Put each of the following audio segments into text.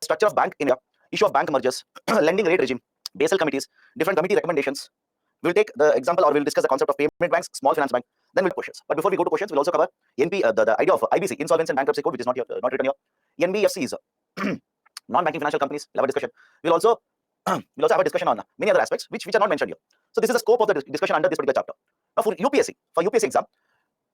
structure of bank in India, issue of bank mergers, lending rate regime, Basel committees, different committee recommendations. We'll take the example or we'll discuss the concept of payment banks, small finance bank, then we'll questions. But before we go to questions, we'll also cover the idea of IBC, Insolvency and Bankruptcy Code, which is not written here. NBFCs, non-banking financial companies, we'll have a discussion. We'll also have a discussion on many other aspects which are not mentioned here. So this is the scope of the discussion under this particular chapter. Now for UPSC exam,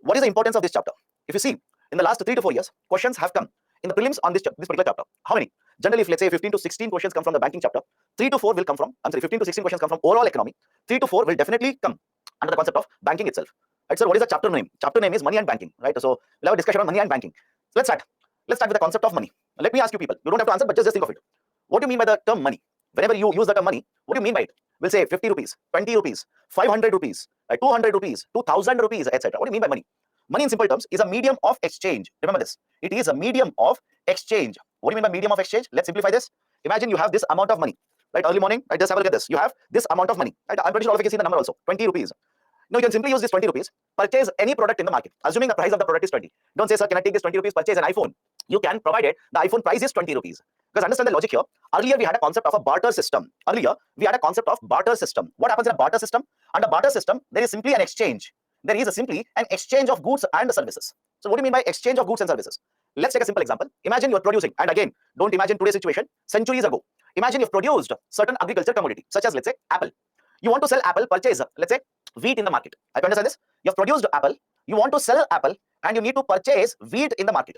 what is the importance of this chapter? If you see, in the last 3 to 4 years, questions have come in the prelims on this particular chapter. How many? Generally, if let's say 15 to 16 questions come from the banking chapter, 3 to 4 will come from, 15 to 16 questions come from overall economy, 3 to 4 will definitely come under the concept of banking itself. Right, so what is the chapter name? Chapter name is money and banking, right? So we'll have a discussion on money and banking. So let's start with the concept of money. Let me ask you people, you don't have to answer, but just think of it. What do you mean by the term money? Whenever you use the term money, what do you mean by it? We'll say 50 rupees, 20 rupees, 500 rupees, 200 rupees, 2000 rupees, etc. What do you mean by money? Money in simple terms is a medium of exchange. Remember this. It is a medium of exchange. What do you mean by medium of exchange? Let's simplify this. Imagine you have this amount of money. Right, early morning, right, just have a look at this. You have this amount of money. Right, I'm pretty sure all of you can see the number also, 20 rupees. Now you can simply use this 20 rupees, purchase any product in the market, assuming the price of the product is 20. Don't say, sir, can I take this 20 rupees, purchase an iPhone? You can, provided the iPhone price is 20 rupees. Because understand the logic here. Earlier, we had a concept of a barter system. What happens in a barter system? Under barter system, there is simply an exchange. There is simply an exchange of goods and services. So what do you mean by exchange of goods and services? Let's take a simple example. Imagine you're producing, and again, don't imagine today's situation, centuries ago. Imagine you've produced certain agriculture commodity, such as, let's say, apple. You want to sell apple, purchase, let's say, wheat in the market. I can understand this. You've produced apple, you want to sell apple, and you need to purchase wheat in the market.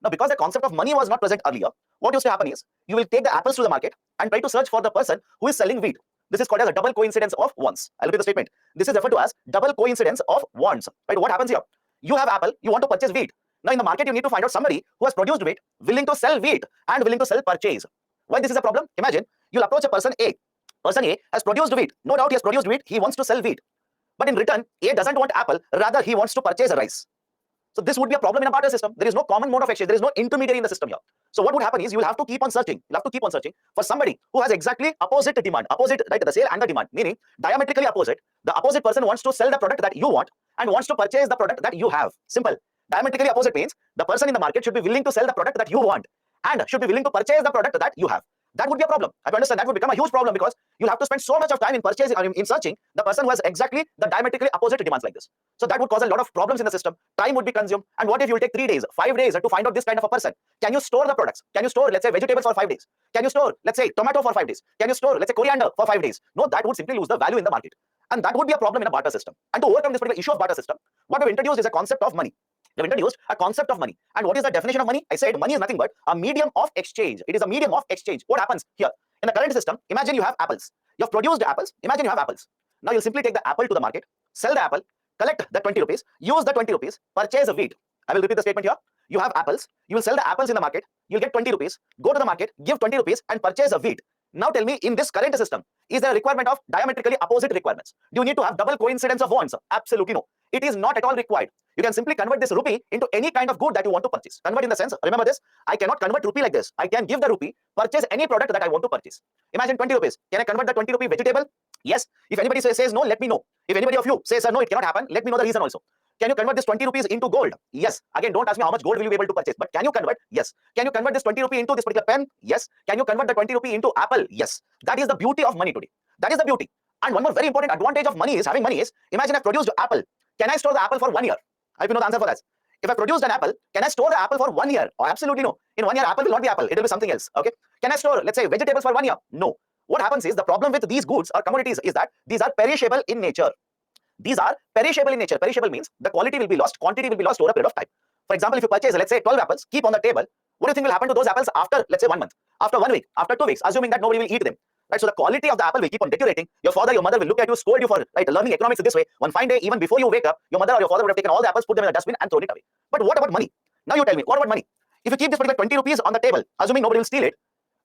Now, because the concept of money was not present earlier, what used to happen is, you will take the apples to the market and try to search for the person who is selling wheat. This is called as a double coincidence of wants. I'll repeat the statement. This is referred to as double coincidence of wants. Right? What happens here? You have apple, you want to purchase wheat. Now, in the market, you need to find out somebody who has produced wheat, willing to sell wheat, and willing to sell purchase. Why this is a problem? Imagine you'll approach a person A. Person A has produced wheat. No doubt he has produced wheat. He wants to sell wheat. But in return, A doesn't want apple. Rather, he wants to purchase rice. So this would be a problem in a barter system. There is no common mode of exchange. There is no intermediary in the system here. So what would happen is you will have to keep on searching. You'll have to keep on searching for somebody who has exactly opposite demand. Opposite, right? The sale and the demand. Meaning diametrically opposite. The opposite person wants to sell the product that you want and wants to purchase the product that you have. Simple. Diametrically opposite means the person in the market should be willing to sell the product that you want and should be willing to purchase the product that you have. That would be a problem. I understand that would become a huge problem because you'll have to spend so much of time in purchasing or in searching the person who has exactly the diametrically opposite demands like this. So that would cause a lot of problems in the system. Time would be consumed. And what if you will take 3 days, 5 days to find out this kind of a person? Can you store the products? Can you store, let's say, vegetables for 5 days? Can you store, let's say, tomato for 5 days? Can you store, let's say, coriander for 5 days? No, that would simply lose the value in the market. And that would be a problem in a barter system. And to overcome this particular issue of barter system, what we've introduced is a concept of money. We've introduced a concept of money. And what is the definition of money? I said money is nothing but a medium of exchange. It is a medium of exchange. What happens here? In the current system, imagine you have apples. You have produced apples. Imagine you have apples. Now you'll simply take the apple to the market, sell the apple, collect the 20 rupees, use the 20 rupees, purchase a wheat. I will repeat the statement here. You have apples. You will sell the apples in the market. You'll get 20 rupees. Go to the market, give 20 rupees and purchase a wheat. Now tell me, in this current system, is there a requirement of diametrically opposite requirements? Do you need to have double coincidence of wants? Absolutely no. It is not at all required. You can simply convert this rupee into any kind of good that you want to purchase. Convert in the sense, remember this, I cannot convert rupee like this. I can give the rupee, purchase any product that I want to purchase. Imagine 20 rupees. Can I convert the 20 rupee vegetable? Yes. If anybody says no, let me know. If anybody of you says, sir, no, it cannot happen, let me know the reason also. Can you convert this 20 rupees into gold? Yes. Again, don't ask me how much gold will you be able to purchase. But can you convert? Yes. Can you convert this 20 rupee into this particular pen? Yes. Can you convert the 20 rupee into apple? Yes. That is the beauty of money today. That is the beauty. And one more very important advantage of money is, having money is, imagine I produced apple. Can I store the apple for 1 year? I hope you know the answer for that. If I produced an apple, can I store the apple for 1 year? Oh, absolutely no. In 1 year, apple will not be apple. It will be something else. Okay. Can I store, let's say, vegetables for 1 year? No. What happens is, the problem with these goods or commodities is that these are perishable in nature. These are perishable in nature. Perishable means the quality will be lost, quantity will be lost over a period of time. For example, if you purchase, let's say, 12 apples, keep on the table, what do you think will happen to those apples after, let's say, 1 month, after 1 week, after 2 weeks, assuming that nobody will eat them? Right, so the quality of the apple will keep on deteriorating. Your father, your mother will look at you, scold you for learning economics this way. One fine day, even before you wake up, your mother or your father would have taken all the apples, put them in a dustbin and thrown it away. But what about money? Now you tell me, what about money? If you keep this particular 20 rupees on the table, assuming nobody will steal it,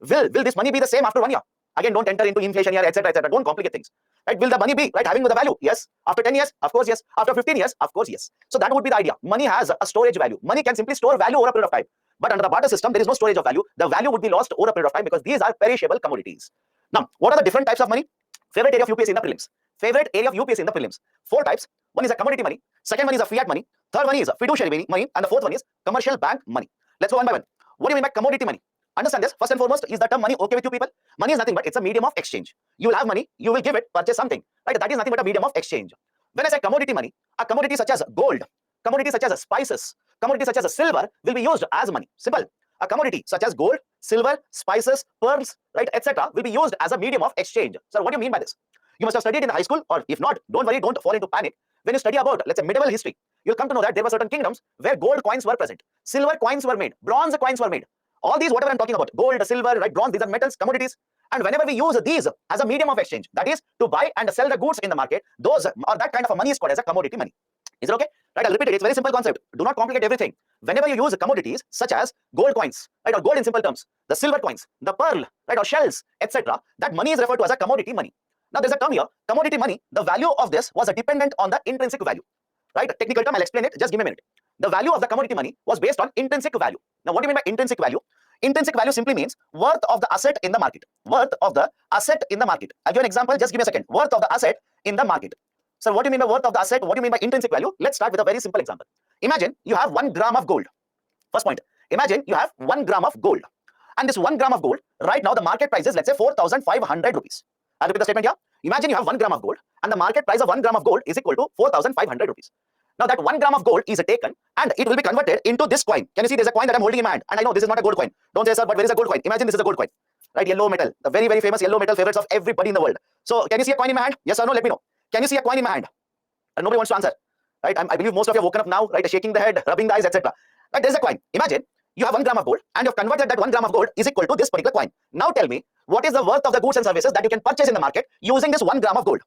will this money be the same after 1 year? Again, don't enter into inflation here, etc., etc. Don't complicate things. Right? Will the money be having the value? Yes. After 10 years, of course, yes. After 15 years, of course, yes. So that would be the idea. Money has a storage value. Money can simply store value over a period of time. But under the barter system, there is no storage of value. The value would be lost over a period of time because these are perishable commodities. Now, what are the different types of money? Favorite area of UPSC in the prelims. Favorite area of UPSC in the prelims. 4 types. One is a commodity money. Second one is a fiat money. Third one is a fiduciary money. And the fourth one is commercial bank money. Let's go one by one. What do you mean by commodity money? Understand this? First and foremost, is the term money okay with you people? Money is nothing but it's a medium of exchange. You will have money, you will give it, purchase something. Right? That is nothing but a medium of exchange. When I say commodity money, a commodity such as gold, commodity such as spices, commodity such as silver will be used as money. Simple. A commodity such as gold, silver, spices, pearls, right, etc. will be used as a medium of exchange. So what do you mean by this? You must have studied in high school, or if not, don't worry, don't fall into panic. When you study about, let's say, medieval history, you'll come to know that there were certain kingdoms where gold coins were present, silver coins were made, bronze coins were made. All these, whatever I'm talking about, gold, silver, right, bronze, these are metals, commodities. And whenever we use these as a medium of exchange, that is to buy and sell the goods in the market, those or that kind of a money is called as a commodity money. Is it okay? Right, I'll repeat it. It's a very simple concept. Do not complicate everything. Whenever you use commodities such as gold coins, right, or gold in simple terms, the silver coins, the pearl, right, or shells, etc., that money is referred to as a commodity money. Now, there's a term here, commodity money. The value of this was dependent on the intrinsic value. Right, a technical term, I'll explain it. Just give me a minute. The value of the commodity money was based on intrinsic value. Now, what do you mean by intrinsic value? Intrinsic value simply means worth of the asset in the market. Worth of the asset in the market. I'll give you an example. Just give me a second. Worth of the asset in the market. So what do you mean by worth of the asset? What do you mean by intrinsic value? Let's start with a very simple example. Imagine you have 1 gram of gold. First point. Imagine you have 1 gram of gold. And this 1 gram of gold, right now the market price is, let's say, 4,500 rupees. I'll repeat the statement here. Imagine you have 1 gram of gold and the market price of 1 gram of gold is equal to 4,500 rupees. Now that 1 gram of gold is taken and it will be converted into this coin. Can you see there's a coin that I'm holding in my hand? And I know this is not a gold coin. Don't say, sir, but where is a gold coin? Imagine this is a gold coin. Right, yellow metal. The very, very famous yellow metal favorites of everybody in the world. So can you see a coin in my hand? Yes or no? Let me know. Can you see a coin in my hand? And nobody wants to answer. Right? I believe most of you have woken up now, right? Shaking the head, rubbing the eyes, etc. Right? There's a coin. Imagine you have 1 gram of gold and you've converted that 1 gram of gold is equal to this particular coin. Now tell me, what is the worth of the goods and services that you can purchase in the market using this 1 gram of gold?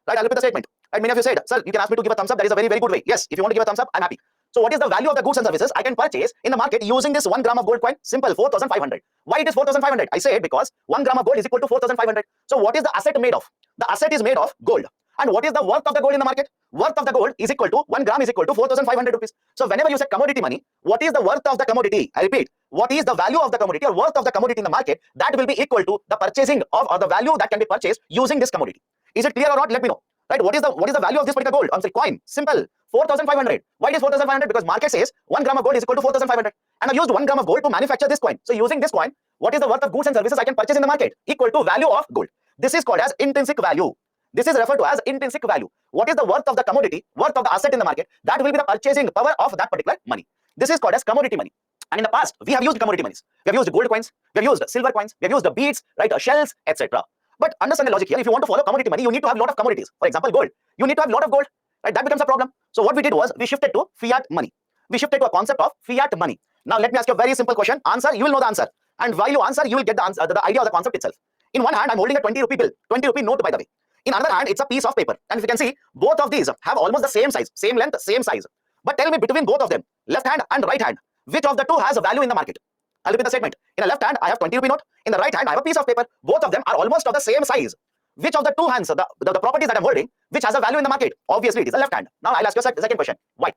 Right? I'll repeat the statement. Right? Many of you said, sir, you can ask me to give a thumbs up. That is a very, very good way. Yes, if you want to give a thumbs up, I'm happy. So what is the value of the goods and services I can purchase in the market using this 1 gram of gold coin? Simple, 4,500. Why it is 4,500? I say it because 1 gram of gold is equal to 4,500. So what is the asset made of? The asset is made of gold. And what is the worth of the gold in the market? Worth of the gold is equal to 1 gram is equal to 4,500 rupees. So whenever you say commodity money, what is the worth of the commodity? I repeat, what is the value of the commodity or worth of the commodity in the market? That will be equal to the purchasing of or the value that can be purchased using this commodity. Is it clear or not? Let me know. Right? What is the value of this particular gold? I'm saying coin. Simple. 4,500. Why it is 4,500? Because market says 1 gram of gold is equal to 4,500. And I've used 1 gram of gold to manufacture this coin. So using this coin, what is the worth of goods and services I can purchase in the market? Equal to value of gold. This is called as intrinsic value. This is referred to as intrinsic value. What is the worth of the commodity, worth of the asset in the market? That will be the purchasing power of that particular money. This is called as commodity money. And in the past, we have used commodity monies. We have used gold coins, we have used silver coins, we have used the beads, right, shells, etc. But understand the logic here. If you want to follow commodity money, you need to have a lot of commodities. For example, gold. You need to have a lot of gold. Right? That becomes a problem. So what we did was we shifted to fiat money. We shifted to a concept of fiat money. Now let me ask you a very simple question. Answer, you will know the answer. And while you answer, you will get the answer, the idea of the concept itself. In one hand, I'm holding a 20 rupee bill, 20 rupee note, by the way. In another hand, it's a piece of paper. And if you can see, both of these have almost the same size, same length, same size. But tell me between both of them, left hand and right hand, which of the two has a value in the market? I'll repeat the statement. In the left hand, I have 20 rupee note. In the right hand, I have a piece of paper. Both of them are almost of the same size. Which of the two hands, the properties that I'm holding, which has a value in the market? Obviously, it is the left hand. Now, I'll ask you a second question. Why?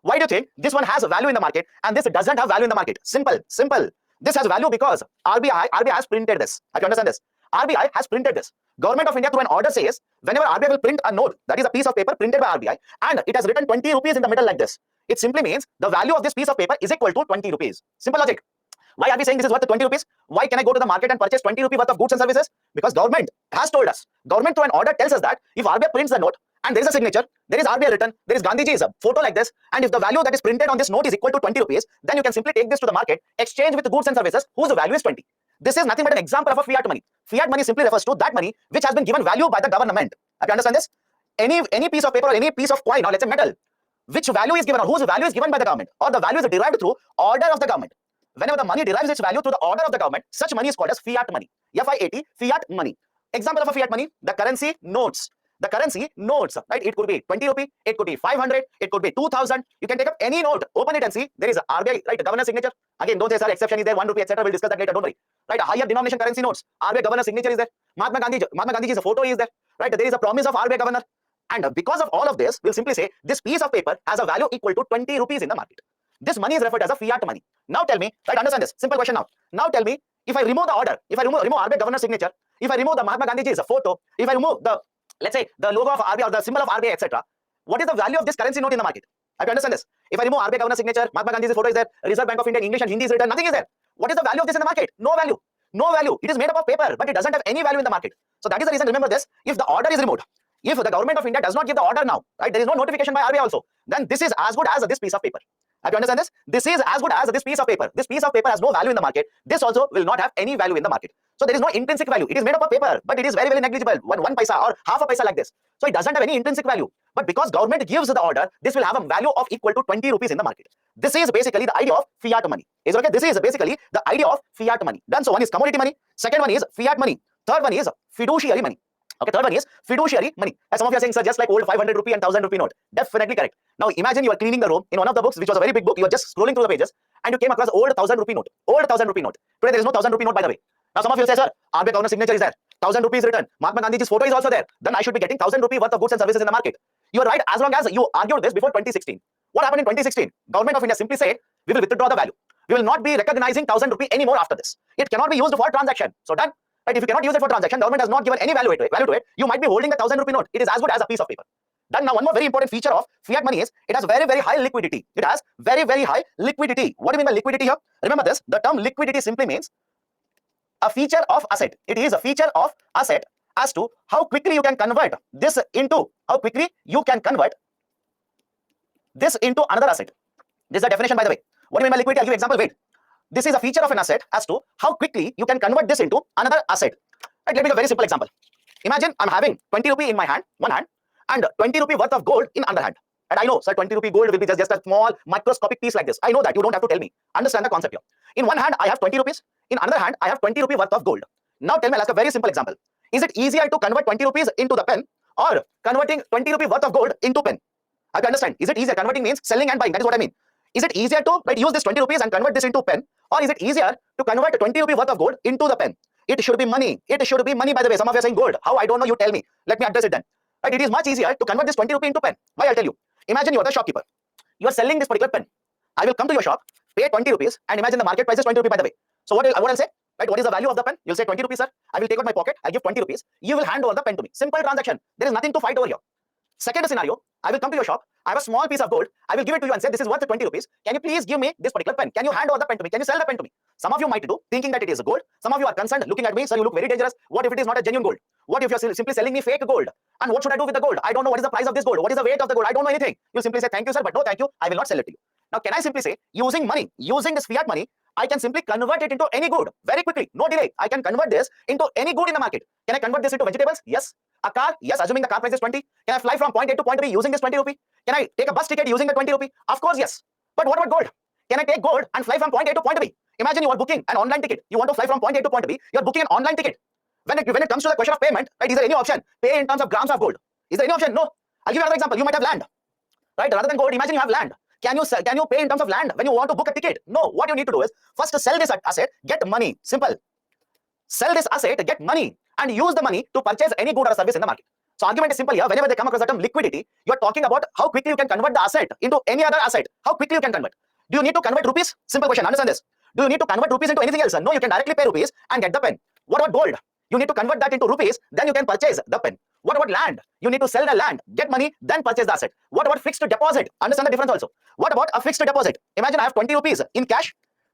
Why do you think this one has a value in the market and this doesn't have value in the market? Simple, simple. This has value because RBI has printed this. Have you understand this? RBI has printed this. Government of India through an order says, whenever RBI will print a note, that is a piece of paper printed by RBI, and it has written 20 rupees in the middle like this. It simply means the value of this piece of paper is equal to 20 rupees. Simple logic. Why are we saying this is worth 20 rupees? Why can I go to the market and purchase 20 rupee worth of goods and services? Because government has told us. Government through an order tells us that if RBI prints the note and there is a signature, there is RBI written, there is Gandhiji's photo like this, and if the value that is printed on this note is equal to 20 rupees, then you can simply take this to the market, exchange with the goods and services whose value is 20. This is nothing but an example of a fiat money. Fiat money simply refers to that money which has been given value by the government. Have you understand this? Any piece of paper or any piece of coin or let's say metal, which value is given or whose value is given by the government, or the value is derived through order of the government. Whenever the money derives its value through the order of the government, such money is called as fiat money. F-I-A-T, fiat money. Example of a fiat money, the currency notes. The currency notes, right? It could be 20 rupee, it could be 500, it could be 2000. You can take up any note, open it and see there is a RBI, right? The governor's signature. Again, don't say, sir, exception is there, 1 rupee, etc. We'll discuss that later, don't worry. Right? A higher denomination currency notes. RBI governor's signature is there. Mahatma Gandhi's photo is there. Right? There is a promise of RBI governor. And because of all of this, we'll simply say this piece of paper has a value equal to 20 rupees in the market. This money is referred as a fiat money. Now tell me, right, understand this, simple question now. Now tell me, if I remove the order, if I remove RBI governor's signature, if I remove the Mahatma Gandhiji's photo, if I remove the, let's say, the logo of RBI or the symbol of RBI, etc., what is the value of this currency note in the market? Have you understand this? If I remove RBI governor's signature, Mahatma Gandhi's photo is there, Reserve Bank of India in English and Hindi is written, nothing is there. What is the value of this in the market? No value. No value. It is made up of paper, but it doesn't have any value in the market. So that is the reason, remember this, if the order is removed, if the government of India does not give the order now, right, there is no notification by RBI also, then this is as good as this piece of paper. Have you understand this? This is as good as this piece of paper. This piece of paper has no value in the market. This also will not have any value in the market. So there is no intrinsic value. It is made up of paper, but it is very, very negligible. One paisa or half a paisa like this. So it doesn't have any intrinsic value. But because government gives the order, this will have a value of equal to 20 rupees in the market. This is basically the idea of fiat money. Is okay? This is basically the idea of fiat money. Done. So one is commodity money. Second one is fiat money. Third one is fiduciary money. Okay, third one is fiduciary money. As some of you are saying, sir, just like old 500 rupee and 1000 rupee note. Definitely correct. Now imagine you are cleaning the room in one of the books, which was a very big book. You are just scrolling through the pages and you came across old 1000 rupee note. Old 1000 rupee note. Today there is no 1000 rupee note, by the way. Now some of you say, sir, RBI governor signature is there. 1000 rupees written. Mahatma Gandhi's photo is also there. Then I should be getting 1000 rupee worth of goods and services in the market. You are right, as long as you argued this before 2016. What happened in 2016? Government of India simply said, we will withdraw the value. We will not be recognizing 1000 rupee anymore after this. It cannot be used for transaction. So done. Right? If you cannot use it for transaction, government has not given any value to it. You might be holding the 1000 rupee note. It is as good as a piece of paper. Done. Now one more very important feature of fiat money is it has very, very high liquidity. It has very, very high liquidity. What do you mean by liquidity here? Remember this, the term liquidity simply means a feature of asset. It is a feature of asset as to how quickly you can convert this into another asset. This is the definition, by the way. What do you mean by liquidity? I'll give you an example. Wait. This is a feature of an asset as to how quickly you can convert this into another asset. Right, let me give a very simple example. Imagine I'm having 20 rupee in my hand, one hand, and 20 rupee worth of gold in other hand. And I know, sir, 20 rupee gold will be just a small microscopic piece like this. I know that. You don't have to tell me. Understand the concept here. In one hand, I have 20 rupees. In another hand, I have 20 rupee worth of gold. Now tell me, I'll ask a very simple example. Is it easier to convert 20 rupees into the pen or converting 20 rupee worth of gold into pen? I can understand. Is it easier? Converting means selling and buying. That is what I mean. Is it easier to use this 20 rupees and convert this into pen, or is it easier to convert 20 rupee worth of gold into the pen? It should be money. It should be money, by the way. Some of you are saying gold. How? I don't know. You tell me. Let me address it then. Right? It is much easier to convert this 20 rupee into pen. Why? I'll tell you. Imagine you are the shopkeeper. You are selling this particular pen. I will come to your shop, pay 20 rupees, and imagine the market price is 20 rupees, by the way. So what I'll say? Right? What is the value of the pen? You'll say 20 rupees, sir. I will take out my pocket. I'll give 20 rupees. You will hand over the pen to me. Simple transaction. There is nothing to fight over here. Second scenario, I will come to your shop. I have a small piece of gold. I will give it to you and say, this is worth 20 rupees. Can you please give me this particular pen? Can you hand over the pen to me? Can you sell the pen to me? Some of you might do, thinking that it is gold. Some of you are concerned, looking at me, sir, you look very dangerous. What if it is not a genuine gold? What if you're simply selling me fake gold? And what should I do with the gold? I don't know what is the price of this gold. What is the weight of the gold? I don't know anything. You simply say, thank you, sir, but no, thank you. I will not sell it to you. Now, can I simply say, using money, using this fiat money, I can simply convert it into any good very quickly, no delay. I can convert this into any good in the market. Can I convert this into vegetables? Yes. A car? Yes, assuming the car price is 20. Can I fly from point A to point B using this 20 rupee? Can I take a bus ticket using the 20 rupee? Of course, yes. But what about gold? Can I take gold and fly from point A to point B? Imagine you are booking an online ticket. You want to fly from point A to point B. You are booking an online ticket. When it comes to the question of payment, right, is there any option? Pay in terms of grams of gold. Is there any option? No. I'll give you another example. You might have land. Right? Rather than gold, imagine you have land. Can you pay in terms of land when you want to book a ticket? No. What you need to do is first sell this asset, get money. Simple. Sell this asset, get money, and use the money to purchase any good or service in the market. So argument is simple here. Whenever they come across the term liquidity, you are talking about how quickly you can convert the asset into any other asset. How quickly you can convert. Do you need to convert rupees? Simple question. Understand this. Do you need to convert rupees into anything else? No, you can directly pay rupees and get the pen. What about gold? You need to convert that into rupees, then you can purchase the pen. What about land? You need to sell the land, get money, then purchase the asset. What about fixed deposit? Understand the difference also. What about a fixed deposit? Imagine I have 20 rupees in cash,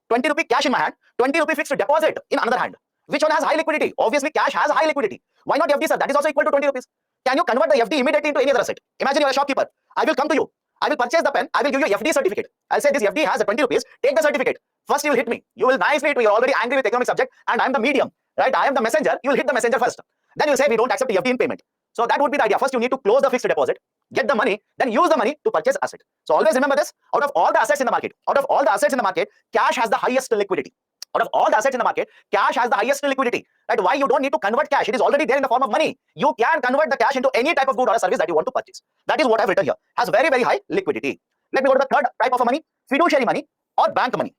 20 rupee cash in my hand, 20 rupee fixed deposit in another hand. Which one has high liquidity? Obviously, cash has high liquidity. Why not FD, sir? That is also equal to 20 rupees. Can you convert the FD immediately into any other asset? Imagine you are a shopkeeper. I will come to you. I will purchase the pen. I will give you a FD certificate. I'll say this FD has a 20 rupees. Take the certificate. First, you will hit me. You will nicely hit me. You're already angry with economic subject, and I am the medium. Right? I am the messenger. You will hit the messenger first. Then you say we don't accept the FD in payment. So that would be the idea. First, you need to close the fixed deposit, get the money, then use the money to purchase asset. So always remember this. Out of all the assets in the market, cash has the highest liquidity. Out of all the assets in the market, cash has the highest liquidity. Right? Why you don't need to convert cash? It is already there in the form of money. You can convert the cash into any type of good or a service that you want to purchase. That is what I've written here. Has very, very high liquidity. Let me go to the third type of money, fiduciary money or bank money.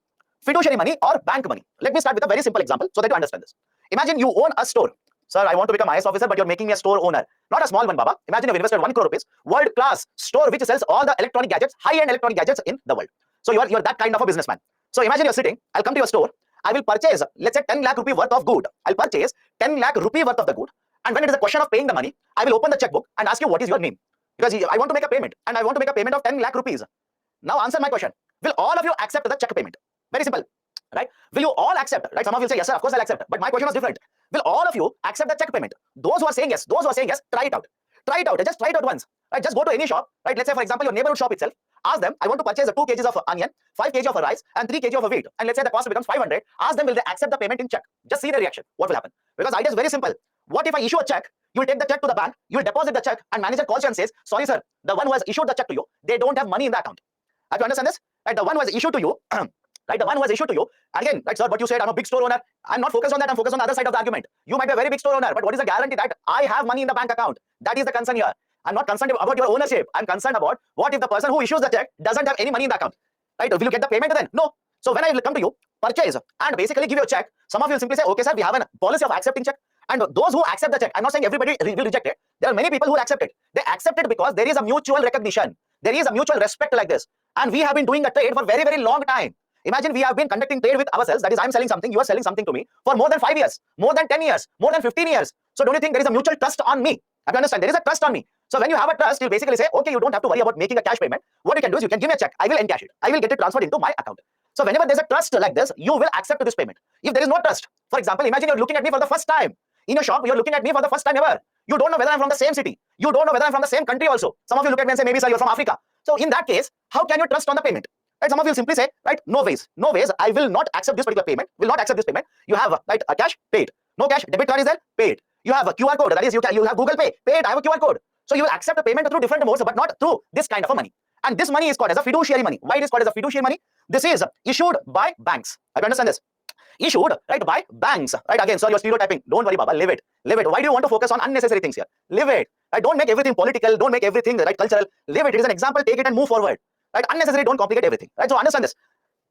Fiduciary money or bank money. Let me start with a very simple example so that you understand this. Imagine you own a store. Sir, I want to become IS officer, but you're making me a store owner. Not a small one, Baba. Imagine you've invested 1 crore rupees, world-class store which sells all the electronic gadgets, high-end electronic gadgets in the world. So you're that kind of a businessman. So imagine you're sitting, I'll come to your store, I will purchase, let's say 10 lakh rupee worth of good. I'll purchase 10 lakh rupee worth of the good. And when it is a question of paying the money, I will open the checkbook and ask you what is your name. Because I want to make a payment and I want to make a payment of 10 lakh rupees. Now answer my question. Will all of you accept the check payment? Very simple. right? Will you all accept, right? Some of you will say, yes, sir, of course I'll accept. But my question was different. Will all of you accept the check payment? Those who are saying yes, try it out. Try it out, just try it out once. Right? Just go to any shop, right? Let's say, for example, your neighborhood shop itself. Ask them, I want to purchase 2 kgs of onion, 5 kg of rice, and 3 kg of wheat. And let's say the cost becomes 500. Ask them, will they accept the payment in check? Just see the reaction. What will happen? Because the idea is very simple. What if I issue a check? You will take the check to the bank, you will deposit the check, and manager calls you and says, sorry, sir, the one who has issued the check to you, they don't have money in the account. Have you understand this? Right? The one who has issued to you, right? The one who has issued to you. Again, right, sir, what you said, I'm a big store owner. I'm not focused on that. I'm focused on the other side of the argument. You might be a very big store owner, but what is the guarantee that I have money in the bank account? That is the concern here. I'm not concerned about your ownership. I'm concerned about what if the person who issues the check doesn't have any money in the account. Right? Will you get the payment then? No. So when I will come to you, purchase, and basically give you a check, some of you will simply say, okay, sir, we have a policy of accepting check. And those who accept the check, I'm not saying everybody will reject it. There are many people who will accept it. They accept it because there is a mutual recognition. There is a mutual respect like this. And we have been doing a trade for very, very long time. Imagine we have been conducting trade with ourselves. That is, I'm selling something, you are selling something to me for more than 5 years, more than 10 years, more than 15 years. So don't you think there is a mutual trust on me? Have you understand? There is a trust on me. So when you have a trust, you'll basically say, okay, you don't have to worry about making a cash payment. What you can do is you can give me a check. I will encash it. I will get it transferred into my account. So whenever there's a trust like this, you will accept this payment. If there is no trust, for example, imagine you're looking at me for the first time. In your shop, you're looking at me for the first time ever. You don't know whether I'm from the same city. You don't know whether I'm from the same country also. Some of you look at me and say, maybe sir, you're from Africa. So in that case, how can you trust on the payment? Right? Some of you simply say, right, no ways, I will not accept this particular payment, will not accept this payment. You have, right, a cash, paid. No cash, debit card is there, paid. You have a QR code, that is, you have Google Pay, paid, I have a QR code. So you will accept the payment through different modes, but not through this kind of a money. And this money is called as a fiduciary money. Why it is called as a fiduciary money? This is issued by banks. I understand this. Issued, right, by banks. Right, again, sorry, you're stereotyping. Don't worry, Baba, live it. Live it. Why do you want to focus on unnecessary things here? Live it. Right, don't make everything political. Don't make everything, right, cultural. Live it. It is an example. Take it and move forward. Right, unnecessary. Don't complicate everything. Right, so understand this.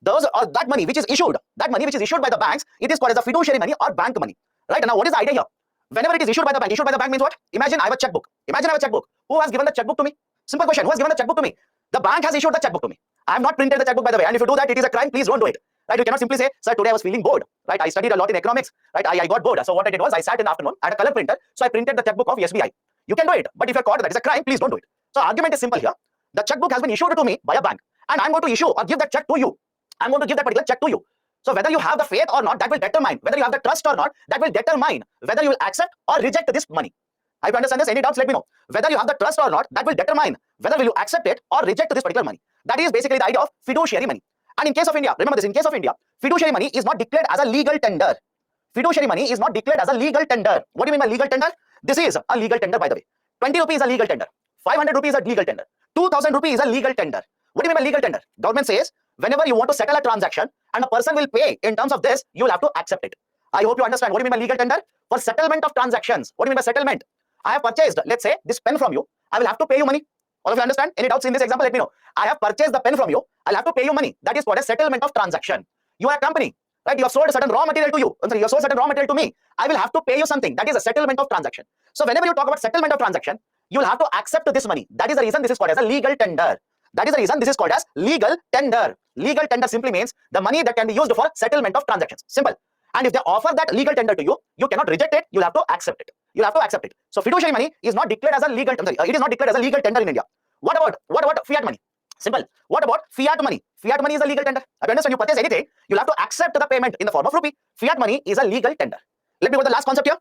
That money which is issued, by the banks, it is called as a fiduciary money or bank money. Right, now what is the idea here? Whenever it is issued by the bank means what? Imagine I have a checkbook. Who has given the checkbook to me? Simple question. Who has given the checkbook to me? The bank has issued the checkbook to me. I have not printed the checkbook, by the way. And if you do that, it is a crime. Please don't do it. Right? You cannot simply say, sir, today I was feeling bored. Right? I studied a lot in economics. Right? I got bored. So what I did was I sat in the afternoon, I had a color printer. So I printed the checkbook of SBI. You can do it. But if you're caught, that is a crime. Please don't do it. So argument is simple here. The checkbook has been issued to me by a bank. And I'm going to issue or give that check to you. I'm going to give that particular check to you. So whether you have the faith or not, that will determine. Whether you have the trust or not, that will determine whether you will accept or reject this money. I understand this. Any doubts, let me know. Whether you have the trust or not, that will determine whether will you accept it or reject this particular money. That is basically the idea of fiduciary money. And in case of India, remember this, in case of India, fiduciary money is not declared as a legal tender. Fiduciary money is not declared as a legal tender. What do you mean by legal tender? This is a legal tender, by the way. 20 rupees is a legal tender. 500 rupees is a legal tender. 2000 rupees is a legal tender. What do you mean by legal tender? Government says, whenever you want to settle a transaction and a person will pay in terms of this, you will have to accept it. I hope you understand. What do you mean by legal tender? For settlement of transactions. What do you mean by settlement? I have purchased, let's say, this pen from you. I will have to pay you money. All of you understand? Any doubts in this example, let me know. I have purchased the pen from you. I'll have to pay you money. That is called a settlement of transaction. You are a company, right? You have sold a certain raw material to you. You have sold certain raw material to me. I will have to pay you something. That is a settlement of transaction. So whenever you talk about settlement of transaction, you will have to accept this money. That is the reason this is called as a legal tender. That is the reason this is called as legal tender. Legal tender simply means the money that can be used for settlement of transactions. Simple. And if they offer that legal tender to you, you cannot reject it. You'll have to accept it. You'll have to accept it. So fiduciary money is not declared as a legal tender. It is not declared as a legal tender in India. What about fiat money? Simple. What about fiat money? Fiat money is a legal tender. If you understand, you purchase anything, you'll have to accept the payment in the form of rupee. Fiat money is a legal tender. Let me go to the last concept here.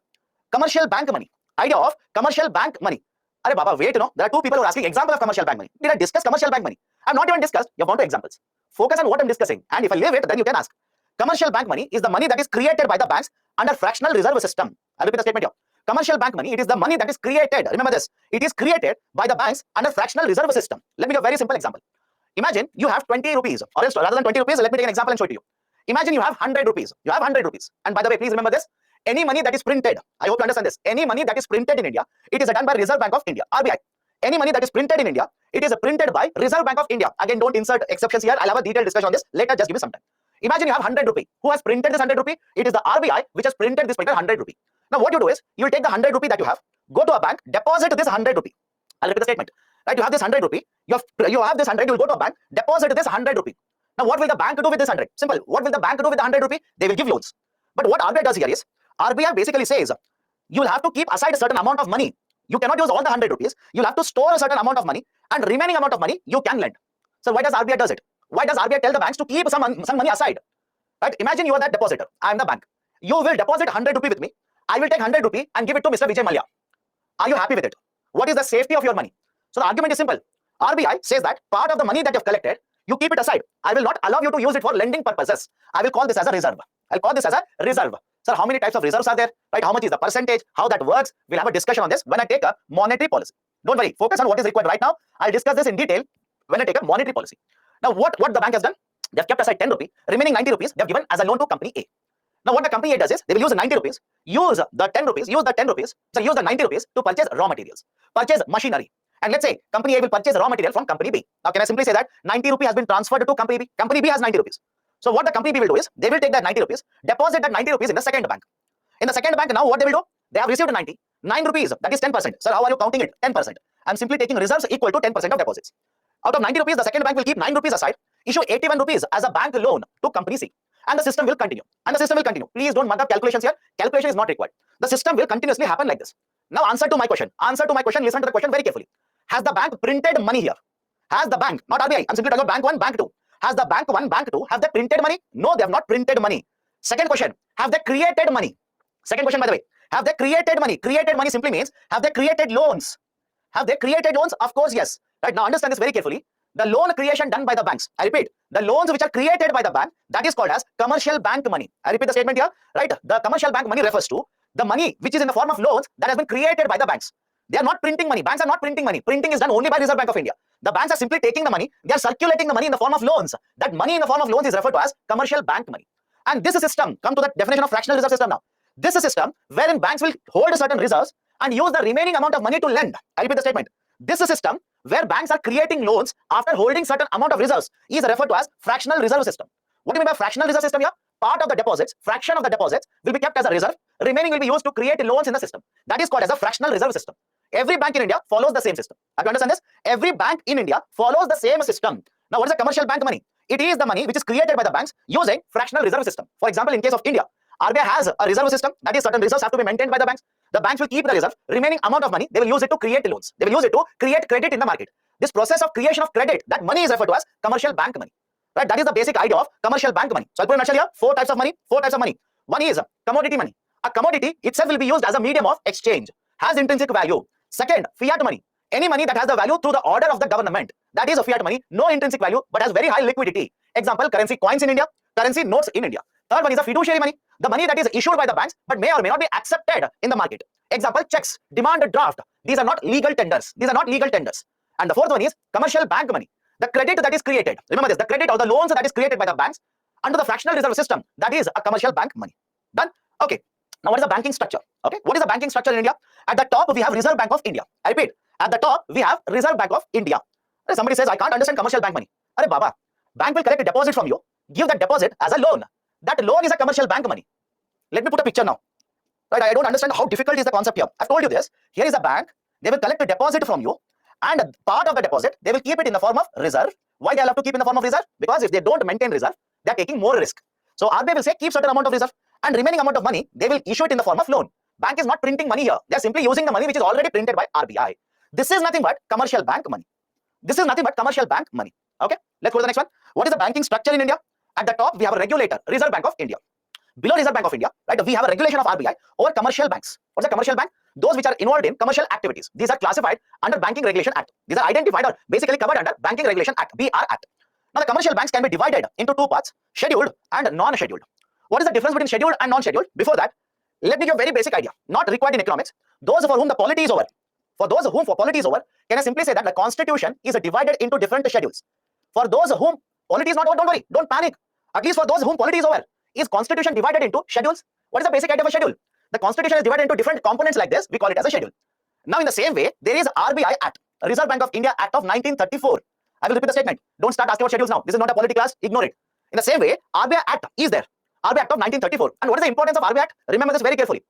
Commercial bank money. Idea of commercial bank money. Arey Baba, wait, there are two people who are asking example of commercial bank money. Did I discuss commercial bank money? I have not even discussed. You have gone to examples. Focus on what I'm discussing. And if I leave it, then you can ask. Commercial bank money is the money that is created by the banks under fractional reserve system. I'll repeat the statement here. Commercial bank money, it is the money that is created. Remember this. It is created by the banks under fractional reserve system. Let me give a very simple example. Imagine you have 20 rupees, or else rather than 20 rupees, let me take an example and show it to you. Imagine you have 100 rupees. You have 100 rupees. And by the way, please remember this. Any money that is printed, I hope you understand this. Any money that is printed in India, it is done by Reserve Bank of India, RBI. Any money that is printed in India, it is printed by Reserve Bank of India. Again, don't insert exceptions here. I'll have a detailed discussion on this later. Just give me some time. Imagine you have 100 rupee. Who has printed this 100 rupee? It is the RBI which has printed this particular 100 rupee. Now what you do is, you will take the 100 rupee that you have, go to a bank, deposit this 100 rupee. I'll repeat the statement. Right, you have this 100 rupee. You have this 100. You will go to a bank, deposit this 100 rupee. Now what will the bank do with this 100? Simple. What will the bank do with the 100 rupee? They will give loans. But what RBI does here is, RBI basically says, you will have to keep aside a certain amount of money. You cannot use all the 100 rupees. You'll have to store a certain amount of money, and remaining amount of money you can lend. So why does RBI does it? Why does RBI tell the banks to keep some money aside? Right? Imagine you are that depositor. I am the bank. You will deposit 100 rupee with me. I will take 100 rupee and give it to Mr. Vijay Mallya. Are you happy with it? What is the safety of your money? So the argument is simple. RBI says that part of the money that you have collected, you keep it aside. I will not allow you to use it for lending purposes. I will call this as a reserve. I'll call this as a reserve. Sir, how many types of reserves are there? Right? How much is the percentage? How that works? We'll have a discussion on this when I take a monetary policy. Don't worry. Focus on what is required right now. I'll discuss this in detail when I take a monetary policy. Now, what the bank has done? They have kept aside 10 rupees. Remaining 90 rupees, they have given as a loan to company A. Now, what the company A does is, they will use the 90 rupees, use the 90 rupees to purchase raw materials, purchase machinery. And let's say company A will purchase raw material from company B. Now, can I simply say that 90 rupees has been transferred to company B? Company B has 90 rupees. So, what the company B will do is, they will take that 90 rupees, deposit that 90 rupees in the second bank. In the second bank, now what they will do? They have received 9 rupees, that is 10%. Sir, how are you counting it? 10%. I'm simply taking reserves equal to 10% of deposits. Out of 90 rupees, the second bank will keep 9 rupees aside, issue 81 rupees as a bank loan to company C. And the system will continue. Please don't mug up calculations here. Calculation is not required. The system will continuously happen like this. Now answer to my question. Listen to the question very carefully. Has the bank printed money here? Has the bank, not RBI, I'm simply talking about bank 1, bank 2. Has the bank 1, bank 2, have they printed money? No, they have not printed money. Second question, have they created money? Second question, by the way, have they created money? Created money simply means, have they created loans? Have they created loans? Of course, yes. Right, now understand this very carefully. The loan creation done by the banks, I repeat, the loans which are created by the bank, that is called as commercial bank money. I repeat the statement here, right? The commercial bank money refers to the money which is in the form of loans that has been created by the banks. They are not printing money. Banks are not printing money. Printing is done only by Reserve Bank of India. The banks are simply taking the money. They are circulating the money in the form of loans. That money in the form of loans is referred to as commercial bank money. And this system, come to the definition of fractional reserve system now. This is a system wherein banks will hold certain reserves and use the remaining amount of money to lend. I repeat the statement. This is a system where banks are creating loans after holding certain amount of reserves is referred to as fractional reserve system. What do you mean by fractional reserve system here? Part of the deposits, fraction of the deposits will be kept as a reserve. Remaining will be used to create loans in the system. That is called as a fractional reserve system. Every bank in India follows the same system. Have you understand this? Every bank in India follows the same system. Now, what is the commercial bank money? It is the money which is created by the banks using fractional reserve system. For example, in case of India, RBI has a reserve system. That is, certain reserves have to be maintained by the banks. The banks will keep the reserve. Remaining amount of money, they will use it to create loans. They will use it to create credit in the market. This process of creation of credit, that money is referred to as commercial bank money. Right? That is the basic idea of commercial bank money. So I'll put in a nutshell here, four types of money. One is commodity money. A commodity itself will be used as a medium of exchange, has intrinsic value. Second, fiat money. Any money that has the value through the order of the government. That is a fiat money, no intrinsic value, but has very high liquidity. Example, currency coins in India, currency notes in India. Third one is a fiduciary money, the money that is issued by the banks, but may or may not be accepted in the market. Example, checks, demand draft. These are not legal tenders. And the fourth one is commercial bank money. The credit that is created, remember this, the credit or the loans that is created by the banks under the fractional reserve system, that is a commercial bank money. Done? Okay. Now, what is the banking structure? Okay. What is the banking structure in India? At the top, we have Reserve Bank of India. I repeat, at the top, we have Reserve Bank of India. Somebody says, I can't understand commercial bank money. Arey Baba, bank will collect a deposit from you, give that deposit as a loan. That loan is a commercial bank money. Let me put a picture now. Right? I don't understand how difficult is the concept here. I've told you this. Here is a bank. They will collect a deposit from you, and part of the deposit, they will keep it in the form of reserve. Why they have to keep in the form of reserve? Because if they don't maintain reserve, they are taking more risk. So RBI will say, keep certain amount of reserve, and remaining amount of money, they will issue it in the form of loan. Bank is not printing money here. They are simply using the money which is already printed by RBI. This is nothing but commercial bank money. Okay, let's go to the next one. What is the banking structure in India? At the top, we have a regulator, Reserve Bank of India. Below Reserve Bank of India, right, we have a regulation of RBI over commercial banks. What's a commercial bank? Those which are involved in commercial activities. These are classified under Banking Regulation Act. These are identified or basically covered under Banking Regulation Act, BR Act. Now, the commercial banks can be divided into two parts, scheduled and non-scheduled. What is the difference between scheduled and non-scheduled? Before that, let me give a very basic idea, not required in economics. Those for whom the polity is over, can I simply say that the constitution is divided into different schedules. For those whom polity is not over, don't worry, don't panic. At least for those whom polity is over, is constitution divided into schedules? What is the basic idea of a schedule? The constitution is divided into different components like this. We call it as a schedule. Now, in the same way, there is RBI Act, Reserve Bank of India Act of 1934. I will repeat the statement. Don't start asking about schedules now. This is not a polity class. Ignore it. In the same way, RBI Act is there. RBI Act of 1934. And what is the importance of RBI Act? Remember this very carefully.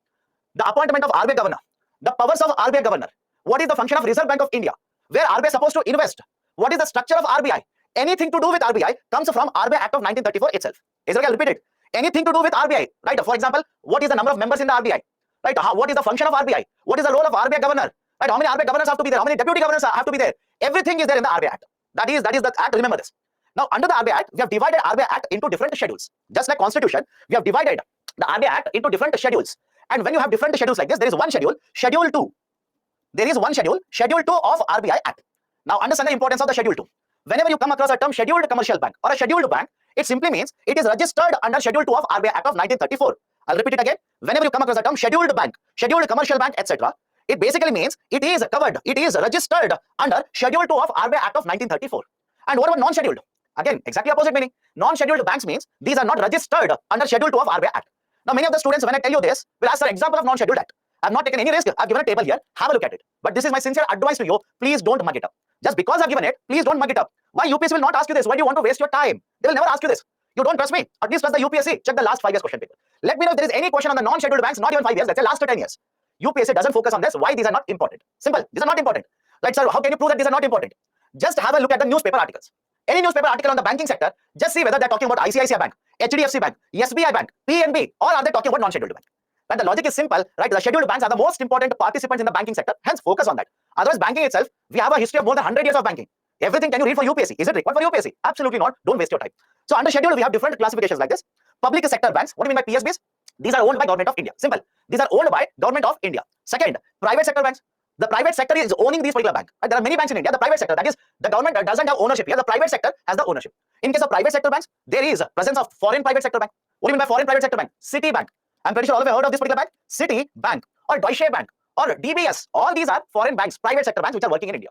The appointment of RBI governor, the powers of RBI governor. What is the function of Reserve Bank of India? Where RBI is supposed to invest? What is the structure of RBI? Anything to do with RBI comes from RBI Act of 1934 itself. I'll repeat it. Anything to do with RBI, right? For example, what is the number of members in the RBI? Right? What is the function of RBI? What is the role of RBI governor? Right? How many RBI governors have to be there? How many deputy governors have to be there? Everything is there in the RBI Act. That is the act. Remember this. Now, under the RBI Act, we have divided RBI Act into different schedules. Just like Constitution, we have divided the RBI Act into different schedules. And when you have different schedules like this, there is one schedule, Schedule 2. There is one schedule, Schedule 2 of RBI Act. Now, understand the importance of the Schedule 2. Whenever you come across a term scheduled commercial bank or a scheduled bank, it simply means it is registered under Schedule 2 of RBI Act of 1934. I'll repeat it again. Whenever you come across a term scheduled bank, scheduled commercial bank, etc., it basically means it is covered, it is registered under Schedule 2 of RBI Act of 1934. And what about non-scheduled? Again, exactly opposite meaning. Non-scheduled banks means these are not registered under Schedule 2 of RBI Act. Now, many of the students, when I tell you this, will ask for example of non-scheduled act. I've not taken any risk. I've given a table here. Have a look at it. But this is my sincere advice to you. Please don't mug it up. Just because I've given it, please don't mug it up. Why UPSC will not ask you this? Why do you want to waste your time? They will never ask you this. You don't trust me. At least trust the UPSC. Check the last 5 years question paper. Let me know if there is any question on the non-scheduled banks, not even 5 years, let's say last 10 years. UPSC doesn't focus on this. Why these are not important? Simple. These are not important. Right, sir? How can you prove that these are not important? Just have a look at the newspaper articles. Any newspaper article on the banking sector, just see whether they're talking about ICICI Bank, HDFC Bank, SBI Bank, PNB, or are they talking about non-scheduled bank? And the logic is simple, right? The scheduled banks are the most important participants in the banking sector, hence focus on that. Otherwise, banking itself, we have a history of more than 100 years of banking. Everything can you read for UPSC? Is it required for UPSC? Absolutely not. Don't waste your time. So under scheduled, we have different classifications like this. Public sector banks, what do you mean by PSBs? These are owned by Government of India. Simple. These are owned by Government of India. Second, private sector banks. The private sector is owning these particular banks. There are many banks in India. The private sector, that is, the government doesn't have ownership here. The private sector has the ownership. In case of private sector banks, there is presence of foreign private sector bank. What do you mean by foreign private sector bank? Citibank. I'm pretty sure all of you have heard of this particular bank. Citibank or Deutsche Bank or DBS. All these are foreign banks, private sector banks which are working in India.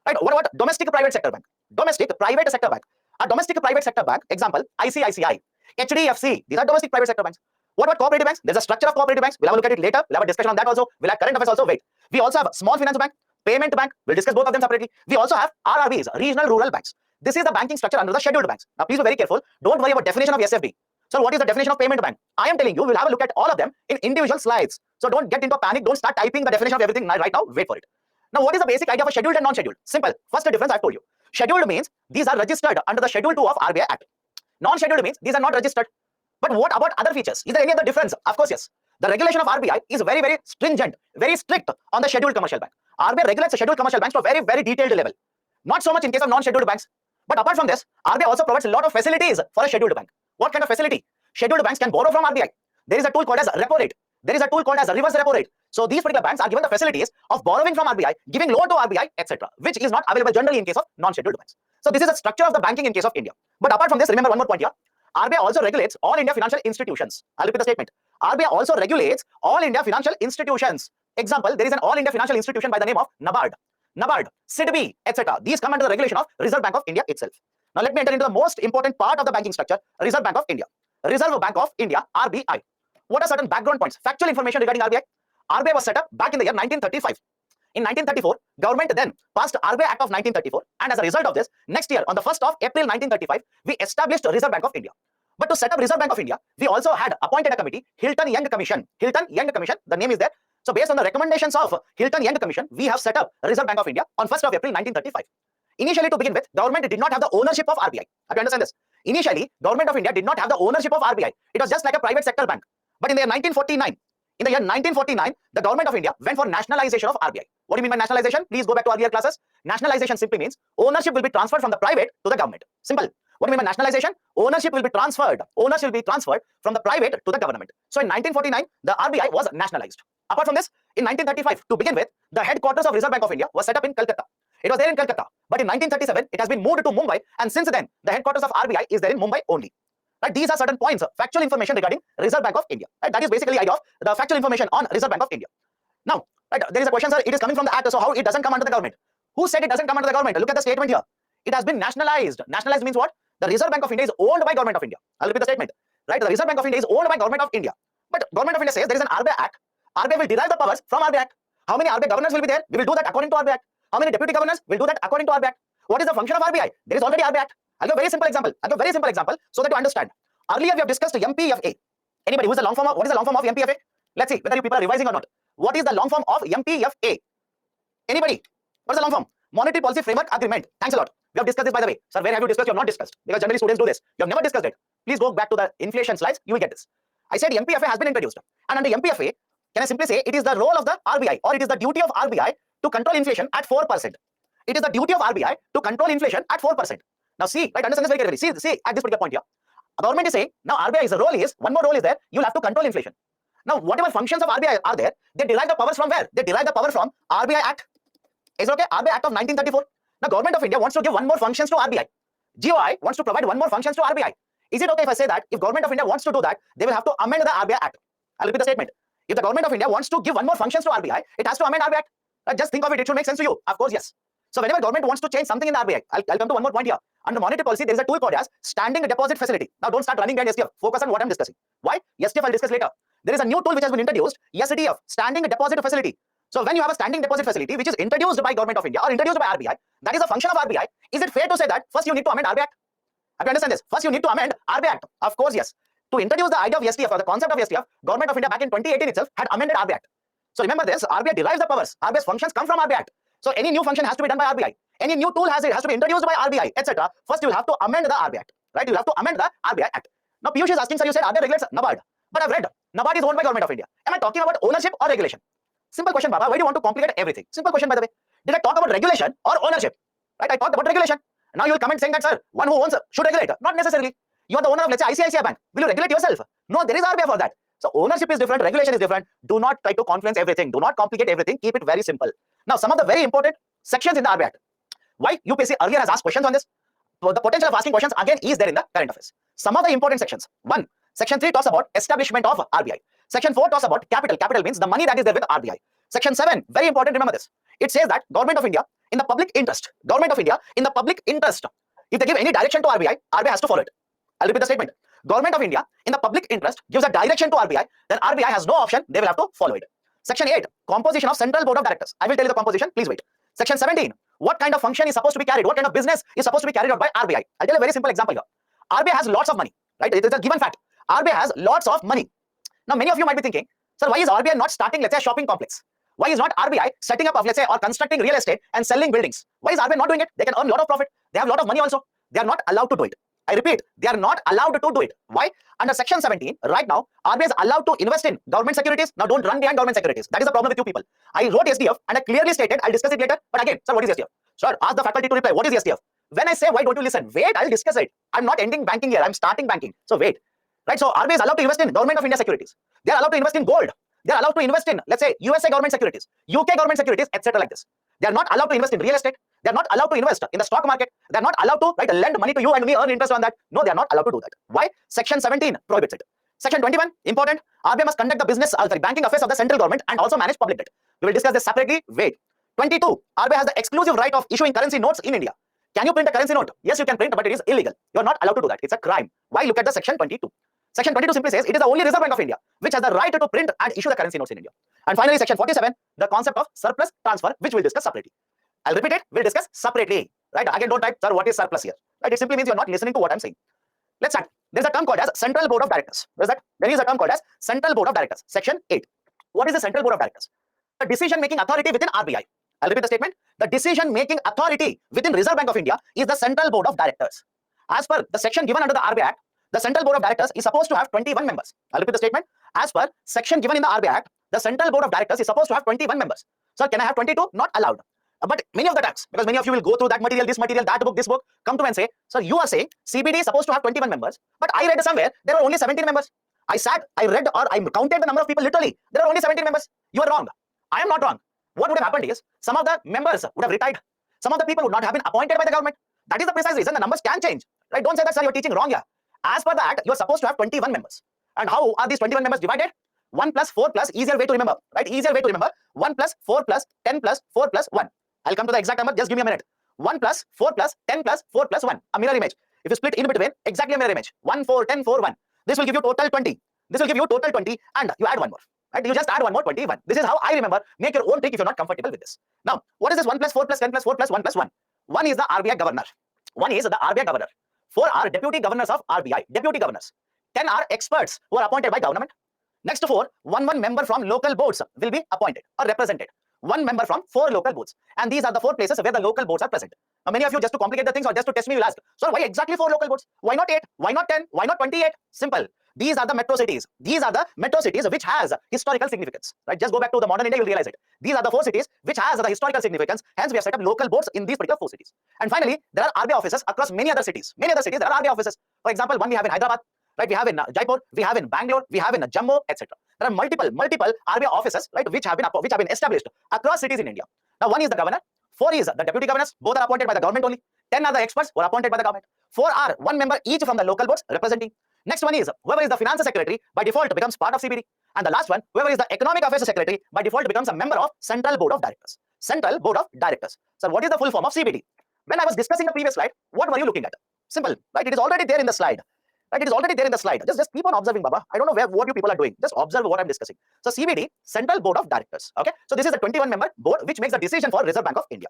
Right? What about domestic private sector bank? Domestic private sector bank. A domestic private sector bank, example, ICICI, HDFC. These are domestic private sector banks. What about cooperative banks? There's a structure of cooperative banks. We'll have a look at it later. We'll have a discussion on that also. We'll have current affairs also. Wait. We also have small finance bank, payment bank. We'll discuss both of them separately. We also have RRBs, regional rural banks. This is the banking structure under the scheduled banks. Now, please be very careful. Don't worry about definition of SFB. So, what is the definition of payment bank? I am telling you, we'll have a look at all of them in individual slides. So, don't get into panic. Don't start typing the definition of everything right now. Wait for it. Now, what is the basic idea of scheduled and non-scheduled? Simple. First difference I've told you. Scheduled means these are registered under the Schedule 2 of RBI Act. Non-scheduled means these are not registered. But what about other features? Is there any other difference? Of course, yes. The regulation of RBI is very, very stringent, very strict on the scheduled commercial bank. RBI regulates the scheduled commercial banks to a very, very detailed level. Not so much in case of non-scheduled banks. But apart from this, RBI also provides a lot of facilities for a scheduled bank. What kind of facility? Scheduled banks can borrow from RBI. There is a tool called as repo rate. There is a tool called as reverse repo rate. So these particular banks are given the facilities of borrowing from RBI, giving loan to RBI, etc., which is not available generally in case of non-scheduled banks. So this is the structure of the banking in case of India. But apart from this, remember one more point here. RBI also regulates all India financial institutions. I'll repeat the statement. RBI also regulates all India financial institutions. Example, there is an all India financial institution by the name of NABARD, SIDBI, etc. These come under the regulation of Reserve Bank of India itself. Now let me enter into the most important part of the banking structure, Reserve Bank of India. Reserve Bank of India, RBI. What are certain background points, factual information regarding RBI? RBI was set up back in the year 1935. In 1934, government then passed RBI Act of 1934, and as a result of this, next year on the 1st of April 1935, we established Reserve Bank of India. But to set up Reserve Bank of India, we also had appointed a committee, Hilton Young Commission. Hilton Young Commission, the name is there. So based on the recommendations of Hilton Young Commission, we have set up Reserve Bank of India on 1st of April 1935. Initially, to begin with, government did not have the ownership of RBI. Have you understand this? Initially, government of India did not have the ownership of RBI. It was just like a private sector bank. But in the year 1949, the government of India went for nationalization of RBI. What do you mean by nationalization? Please go back to earlier classes. Nationalization simply means ownership will be transferred from the private to the government. Simple. What do you mean by nationalization? Ownership will be transferred. Ownership will be transferred from the private to the government. So in 1949, the RBI was nationalized. Apart from this, in 1935, to begin with, the headquarters of Reserve Bank of India was set up in Calcutta. It was there in Calcutta. But in 1937, it has been moved to Mumbai, and since then, the headquarters of RBI is there in Mumbai only. Right? These are certain points, factual information regarding Reserve Bank of India. Right? That is basically the idea of the factual information on Reserve Bank of India. Now, right, there is a question, sir, it is coming from the act, so how it doesn't come under the government? Who said it doesn't come under the government? Look at the statement here. It has been nationalized. Nationalized means what? The Reserve Bank of India is owned by Government of India. I'll repeat the statement. Right? The Reserve Bank of India is owned by Government of India. But Government of India says there is an RBI Act. RBI will derive the powers from RBI Act. How many RBI governors will be there? We will do that according to RBI Act. How many deputy governors will do that according to RBI Act? What is the function of RBI? There is already RBI Act. I'll give a very simple example. So that you understand. Earlier we have discussed MPFA. Anybody who is the long form of, what is the long form of MPFA? Let's see whether you people are revising or not. What is the long form of MPFA? Anybody? What is the long form? Monetary Policy Framework Agreement. Thanks a lot. We have discussed this, by the way. Sir, where have you discussed? You have not discussed. Because generally students do this. You have never discussed it. Please go back to the inflation slides. You will get this. I said MPFA has been introduced. And under MPFA, can I simply say it is the role of the RBI, or it is the duty of RBI to control inflation at 4%. It is the duty of RBI to control inflation at 4%. Now see, right, understand this very carefully. See at this particular point here. The government is saying, now RBI's role is, one more role is there, you'll have to control inflation. Now, whatever functions of RBI are there, they derive the powers from where? They derive the power from RBI Act. Is it okay? RBI Act of 1934. Now, Government of India wants to give one more functions to RBI. GOI wants to provide one more functions to RBI. Is it okay if I say that if Government of India wants to do that, they will have to amend the RBI Act? I'll repeat the statement. If the Government of India wants to give one more functions to RBI, it has to amend RBI Act. Just think of it, it should make sense to you. Of course, yes. So whenever government wants to change something in the RBI, I'll come to one more point here. Under monetary policy, there is a tool called as standing deposit facility. Now don't start running behind SDF. Focus on what I'm discussing. Why? SDF I'll discuss later. There is a new tool which has been introduced, SDF, standing deposit facility. So when you have a standing deposit facility which is introduced by Government of India or introduced by RBI, that is a function of RBI. Is it fair to say that first you need to amend RBI Act? Have you understand this? First you need to amend RBI Act. Of course, yes. To introduce the idea of SDF or the concept of SDF, Government of India back in 2018 itself had amended RBI Act. So remember this, RBI derives the powers. RBI's functions come from RBI Act. So any new function has to be done by RBI. Any new tool has to be introduced by RBI, etc. First, you will have to amend the RBI Act, right? You will have to amend the RBI Act. Now, Piyush is asking, sir, you said RBI regulates NABARD, but I've read NABARD is owned by Government of India. Am I talking about ownership or regulation? Simple question, Baba. Why do you want to complicate everything? Simple question, by the way. Did I talk about regulation or ownership? Right? I talked about regulation. Now you will comment saying that, sir, one who owns should regulate. Not necessarily. You are the owner of, let's say, ICICI Bank. Will you regulate yourself? No, there is RBI for that. So ownership is different, regulation is different. Do not try to confluence everything. Do not complicate everything. Keep it very simple. Now, some of the very important sections in the RBI Act. Why UPSC earlier has asked questions on this? So the potential of asking questions again is there in the current affairs. Some of the important sections. 1. Section 3 talks about establishment of RBI. Section 4 talks about capital. Capital means the money that is there with RBI. Section 7, very important, remember this. It says that Government of India in the public interest. Government of India in the public interest. If they give any direction to RBI, RBI has to follow it. I'll repeat the statement. Government of India in the public interest gives a direction to RBI, then RBI has no option, they will have to follow it. Section 8, composition of Central Board of Directors. I will tell you the composition, please wait. Section 17, what kind of function is supposed to be carried? What kind of business is supposed to be carried out by RBI? I'll tell you a very simple example here. RBI has lots of money, right? It is a given fact. RBI has lots of money. Now, many of you might be thinking, sir, why is RBI not starting, let's say, a shopping complex? Why is not RBI setting up, let's say, or constructing real estate and selling buildings? Why is RBI not doing it? They can earn a lot of profit. They have a lot of money also. They are not allowed to do it. I repeat, they are not allowed to do it. Why? Under Section 17, right now, RBI is allowed to invest in government securities. Now, don't run behind government securities. That is the problem with you people. I wrote SDF and I clearly stated, I'll discuss it later. But again, sir, what is SDF? Sir, ask the faculty to reply. What is SDF? When I say, why don't you listen? Wait, I'll discuss it. I'm not ending banking here. I'm starting banking. So wait. Right? So RBI is allowed to invest in Government of India securities. They are allowed to invest in gold. They are allowed to invest in, let's say, USA government securities, UK government securities, etc. like this. They are not allowed to invest in real estate. They are not allowed to invest in the stock market. They are not allowed to, right, lend money to you and we earn interest on that. No, they are not allowed to do that. Why? Section 17 prohibits it. Section 21, important. RBI must conduct the business, banking affairs of the central government and also manage public debt. We will discuss this separately. Wait. 22, RBI has the exclusive right of issuing currency notes in India. Can you print a currency note? Yes, you can print, but it is illegal. You are not allowed to do that. It's a crime. Why? Look at the Section 22. Section 22 simply says it is the only Reserve Bank of India which has the right to print and issue the currency notes in India. And finally, Section 47, the concept of surplus transfer, which we'll discuss separately. I'll repeat it, we'll discuss separately. Right? Again, don't type, sir, what is surplus here? Right? It simply means you're not listening to what I'm saying. Let's start. There's a term called as Central Board of Directors. What is that? There is a term called as Central Board of Directors. Section 8. What is the Central Board of Directors? The decision-making authority within RBI. I'll repeat the statement. The decision-making authority within Reserve Bank of India is the Central Board of Directors. As per the section given under the RBI Act, the Central Board of Directors is supposed to have 21 members. I'll repeat the statement. As per section given in the RBI Act, the Central Board of Directors is supposed to have 21 members. So can I have 22? Not allowed. But many of the times, because many of you will go through that material, that book, this book, come to and say, sir, you are saying CBD is supposed to have 21 members, but I read somewhere there are only 17 members. I read or I counted the number of people literally. There are only 17 members. You are wrong. I am not wrong. What would have happened is, some of the members would have retired. Some of the people would not have been appointed by the government. That is the precise reason the numbers can change. Right? Don't say that, sir, you're teaching wrong here. As per the Act, you are supposed to have 21 members. And how are these 21 members divided? 1 plus 4 plus, easier way to remember. Right? Easier way to remember. 1 plus 4 plus 10 plus 4 plus 1. I'll come to the exact number. Just give me a minute. 1 plus 4 plus 10 plus 4 plus 1. A mirror image. If you split in between, exactly a mirror image. 1, 4, 10, 4, 1. This will give you total 20. This will give you total 20 and you add one more. Right? You just add one more, 21. This is how I remember. Make your own trick if you're not comfortable with this. Now, what is this 1 plus 4 plus 10 plus 4 plus 1 plus 1? 1 is the RBI governor. 1 is the RBI governor. 4 are deputy governors of RBI. Deputy governors. 10 are experts who are appointed by government. Next to 4, one member from local boards will be appointed or represented. one member from 4 local boards. And these are the 4 places where the local boards are present. Now, many of you, just to complicate the things or just to test me, will ask, so why exactly 4 local boards? Why not 8? Why not 10? Why not 28? Simple. These are the metro cities. These are the metro cities which has historical significance. Right? Just go back to the modern India, you'll realize it. These are the 4 cities which has the historical significance. Hence, we have set up local boards in these particular 4 cities. And finally, there are RBI offices across many other cities. Many other cities, there are RBI offices. For example, one we have in Hyderabad. Right, we have in Jaipur, we have in Bangalore, we have in Jammu, etc. There are multiple RBI offices, right, which have been established across cities in India. Now, 1 is the governor, 4 is the deputy governors, both are appointed by the government only. 10 are the experts who are appointed by the government. 4 are 1 member each from the local boards representing. Next one is whoever is the finance secretary by default becomes part of CBD. And the last one, whoever is the economic affairs secretary by default becomes a member of Central Board of Directors. Central Board of Directors. So, what is the full form of CBD? When I was discussing the previous slide, what were you looking at? Simple, right? It is already there in the slide. Right, it is already there in the slide. Just keep on observing, Baba. I don't know what you people are doing. Just observe what I'm discussing. So CBD, Central Board of Directors. Okay. So this is a 21-member board which makes the decision for Reserve Bank of India.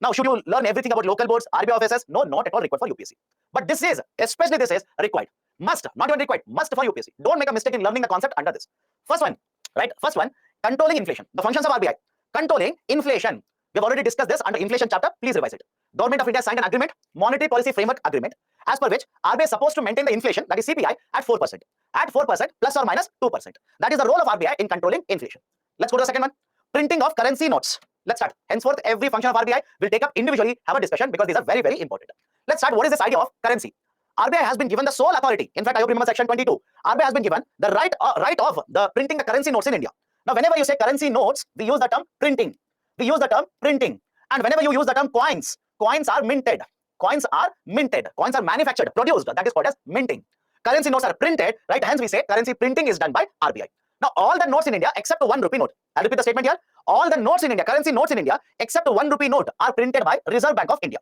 Now, should you learn everything about local boards, RBI offices? No, not at all required for UPSC. But this is, especially this is required. Must, not even required, must for UPSC. Don't make a mistake in learning the concept under this. First one, right? First one, controlling inflation. The functions of RBI. Controlling inflation. We have already discussed this under inflation chapter. Please revise it. Government of India signed an agreement, Monetary Policy Framework Agreement, as per which RBI is supposed to maintain the inflation, that is CPI, at 4%. At 4% plus or minus 2%. That is the role of RBI in controlling inflation. Let's go to the second one. Printing of currency notes. Let's start. Henceforth, every function of RBI will take up individually, have a discussion because these are very, very important. Let's start. What is this idea of currency? RBI has been given the sole authority. In fact, I hope you remember section 22. RBI has been given the right of the printing the currency notes in India. Now, whenever you say currency notes, we use the term printing. We use the term printing. And whenever you use the term coins, coins are minted. Coins are minted. Coins are manufactured, produced. That is called as minting. Currency notes are printed, right? Hence, we say currency printing is done by RBI. Now, all the notes in India except 1 rupee note. I'll repeat the statement here. All the notes in India, currency notes in India, except 1 rupee note are printed by Reserve Bank of India.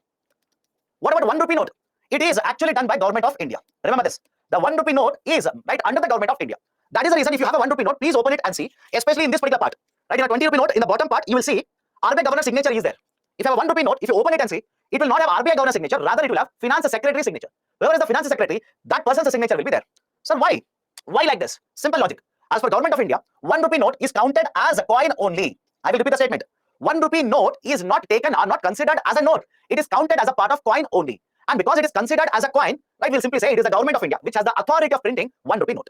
What about 1 rupee note? It is actually done by Government of India. Remember this. The 1 rupee note is right under the Government of India. That is the reason if you have a 1 rupee note, please open it and see, especially in this particular part. Right, in a 20 rupee note, in the bottom part, you will see RBI Governor signature is there. If you have a 1 rupee note, if you open it and see, it will not have RBI Governor signature, rather it will have Finance Secretary signature. Whoever is the Finance Secretary, that person's signature will be there. So why? Why like this? Simple logic. As for Government of India, 1 rupee note is counted as a coin only. I will repeat the statement. 1 rupee note is not taken or not considered as a note. It is counted as a part of coin only. And because it is considered as a coin, right, we'll simply say it is the Government of India which has the authority of printing 1 rupee note.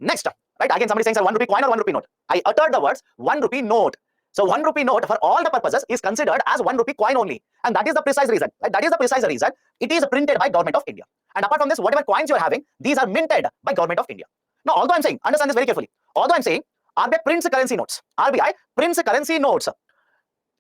Next, right, again somebody saying, sir, 1 rupee coin or 1 rupee note? I uttered the words 1 rupee note. So 1 rupee note for all the purposes is considered as 1 rupee coin only. And that is the precise reason. Right? That is the precise reason. It is printed by Government of India. And apart from this, whatever coins you are having, these are minted by Government of India. Now, although I'm saying, understand this very carefully. Although I'm saying, RBI prints currency notes. RBI prints currency notes.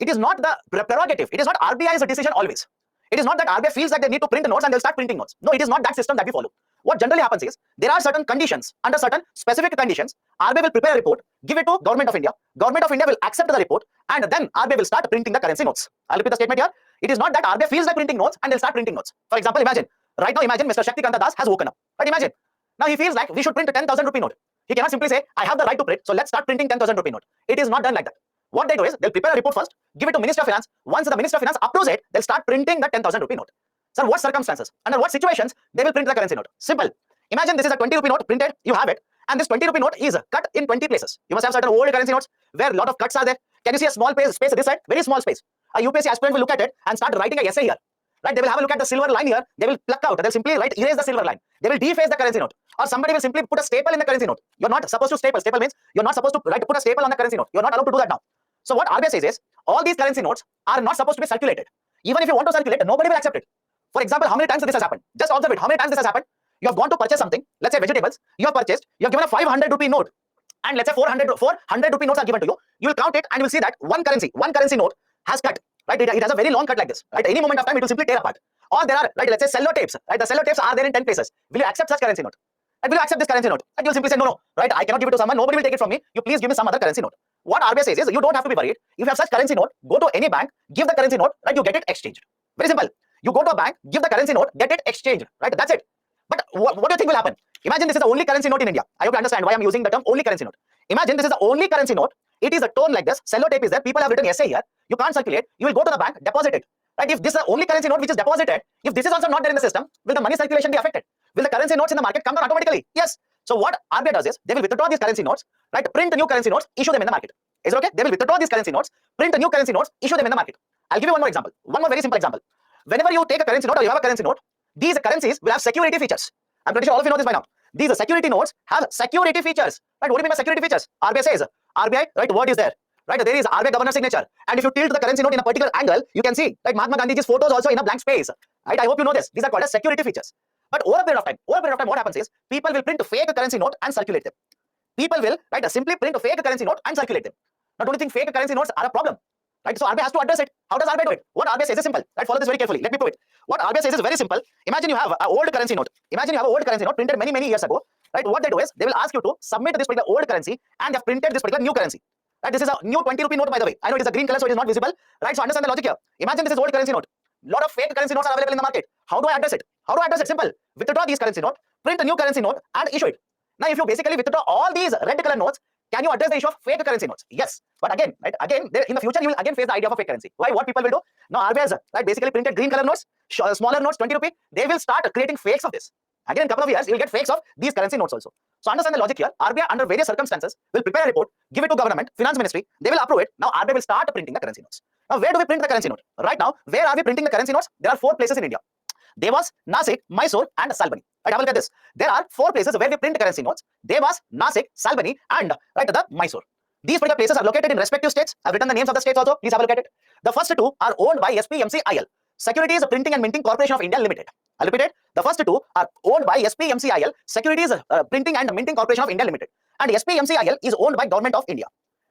It is not the prerogative. It is not RBI's decision always. It is not that RBI feels that they need to print notes and they'll start printing notes. No, it is not that system that we follow. What generally happens is, there are certain conditions, under certain specific conditions, RBI will prepare a report, give it to Government of India. Government of India will accept the report and then RBI will start printing the currency notes. I'll repeat the statement here. It is not that RBI feels like printing notes and they'll start printing notes. For example, imagine Mr. Shakti Kanta Das has woken up. Right, imagine. Now he feels like we should print a 10,000 rupee note. He cannot simply say, I have the right to print, so let's start printing 10,000 rupee note. It is not done like that. What they do is, they'll prepare a report first, give it to Minister of Finance. Once the Minister of Finance approves it, they'll start printing the 10,000 rupee note. Sir, what circumstances, under what situations they will print the currency note? Simple. Imagine this is a 20 rupee note printed, you have it, and this 20 rupee note is cut in 20 places. You must have certain old currency notes where a lot of cuts are there. Can you see a small space this side? Very small space. A UPSC aspirant will look at it and start writing a essay here. Right? They will have a look at the silver line here. They will pluck out. They'll simply erase the silver line. They will deface the currency note. Or somebody will simply put a staple in the currency note. You're not supposed to staple. Staple means you're not supposed to put a staple on the currency note. You're not allowed to do that now. So what RBI says is, all these currency notes are not supposed to be circulated. Even if you want to circulate, nobody will accept it. For example, how many times this has happened? Just observe it. How many times this has happened? You have gone to purchase something, let's say vegetables, you have purchased, you have given a 500 rupee note, and let's say 400 rupee notes are given to you. You will count it and you will see that one currency note has cut. Right? It has a very long cut like this. Right? Any moment of time, it will simply tear apart. Or there are, right, let's say cello tapes. Right? The cello tapes are there in 10 places. Will you accept such currency note? And will you accept this currency note? And you'll simply say, no, right? I cannot give it to someone. Nobody will take it from me. You please give me some other currency note. What RBI says is, you don't have to be worried. If you have such currency note, go to any bank, give the currency note, right? You get it exchanged. Very simple. You go to a bank, give the currency note, get it exchanged. Right? That's it. But what do you think will happen? Imagine this is the only currency note in India. I hope you understand why I'm using the term only currency note. Imagine this is the only currency note. It is a tone like this. Cello tape is there. People have written essay here. You can't circulate. You will go to the bank, deposit it. Right? If this is the only currency note which is deposited, if this is also not there in the system, will the money circulation be affected? Will the currency notes in the market come down automatically? Yes. So what RBI does is, they will withdraw these currency notes, right? Print new currency notes, issue them in the market. Is it okay? They will withdraw these currency notes, print new currency notes, issue them in the market. I'll give you one more example. One more very simple example. Whenever you take a currency note or you have a currency note, these currencies will have security features. I'm pretty sure all of you know this by now. These security notes have security features. Right? What do you mean by security features? RBI says, RBI, right, word is there. Right, there is RBI governor signature. And if you tilt the currency note in a particular angle, you can see, like Mahatma Gandhi's photos also in a blank space. Right, I hope you know this. These are called as security features. But over a period of time, what happens is, people will print a fake currency note and circulate them. People will, right, simply print a fake currency note and circulate them. Now, don't you think fake currency notes are a problem? Right, so RBI has to address it. How does RBI do it? What RBI says is simple. Right, follow this very carefully. Let me prove it. What RBI says is very simple. Imagine you have an old currency note. Imagine you have an old currency note printed many, many years ago. Right, what they do is, they will ask you to submit this particular old currency, and they have printed this particular new currency. Right, this is a new 20 rupee note, by the way. I know it is a green color, so it is not visible. Right, so understand the logic here. Imagine this is old currency note. Lot of fake currency notes are available in the market. How do I address it? How do I address it? Simple. Withdraw these currency note, print a new currency note, and issue it. Now, if you basically withdraw all these red color notes, can you address the issue of fake currency notes? Yes. But again, right, in the future, you will again face the idea of a fake currency. Why? What people will do? Now, RBI has, right, basically printed green color notes, smaller notes, 20 rupee. They will start creating fakes of this. Again, in a couple of years, you will get fakes of these currency notes also. So understand the logic here. RBI, under various circumstances, will prepare a report, give it to government, finance ministry. They will approve it. Now, RBI will start printing the currency notes. Now, where do we print the currency note? Right now, where are we printing the currency notes? There are 4 places in India. Devas, Nasik, Mysore, and Salbani. Right, have a look at this. There are 4 places where we print currency notes. Devas, Nasik, Salbani, and right, the Mysore. These particular places are located in respective states. I've written the names of the states also. Please have a look at it. The first 2 are owned by SPMCIL, Securities Printing and Minting Corporation of India Limited. I'll repeat it. The first 2 are owned by SPMCIL, Securities Printing and Minting Corporation of India Limited. And SPMCIL is owned by Government of India.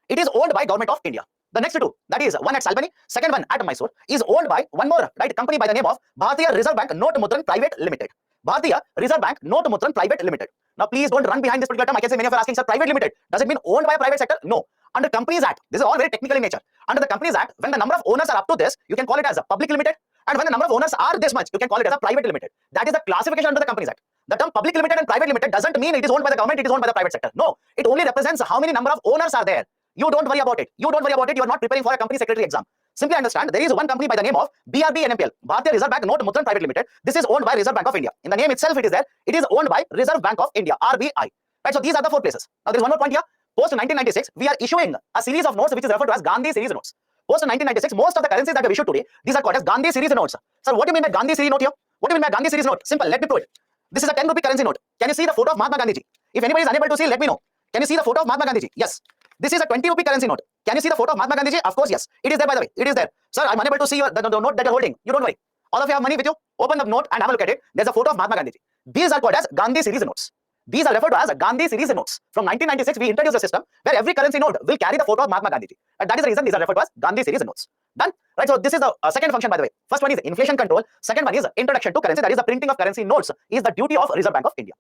It is owned by Government of India. The next 2, that is one at Salbani, second one at Mysore, is owned by one more, right, company by the name of Bharatiya Reserve Bank Note Mudran Private Limited. Bharatiya Reserve Bank Note Mudran Private Limited. Now, please don't run behind this particular term. I can say many of you are asking, sir, private limited. Does it mean owned by a private sector? No. Under Companies Act, this is all very technical in nature. Under the Companies Act, when the number of owners are up to this, you can call it as a public limited. And when the number of owners are this much, you can call it as a private limited. That is the classification under the Companies Act. The term public limited and private limited doesn't mean it is owned by the government, it is owned by the private sector. No, it only represents how many number of owners are there. You don't worry about it. You don't worry about it. You are not preparing for a company secretary exam. Simply understand, there is one company by the name of BRB NMPL, Bharatiya Reserve Bank Note Mudran Private Limited. This is owned by Reserve Bank of India. In the name itself, it is there. It is owned by Reserve Bank of India, RBI. Right, so these are the 4 places. Now, there is one more point here. Post 1996, we are issuing a series of notes which is referred to as Gandhi series notes. Post 1996, most of the currencies that we have issued today, these are called as Gandhi series notes. Sir, what do you mean by Gandhi series note here? What do you mean by Gandhi series note? Simple, let me prove it. This is a 10 rupee currency note. Can you see the photo of Mahatma Gandhi? If anybody is unable to see, let me know. Can you see the photo of Mahatma Gandhi? Yes. This is a 20 rupee currency note. Can you see the photo of Mahatma Gandhi? Of course, yes. It is there, by the way. It is there. Sir, I'm unable to see the note that you're holding. You don't worry. All of you have money with you. Open the note and have a look at it. There's a photo of Mahatma Gandhi. These are called as Gandhi series notes. These are referred to as Gandhi series notes. From 1996, we introduced a system where every currency note will carry the photo of Mahatma Gandhi. And that is the reason these are referred to as Gandhi series notes. Done? Right, so this is the second function, by the way. First one is inflation control. Second one is introduction to currency. That is the printing of currency notes is the duty of Reserve Bank of India.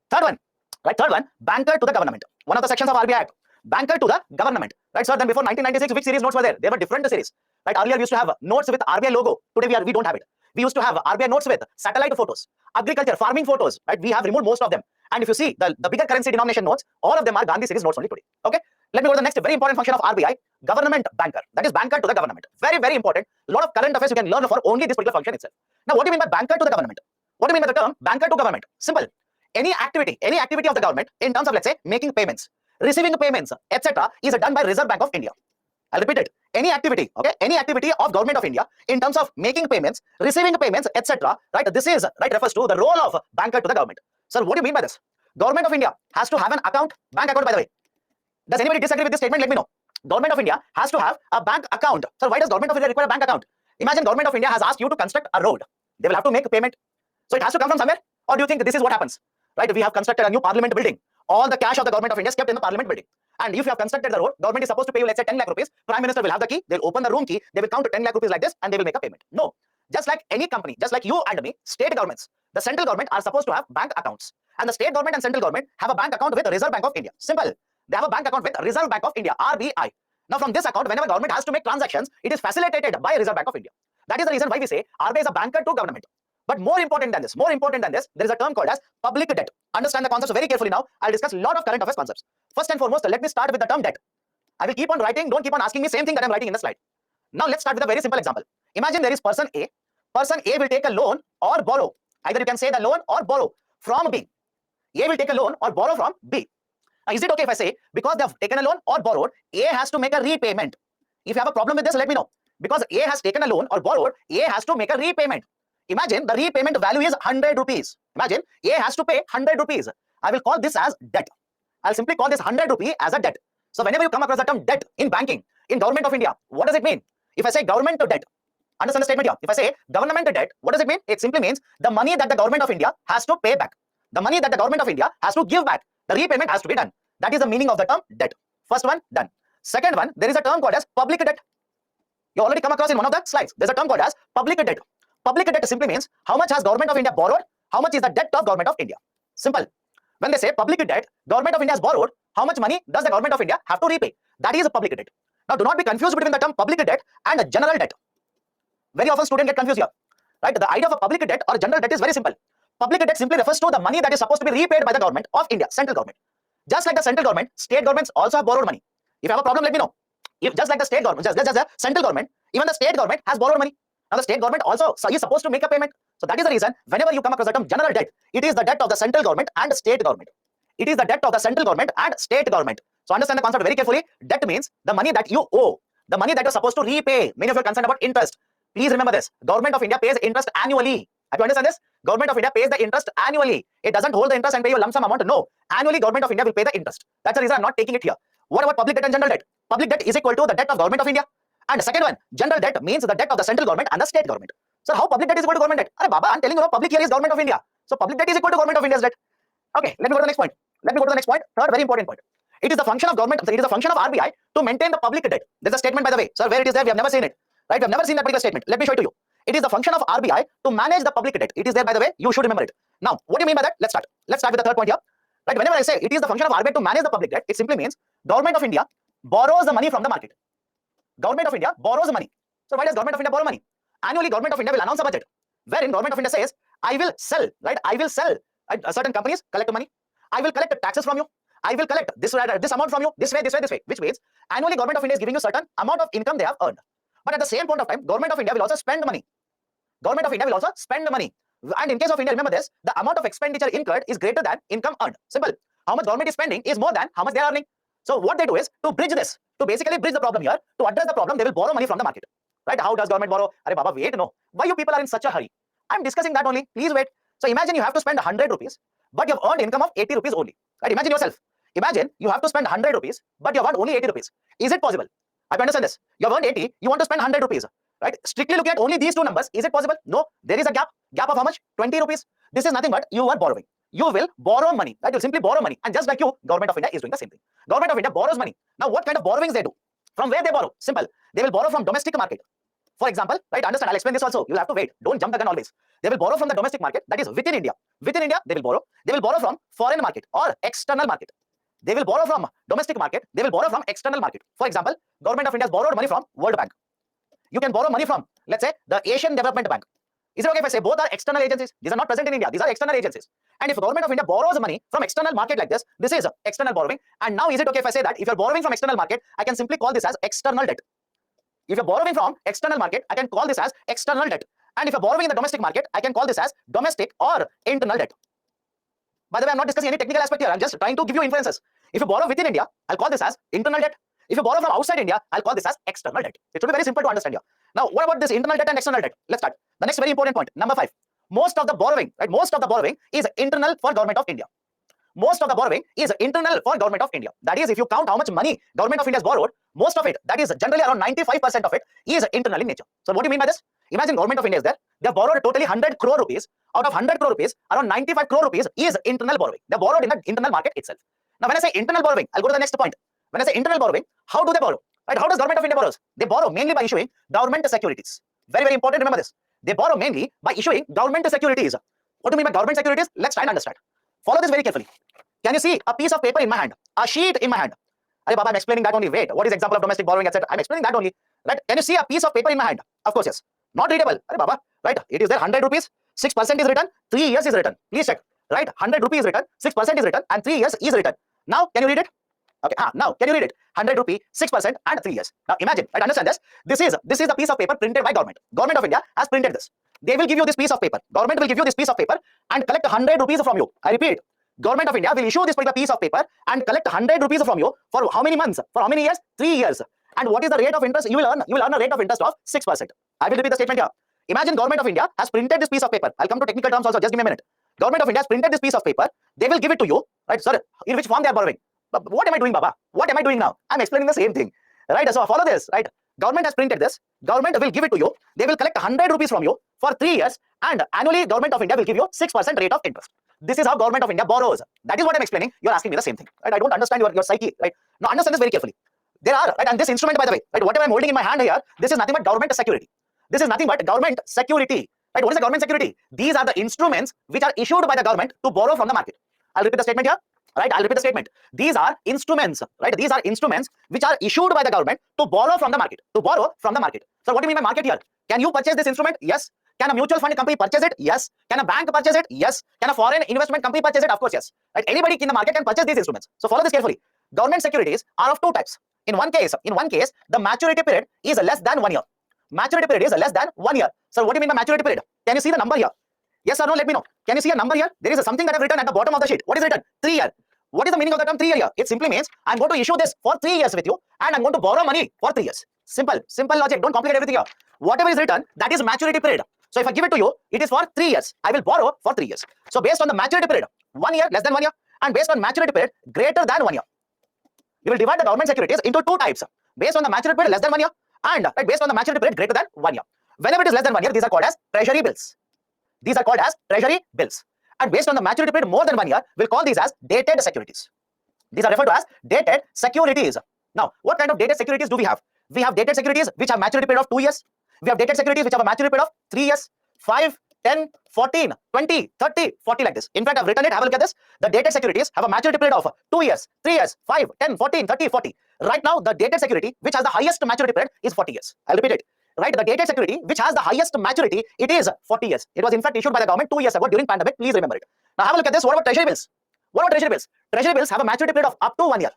Third one, right, banker to the government. One of the sections of RBI Act. Banker to the government. Right, sir, then before 1996, which series notes were there? There were different series. Right, earlier we used to have notes with RBI logo. Today we don't have it. We used to have RBI notes with satellite photos, agriculture, farming photos. Right, we have removed most of them. And if you see the bigger currency denomination notes, all of them are Gandhi series notes only today. Okay, let me go to the next very important function of RBI, government banker. That is banker to the government. Very, very important. A lot of current affairs you can learn for only this particular function itself. Now, what do you mean by banker to the government? What do you mean by the term banker to government? Simple. Any activity of the government in terms of, let's say, making payments, receiving payments, etc., is done by Reserve Bank of India. I'll repeat it. Any activity, okay, any activity of government of India in terms of making payments, receiving payments, etc., right? This is right refers to the role of banker to the government. Sir, what do you mean by this? Government of India has to have an account, bank account, by the way. Does anybody disagree with this statement? Let me know. Government of India has to have a bank account. Sir, why does Government of India require a bank account? Imagine Government of India has asked you to construct a road. They will have to make a payment. So it has to come from somewhere. Or do you think this is what happens? Right? We have constructed a new parliament building. All the cash of the Government of India is kept in the parliament building. And if you have constructed the road, government is supposed to pay you, let's say, 10 lakh rupees. Prime Minister will have the key. They'll open the room key. They will count to 10 lakh rupees like this and they will make a payment. No. Just like any company, just like you and me, state governments, the central government are supposed to have bank accounts. And the state government and central government have a bank account with the Reserve Bank of India. Simple. They have a bank account with Reserve Bank of India, RBI. Now, from this account, whenever government has to make transactions, it is facilitated by Reserve Bank of India. That is the reason why we say RBI is a banker to government. But more important than this, there is a term called as public debt. Understand the concepts very carefully now. I'll discuss a lot of current affairs concepts. First and foremost, let me start with the term debt. I will keep on writing. Don't keep on asking me same thing that I'm writing in the slide. Now, let's start with a very simple example. Imagine there is person A. Person A will take a loan or borrow. Either you can say the loan or borrow from B. A will take a loan or borrow from B. Now, is it okay if I say because they have taken a loan or borrowed, A has to make a repayment? If you have a problem with this, let me know. Because A has taken a loan or borrowed, A has to make a repayment. Imagine the repayment value is 100 rupees. Imagine A has to pay 100 rupees. I will call this as debt. I'll simply call this 100 rupee as a debt. So whenever you come across the term debt in banking, in government of India, what does it mean? If I say government to debt, understand the statement here. If I say government to debt, what does it mean? It simply means the money that the government of India has to pay back. The money that the government of India has to give back. The repayment has to be done. That is the meaning of the term debt. First one, done. Second one, there is a term called as public debt. You already come across in one of the slides. There's a term called as public debt. Public debt simply means how much has government of India borrowed, how much is the debt of government of India. Simple. When they say public debt, government of India has borrowed, how much money does the government of India have to repay? That is a public debt. Now, do not be confused between the term public debt and general debt. Very often students get confused here. Right? The idea of a public debt or general debt is very simple. Public debt simply refers to the money that is supposed to be repaid by the government of India, central government. Just like the central government, state governments also have borrowed money. If you have a problem, let me know. If just like the state government, just the central government, even the state government has borrowed money. Now the state government also is supposed to make a payment. So that is the reason whenever you come across the term general debt, it is the debt of the central government and state government. It is the debt of the central government and state government. So understand the concept very carefully. Debt means the money that you owe, the money that you're supposed to repay. Many of you are concerned about interest. Please remember this. Government of India pays interest annually. Have you understand this? Government of India pays the interest annually. It doesn't hold the interest and pay you lump sum amount. No. Annually, Government of India will pay the interest. That's the reason I'm not taking it here. What about public debt and general debt? Public debt is equal to the debt of Government of India. And the second one, general debt means the debt of the central government and the state government. So how public debt is equal to government debt? Arey Baba, I'm telling you, public here is Government of India. So public debt is equal to Government of India's debt. Okay, let me go to the next point. Third very important point. It is the function of government, it is the function of RBI to maintain the public debt. There's a statement, by the way. Sir, where it is there? We have never seen it. Right? We have never seen that particular statement. Let me show it to you. It is the function of RBI to manage the public debt. It is there, by the way. You should remember it. Now, what do you mean by that? Let's start. Let's start with the third point here. Right? Whenever I say it is the function of RBI to manage the public debt, it simply means Government of India borrows the money from the market. Government of India borrows the money. So why does Government of India borrow money? Annually, Government of India will announce a budget wherein Government of India says, I will sell, right? I will sell. Certain companies collect money. I will collect taxes from you. I will collect this amount from you, this way, which means annually Government of India is giving you certain amount of income they have earned. But at the same point of time, Government of India will also spend money. Government of India will also spend money. And in case of India, remember this, the amount of expenditure incurred is greater than income earned. Simple. How much government is spending is more than how much they are earning. So what they do is to bridge this, to basically bridge the problem here, to address the problem, they will borrow money from the market. Right? How does government borrow? Arey Baba, wait, no. Why you people are in such a hurry? I'm discussing that only. Please wait. So imagine you have to spend 100 rupees, but you have earned income of 80 rupees only. Right? Imagine yourself. Imagine you have to spend 100 rupees, but you have earned only 80 rupees. Is it possible? I understand this. You have earned 80, you want to spend 100 rupees. Right? Strictly looking at only these two numbers, is it possible? No. There is a gap. Gap of how much? 20 rupees. This is nothing but you are borrowing. You will borrow money. Right? You'll simply borrow money. And just like you, Government of India is doing the same thing. Government of India borrows money. Now, what kind of borrowings they do? From where they borrow? Simple. They will borrow from domestic market. For example, right? Understand, I'll explain this also. You'll have to wait. Don't jump the gun always. They will borrow from the domestic market, that is within India. Within India, they will borrow. They will borrow from foreign market or external market. They will borrow from domestic market. They will borrow from external market. For example, Government of India has borrowed money from World Bank. You can borrow money from, let's say, the Asian Development Bank. Is it okay if I say both are external agencies? These are not present in India. These are external agencies. And if Government of India borrows money from external market like this is external borrowing. And now is it okay if I say that if you're borrowing from external market, I can simply call this as external debt. If you're borrowing from external market, I can call this as external debt. And if you're borrowing in the domestic market, I can call this as domestic or internal debt. By the way, I'm not discussing any technical aspect here. I'm just trying to give you inferences. If you borrow within India, I'll call this as internal debt. If you borrow from outside India, I'll call this as external debt. It should be very simple to understand here. Now, what about this internal debt and external debt? Let's start. The next very important point, number 5. Most of the borrowing, right? Most of the borrowing is internal for Government of India. Most of the borrowing is internal for Government of India. That is, if you count how much money Government of India has borrowed, most of it, that is generally around 95% of it, is internal in nature. So what do you mean by this? Imagine Government of India is there. They have borrowed totally 100 crore rupees. Out of 100 crore rupees, around 95 crore rupees is internal borrowing. They borrowed in the internal market itself. Now, when I say internal borrowing, I'll go to the next point. When I say internal borrowing, how do they borrow? Right? How does Government of India borrow? They borrow mainly by issuing government securities. Very, very important. Remember this. They borrow mainly by issuing government securities. What do you mean by government securities? Let's try and understand. Follow this very carefully. Can you see a piece of paper in my hand? A sheet in my hand. Arey Baba, I'm explaining that only. Wait, what is example of domestic borrowing, etc.? I'm explaining that only. Right? Can you see a piece of paper in my hand? Of course, yes. Not readable. Arey Baba, right? It is there 100 rupees, 6% is written, 3 years is written. Please check. Right? 100 rupees is written, 6% is written, and 3 years is written. Now, can you read it? Okay, now can you read it? 100 rupee, 6% and 3 years. Now imagine, right? Understand this. This is the piece of paper printed by government. Government of India has printed this. They will give you this piece of paper. Government will give you this piece of paper and collect 100 rupees from you. I repeat, Government of India will issue this particular piece of paper and collect 100 rupees from you for how many months? For how many years? 3 years. And what is the rate of interest you will earn? You will earn a rate of interest of 6%. I will repeat the statement here. Imagine Government of India has printed this piece of paper. I'll come to technical terms also. Just give me a minute. Government of India has printed this piece of paper. They will give it to you, right? Sir, in which form they are borrowing? But what am I doing, Baba? What am I doing now? I'm explaining the same thing, right? So follow this, right? Government has printed this. Government will give it to you. They will collect 100 rupees from you for 3 years, and annually Government of India will give you 6% rate of interest. This is how Government of India borrows. That is what I'm explaining. You're asking me the same thing, right? I don't understand your psyche, right? Now understand this very carefully. There are, right, and this instrument, by the way, right, whatever I'm holding in my hand here, this is nothing but government security. This is nothing but government security, right? What is the government security? These are the instruments which are issued by the government to borrow from the market. I'll repeat the statement here, right? I'll repeat the statement. These are instruments, right? These are instruments which are issued by the government to borrow from the market. To borrow from the market. So what do you mean by market here? Can you purchase this instrument? Yes. Can a mutual fund company purchase it? Yes. Can a bank purchase it? Yes. Can a foreign investment company purchase it? Of course, yes. Right? Anybody in the market can purchase these instruments. So follow this carefully. Government securities are of two types. In one case, the maturity period is less than 1 year. Maturity period is less than 1 year. So what do you mean by maturity period? Can you see the number here? Yes or no? Let me know. Can you see a number here? There is something that I've written at the bottom of the sheet. What is written? 3 year. What is the meaning of the term 3 year here? It simply means I'm going to issue this for 3 years with you, and I'm going to borrow money for 3 years. Simple logic. Don't complicate everything here. Whatever is written, that is maturity period. So if I give it to you, it is for 3 years. I will borrow for 3 years. So based on the maturity period, 1 year, less than 1 year, and based on maturity period, greater than 1 year, we will divide the government securities into two types. Based on the maturity period less than 1 year, and based on the maturity period greater than 1 year. Whenever it is less than 1 year, these are called as treasury bills. These are called as treasury bills. And based on the maturity period more than 1 year, we'll call these as dated securities. These are referred to as dated securities. Now, what kind of dated securities do we have? We have dated securities which have maturity period of 2 years. We have dated securities which have a maturity period of 3 years, 5, 10, 14, 20, 30, 40 like this. In fact, I've written it. Have a look at this. The dated securities have a maturity period of 2 years, 3 years, 5, 10, 14, 30, 40. Right now, the dated security which has the highest maturity period is 40 years. I'll repeat it. Right, the dated security which has the highest maturity, it is 40 years. It was in fact issued by the government 2 years ago during pandemic. Please remember it. Now have a look at this. What about treasury bills? What about treasury bills? Treasury bills have a maturity period of up to 1 year.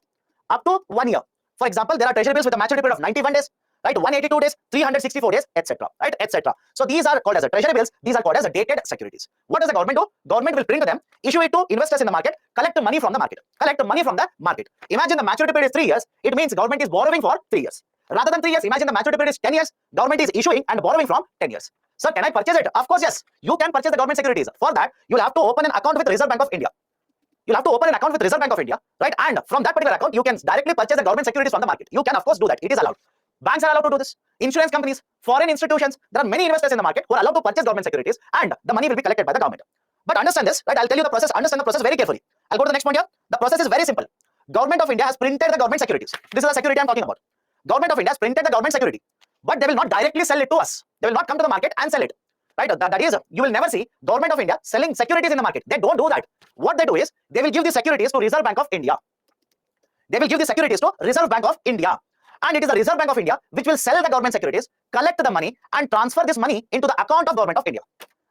Up to 1 year. For example, there are treasury bills with a maturity period of 91 days, right? 182 days, 364 days, etc. Right, etc. So these are called as a treasury bills. These are called as a dated securities. What does the government do? Government will print them, issue it to investors in the market, collect money from the market. Collect money from the market. Imagine the maturity period is 3 years. It means government is borrowing for 3 years. Rather than 3 years, imagine the maturity period is 10 years. Government is issuing and borrowing from 10 years. Sir, can I purchase it? Of course, yes. You can purchase the government securities. For that, you'll have to open an account with Reserve Bank of India. You'll have to open an account with Reserve Bank of India, right? And from that particular account, you can directly purchase the government securities from the market. You can, of course, do that. It is allowed. Banks are allowed to do this. Insurance companies, foreign institutions, there are many investors in the market who are allowed to purchase government securities, and the money will be collected by the government. But understand this, right? I'll tell you the process. Understand the process very carefully. I'll go to the next point here. The process is very simple. Government of India has printed the government securities. This is the security I'm talking about. Government of India has printed the government security, but they will not directly sell it to us. They will not come to the market and sell it. Right? That is, you will never see Government of India selling securities in the market. They don't do that. What they do is, they will give the securities to Reserve Bank of India. They will give the securities to Reserve Bank of India. And it is the Reserve Bank of India which will sell the government securities, collect the money, and transfer this money into the account of Government of India.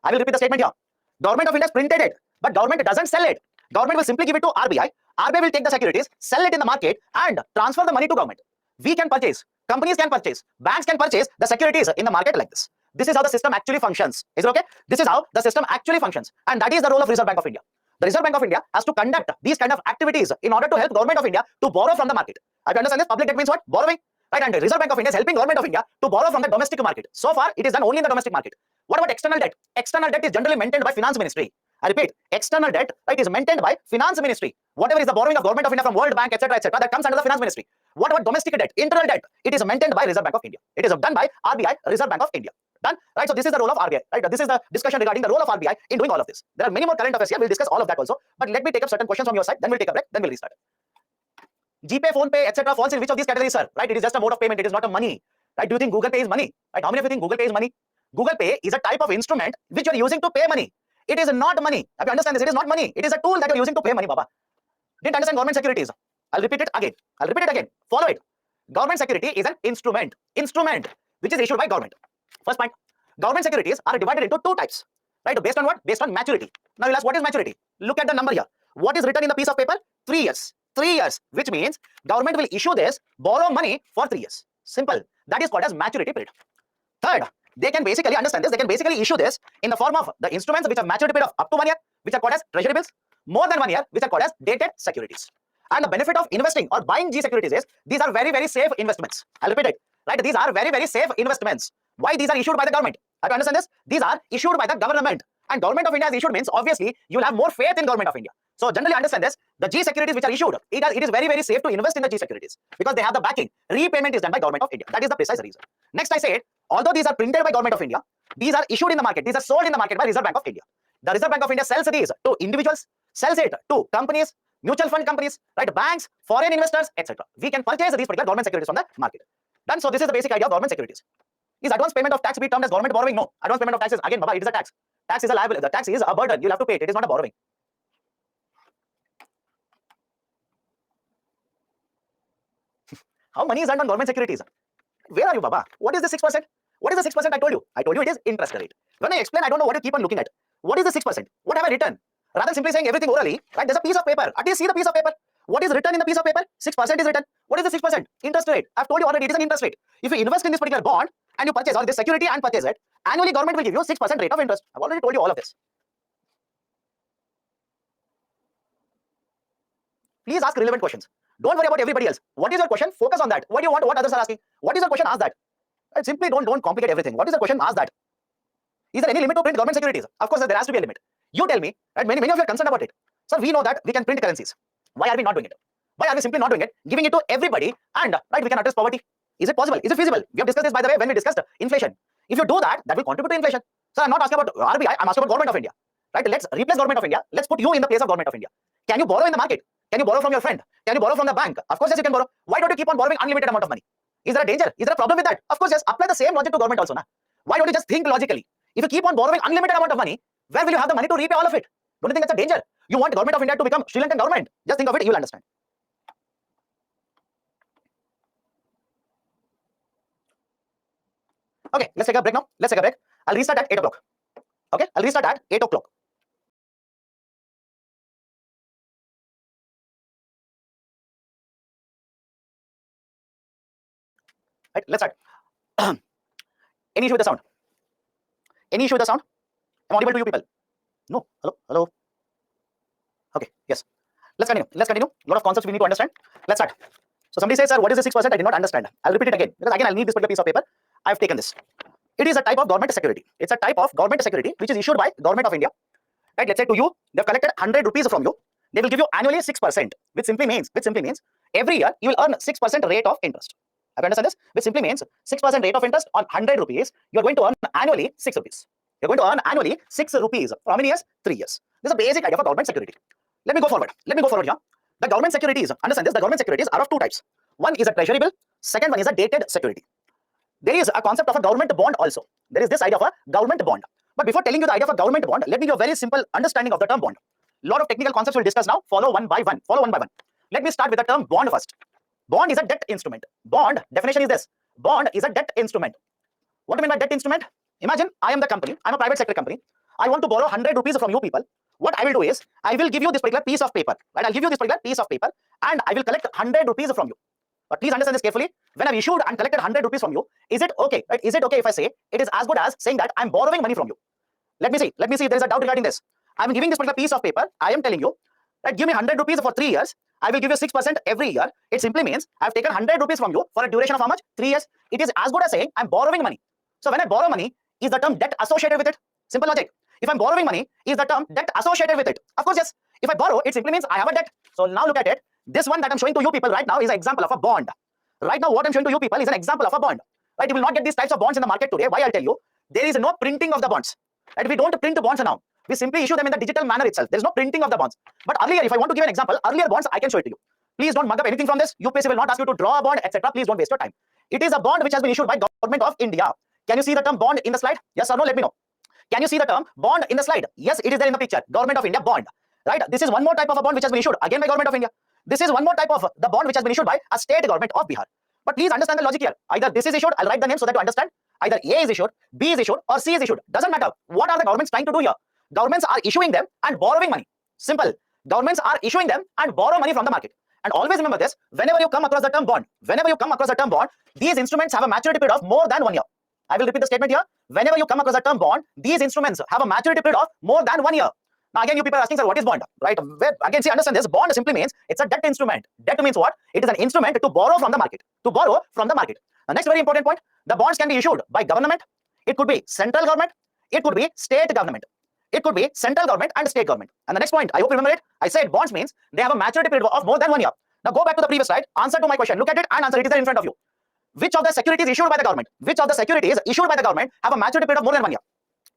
I will repeat the statement here. Government of India has printed it, but government doesn't sell it. Government will simply give it to RBI. RBI will take the securities, sell it in the market, and transfer the money to government. We can purchase, companies can purchase, banks can purchase the securities in the market like this. This is how the system actually functions. Is it okay? This is how the system actually functions. And that is the role of Reserve Bank of India. The Reserve Bank of India has to conduct these kind of activities in order to help Government of India to borrow from the market. Have you understand this? Public debt means what? Borrowing. Right? And the Reserve Bank of India is helping Government of India to borrow from the domestic market. So far, it is done only in the domestic market. What about external debt? External debt is generally maintained by Finance Ministry. I repeat, external debt, right, is maintained by Finance Ministry. Whatever is the borrowing of Government of India from World Bank, etc., that comes under the Finance Ministry. What about domestic debt, internal debt? It is maintained by Reserve Bank of India. It is done by RBI, Reserve Bank of India. Done, right? So this is the role of RBI, right? This is the discussion regarding the role of RBI in doing all of this. There are many more current affairs here. We'll discuss all of that also. But let me take up certain questions from your side. Then we'll take a break. Then we'll restart. GPay, PhonePe, etc. falls in which of these categories, sir? Right? It is just a mode of payment. It is not a money. Right? Do you think Google Pay is money? Right? How many of you think Google Pay is money? Google Pay is a type of instrument which you are using to pay money. It is not money. Have you understand this? It is not money. It is a tool that you are using to pay money, Baba. Didn't understand government securities? I'll repeat it again. Follow it. Government security is an instrument which is issued by government. First point. Government securities are divided into two types. Right? Based on what? Based on maturity. Now you'll ask, what is maturity? Look at the number here. What is written in the piece of paper? 3 years. 3 years, which means government will issue this, borrow money for 3 years. Simple. That is called as maturity period. Third, they can basically understand this. They can basically issue this in the form of the instruments which have maturity period of up to 1 year, which are called as treasury bills. more than 1 year, which are called as dated securities. And the benefit of investing or buying G securities is these are very, very safe investments. I'll repeat it. Right? These are very, very safe investments. Why these are issued by the government? Have you understand this? These are issued by the government. And government of India is issued means obviously you'll have more faith in government of India. So generally understand this. The G securities which are issued, it is very, very safe to invest in the G securities because they have the backing. Repayment is done by government of India. That is the precise reason. Next I said, although these are printed by government of India, these are issued in the market. These are sold in the market by Reserve Bank of India. The Reserve Bank of India sells these to individuals, sells it to companies, mutual fund companies, right, banks, foreign investors, etc. We can purchase these particular government securities from the market. Done. So this is the basic idea of government securities. Is advance payment of tax be termed as government borrowing? No. Advance payment of taxes, again, Baba, it is a tax. Tax is a liability. The tax is a burden. You'll have to pay it. It is not a borrowing. How money is earned on government securities? Where are you, Baba? What is the 6%? What is the 6% I told you? I told you it is interest rate. When I explain, I don't know what you keep on looking at. What is the 6%? What have I written? Rather than simply saying everything orally, right? There's a piece of paper. At least see the piece of paper. What is written in the piece of paper? 6% is written. What is the 6%? Interest rate. I've told you already, it is an interest rate. If you invest in this particular bond and you purchase or this security and purchase it, annually government will give you 6% rate of interest. I've already told you all of this. Please ask relevant questions. Don't worry about everybody else. What is your question? Focus on that. What do you want? What others are asking? What is your question? Ask that. Right? Simply don't complicate everything. What is the question? Ask that. Is there any limit to print government securities? Of course, there has to be a limit. You tell me, right? Many of you are concerned about it. Sir, we know that we can print currencies. Why are we not doing it? Why are we simply not doing it? Giving it to everybody and right, we can address poverty. Is it possible? Is it feasible? We have discussed this, by the way, when we discussed inflation. If you do that, that will contribute to inflation. Sir, I'm not asking about RBI, I'm asking about government of India. Right? Let's replace government of India. Let's put you in the place of government of India. Can you borrow in the market? Can you borrow from your friend? Can you borrow from the bank? Of course, yes, you can borrow. Why don't you keep on borrowing unlimited amount of money? Is there a danger? Is there a problem with that? Of course, yes. Apply the same logic to government also. Na? Why don't you just think logically? If you keep on borrowing unlimited amount of money, where will you have the money to repay all of it? Don't you think that's a danger? You want government of India to become Sri Lankan government? Just think of it, you will understand. Okay, let's take a break now. Let's take a break. I'll restart at 8 o'clock. Okay, I'll restart at 8 o'clock. Right, let's start. Any issue with the sound? Any issue with the sound? I'm audible to you people? No? Hello? Hello? Okay, yes. Let's continue. Let's continue. A lot of concepts we need to understand. Let's start. So somebody says, sir, what is the 6%? I did not understand. I'll repeat it again. Because again, I'll need this particular piece of paper. I've taken this. It is a type of government security. It's a type of government security which is issued by government of India. Right? Let's say to you, they've collected 100 rupees from you. They will give you annually 6%, which simply means every year you will earn 6% rate of interest. Have you understand this? Which simply means 6% rate of interest on 100 rupees. You are going to earn annually 6 rupees. You're going to earn annually 6 rupees. For how many years? 3 years. This is a basic idea for government security. Let me go forward. Here. The government securities, understand this, the government securities are of two types. One is a treasury bill. Second one is a dated security. There is a concept of a government bond also. There is this idea of a government bond. But before telling you the idea of a government bond, let me give you a very simple understanding of the term bond. A lot of technical concepts we'll discuss now. Follow one by one. Let me start with the term bond first. Bond is a debt instrument. Bond definition is this. Bond is a debt instrument. What do you mean by debt instrument? Imagine I am the company. I'm a private sector company. I want to borrow 100 rupees from you people. What I will do is, I will give you this particular piece of paper. Right? I'll give you this particular piece of paper and I will collect 100 rupees from you. But please understand this carefully. When I've issued and collected 100 rupees from you, is it okay? Right? Is it okay if I say it is as good as saying that I'm borrowing money from you? Let me see if there is a doubt regarding this. I'm giving this particular piece of paper. I am telling you that give me 100 rupees for 3 years. I will give you 6% every year. It simply means I've taken 100 rupees from you for a duration of how much? 3 years. It is as good as saying I'm borrowing money. So when I borrow money, is the term debt associated with it? Simple logic. If I'm borrowing money, is the term debt associated with it? Of course, yes. If I borrow, it simply means I have a debt. So now look at it. This one that I'm showing to you people right now is an example of a bond. Right now, what I'm showing to you people is an example of a bond. Right? You will not get these types of bonds in the market today. Why? I'll tell you. There is no printing of the bonds. Right? We don't print the bonds now. We simply issue them in the digital manner itself. There's no printing of the bonds. But earlier, if I want to give an example, earlier bonds, I can show it to you. Please don't mug up anything from this. UPSC will not ask you to draw a bond, etc. Please don't waste your time. It is a bond which has been issued by Government of India. Can you see the term bond in the slide? Yes or no? Let me know. Can you see the term bond in the slide? Yes, it is there in the picture. Government of India bond. Right? This is one more type of a bond which has been issued again by Government of India. This is one more type of the bond which has been issued by a state government of Bihar. But please understand the logic here. Either this is issued, I'll write the name so that you understand. Either A is issued, B is issued, or C is issued. Doesn't matter. What are the governments trying to do here? Governments are issuing them and borrowing money. Simple. Governments are issuing them and borrow money from the market. And always remember this, whenever you come across the term bond, these instruments have a maturity period of more than 1 year. I will repeat the statement here. Whenever you come across the term bond, these instruments have a maturity period of more than 1 year. Now again, you people are asking, sir, what is bond? Right? Again, see, understand this. Bond simply means it's a debt instrument. Debt means what? It is an instrument to borrow from the market. To borrow from the market. The next very important point: the bonds can be issued by government. It could be central government. It could be state government. It could be central government and state government. And the next point, I hope you remember it. I said bonds means they have a maturity period of more than 1 year. Now go back to the previous slide. Answer to my question. Look at it and answer. It is there in front of you. Which of the securities issued by the government? Which of the securities issued by the government have a maturity period of more than 1 year?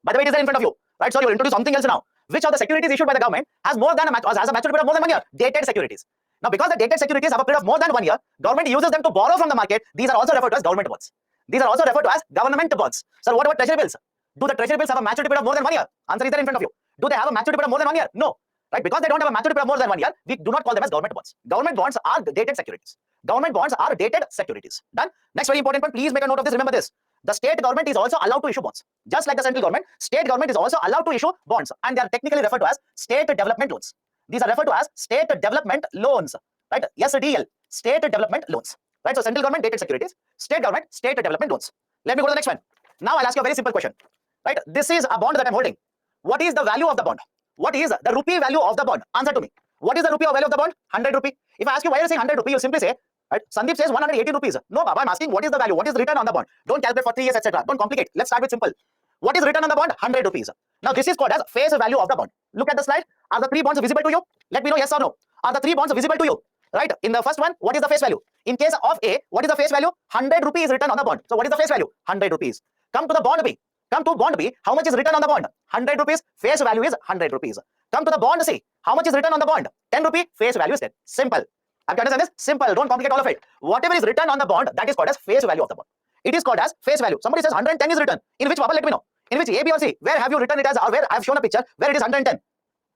By the way, it is there in front of you. Right? Sorry, you'll introduce something else now. Which of the securities issued by the government has a maturity period of more than 1 year? Dated securities. Now, because the dated securities have a period of more than 1 year, government uses them to borrow from the market. These are also referred to as government bonds. These are also referred to as government bonds. So, what about treasury bills? Do the treasury bills have a maturity period of more than 1 year? Answer is there in front of you. Do they have a maturity period of more than 1 year? No. Right? Because they don't have a maturity period of more than 1 year, we do not call them as government bonds. Government bonds are dated securities. Government bonds are dated securities. Done. Next very important point. Please make a note of this. Remember this. The state government is also allowed to issue bonds. Just like the central government, state government is also allowed to issue bonds, and they are technically referred to as state development loans. These are referred to as state development loans. Right? SDL. State development loans. Right? So central government dated securities, state government state development loans. Let me go to the next one. Now I'll ask you a very simple question. Right? This is a bond that I'm holding. What is the value of the bond? What is the rupee value of the bond? Answer to me. What is the rupee value of the bond? 100 rupee. If I ask you why you're saying 100 rupee, you'll simply say, right? Sandeep says 180 rupees. No, Baba, I'm asking what is the value? What is the return on the bond? Don't calculate for 3 years, etc. Don't complicate. Let's start with simple. What is return on the bond? 100 rupees. Now this is called as face value of the bond. Look at the slide. Are the 3 bonds visible to you? Let me know yes or no. Are the 3 bonds visible to you? Right? In the first one, what is the face value? In case of A, what is the face value? 100 rupees return on the bond. So what is the face value? 100 rupees. Come to the bond B. Come to bond B. How much is return on the bond? 100 rupees. Face value is 100 rupees. Come to the bond C. How much is return on the bond? 10 rupee. Face value is 10. Simple. Have you understand this? Simple. Don't complicate all of it. Whatever is written on the bond, that is called as face value of the bond. It is called as face value. Somebody says 110 is written. In which, Baba, let me know. In which A, B or C? Where have you written it as, or where I have shown a picture where it is 110?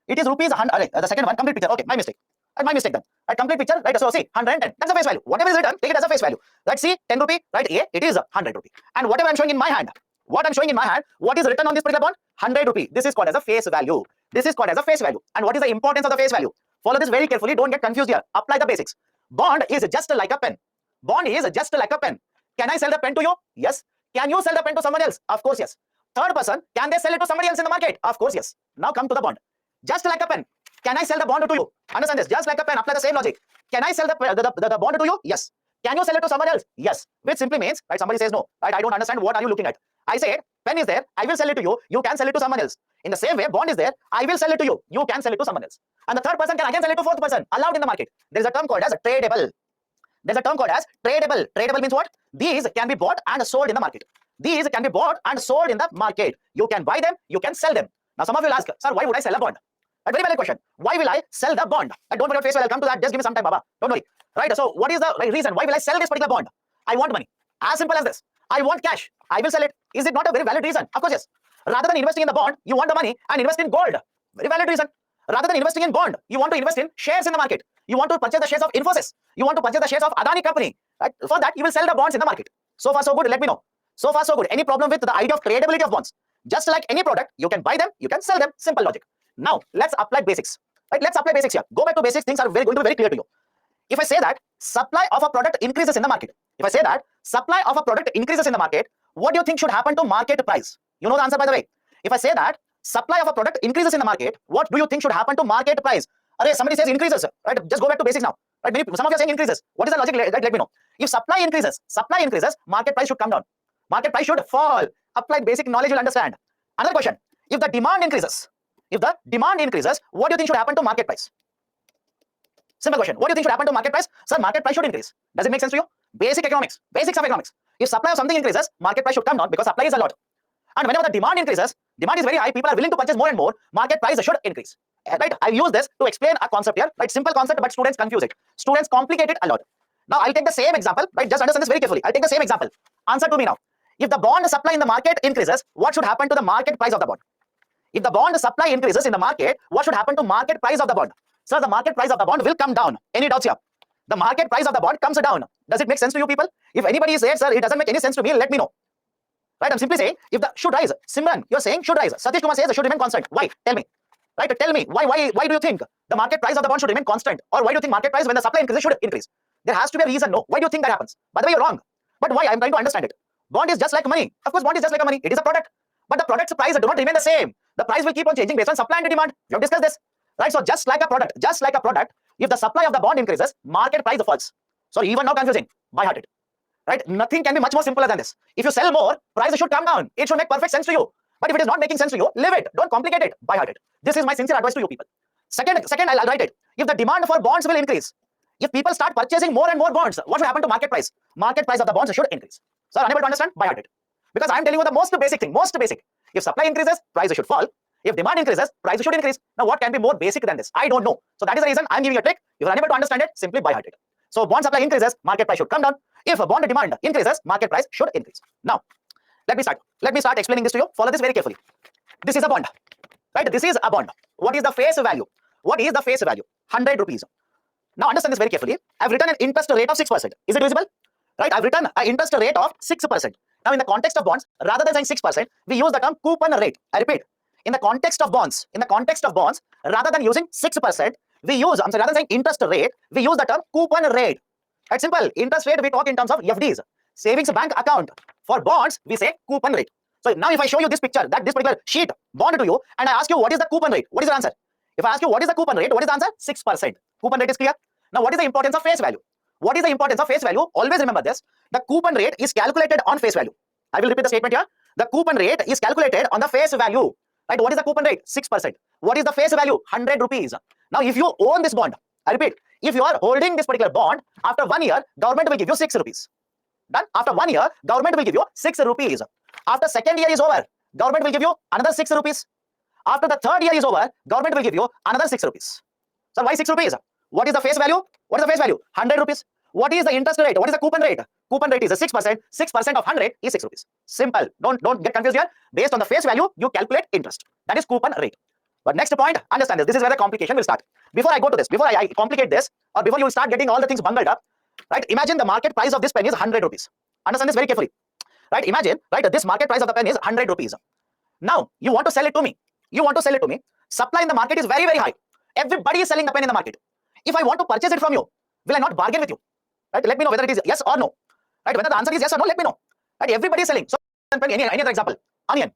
It is rupees 100. The second one, complete picture. Okay, my mistake. My mistake then. Right, complete picture. Right, so see, 110. That's the face value. Whatever is written, take it as a face value. Right, see, 10 rupee. Right, A, it is 100 rupee. And whatever I'm showing in my hand, what is written on this particular bond? 100 rupee. This is called as a face value. This is called as a face value. And what is the importance of the face value? Follow this very carefully. Don't get confused here. Apply the basics. Bond is just like a pen. Bond is just like a pen. Can I sell the pen to you? Yes. Can you sell the pen to someone else? Of course, yes. Third person, can they sell it to somebody else in the market? Of course, yes. Now come to the bond. Just like a pen. Can I sell the bond to you? Understand this. Just like a pen. Apply the same logic. Can I sell the bond to you? Yes. Can you sell it to someone else? Yes. Which simply means, right, somebody says no. Right, I don't understand. What are you looking at? I say, pen is there. I will sell it to you. You can sell it to someone else. In the same way, bond is there. I will sell it to you. You can sell it to someone else. And the third person can again sell it to fourth person. Allowed in the market. There is a term called as tradable. There's a term called as tradable. Tradable means what? These can be bought and sold in the market. These can be bought and sold in the market. You can buy them. You can sell them. Now, some of you will ask, sir, why would I sell a bond? A very valid question. Why will I sell the bond? Don't worry about face value. I'll come to that. Just give me some time, Baba. Don't worry. Right. So, what is the reason? Why will I sell this particular bond? I want money. As simple as this. I want cash. I will sell it. Is it not a very valid reason? Of course, yes. Rather than investing in the bond, you want the money and invest in gold. Very valid reason. Rather than investing in bond, you want to invest in shares in the market. You want to purchase the shares of Infosys. You want to purchase the shares of Adani company. Right? For that, you will sell the bonds in the market. So far, so good. Let me know. So far, so good. Any problem with the idea of tradability of bonds? Just like any product, you can buy them, you can sell them. Simple logic. Now, let's apply basics. Right? Let's apply basics here. Go back to basics. Things are going to be very clear to you. If I say that supply of a product increases in the market, what do you think should happen to market price? You know the answer, by the way. If I say that supply of a product increases in the market, what do you think should happen to market price? Array, somebody says increases. Right? Just go back to basics now. Right? Some of you are saying increases. What is the logic? Let me know. If supply increases, market price should come down. Market price should fall. Apply basic knowledge, you'll understand. Another question. If the demand increases, what do you think should happen to market price? Simple question. What do you think should happen to market price? Sir, market price should increase. Does it make sense to you? Basic economics. Basics of economics. If supply of something increases, market price should come down because supply is a lot. And whenever the demand increases, demand is very high, people are willing to purchase more and more, market price should increase. Right? I've used this to explain a concept here. Right? Simple concept, but students confuse it. Students complicate it a lot. Now, I'll take the same example. Right? Just understand this very carefully. I'll take the same example. Answer to me now. If the bond supply in the market increases, what should happen to the market price of the bond? If the bond supply increases in the market, what should happen to market price of the bond? Sir, the market price of the bond will come down. Any doubts here? The market price of the bond comes down. Does it make sense to you people? If anybody says, sir, it doesn't make any sense to me, let me know. Right? I'm simply saying, if the should rise, Simran, you're saying should rise. Satish Kumar says it should remain constant. Why? Tell me. Right? Tell me. Why do you think the market price of the bond should remain constant? Or why do you think market price when the supply increases should increase? There has to be a reason. No. Why do you think that happens? By the way, you're wrong. But why? I'm trying to understand it. Bond is just like money. Of course, bond is just like money. It is a product. But the product's price do not remain the same. The price will keep on changing based on supply and demand. We have discussed this, right? So just like a product, if the supply of the bond increases, market price falls. So even now confusing, by heart it, right? Nothing can be much more simpler than this. If you sell more, price should come down. It should make perfect sense to you. But if it is not making sense to you, leave it. Don't complicate it. By heart it. This is my sincere advice to you people. Second, I'll write it. If the demand for bonds will increase, if people start purchasing more and more bonds, what should happen to market price? Market price of the bonds should increase. So unable to understand? By heart it. Because I am telling you the most basic thing, most basic. If supply increases, price should fall. If demand increases, price should increase. Now what can be more basic than this? I don't know. So that is the reason I am giving you a trick. If you are unable to understand it, simply by heart it. So bond supply increases, market price should come down. If a bond demand increases, market price should increase. Now, let me start explaining this to you. Follow this very carefully. This is a bond, right? This is a bond. What is the face value? What is the face value? 100 rupees. Now understand this very carefully. I've written an interest rate of 6%. Is it visible? Right? I've written an interest rate of 6%. Now in the context of bonds, rather than saying 6%, we use the term coupon rate. I repeat, in the context of bonds, rather than using 6%, rather than saying interest rate, we use the term coupon rate. It's simple. Interest rate we talk in terms of FDs, savings bank account. For bonds, we say coupon rate. So now if I show you this picture, this particular sheet bond to you, and I ask you what is the coupon rate, what is your answer? If I ask you what is the coupon rate, what is the answer? 6%. Coupon rate is clear. Now what is the importance of face value? What is the importance of face value? Always remember this. The coupon rate is calculated on face value. I will repeat the statement here. The coupon rate is calculated on the face value. Right? What is the coupon rate? 6%. What is the face value? 100 rupees. Now if you own this bond, I repeat, if you are holding this particular bond, after 1 year, government will give you 6 rupees. Done? After 1 year, government will give you 6 rupees. After second year is over, government will give you another 6 rupees. After the third year is over, government will give you another 6 rupees. So why 6 rupees? What is the face value? What is the face value? 100 rupees. What is the interest rate? What is the coupon rate? Coupon rate is a 6%. 6% of 100 is 6 rupees. Simple. Don't get confused here. Based on the face value, you calculate interest. That is coupon rate. But next point, understand this. This is where the complication will start. Before I go to this, before I complicate this, or before you start getting all the things bungled up, right? Imagine the market price of this pen is 100 rupees. Understand this very carefully. Right? Imagine, right? This market price of the pen is 100 rupees. Now, you want to sell it to me. Supply in the market is very, very high. Everybody is selling the pen in the market. If I want to purchase it from you, will I not bargain with you? Right? Let me know whether it is yes or no. Right? Whether the answer is yes or no, let me know. Right? Everybody is selling. So, any other example? Onion.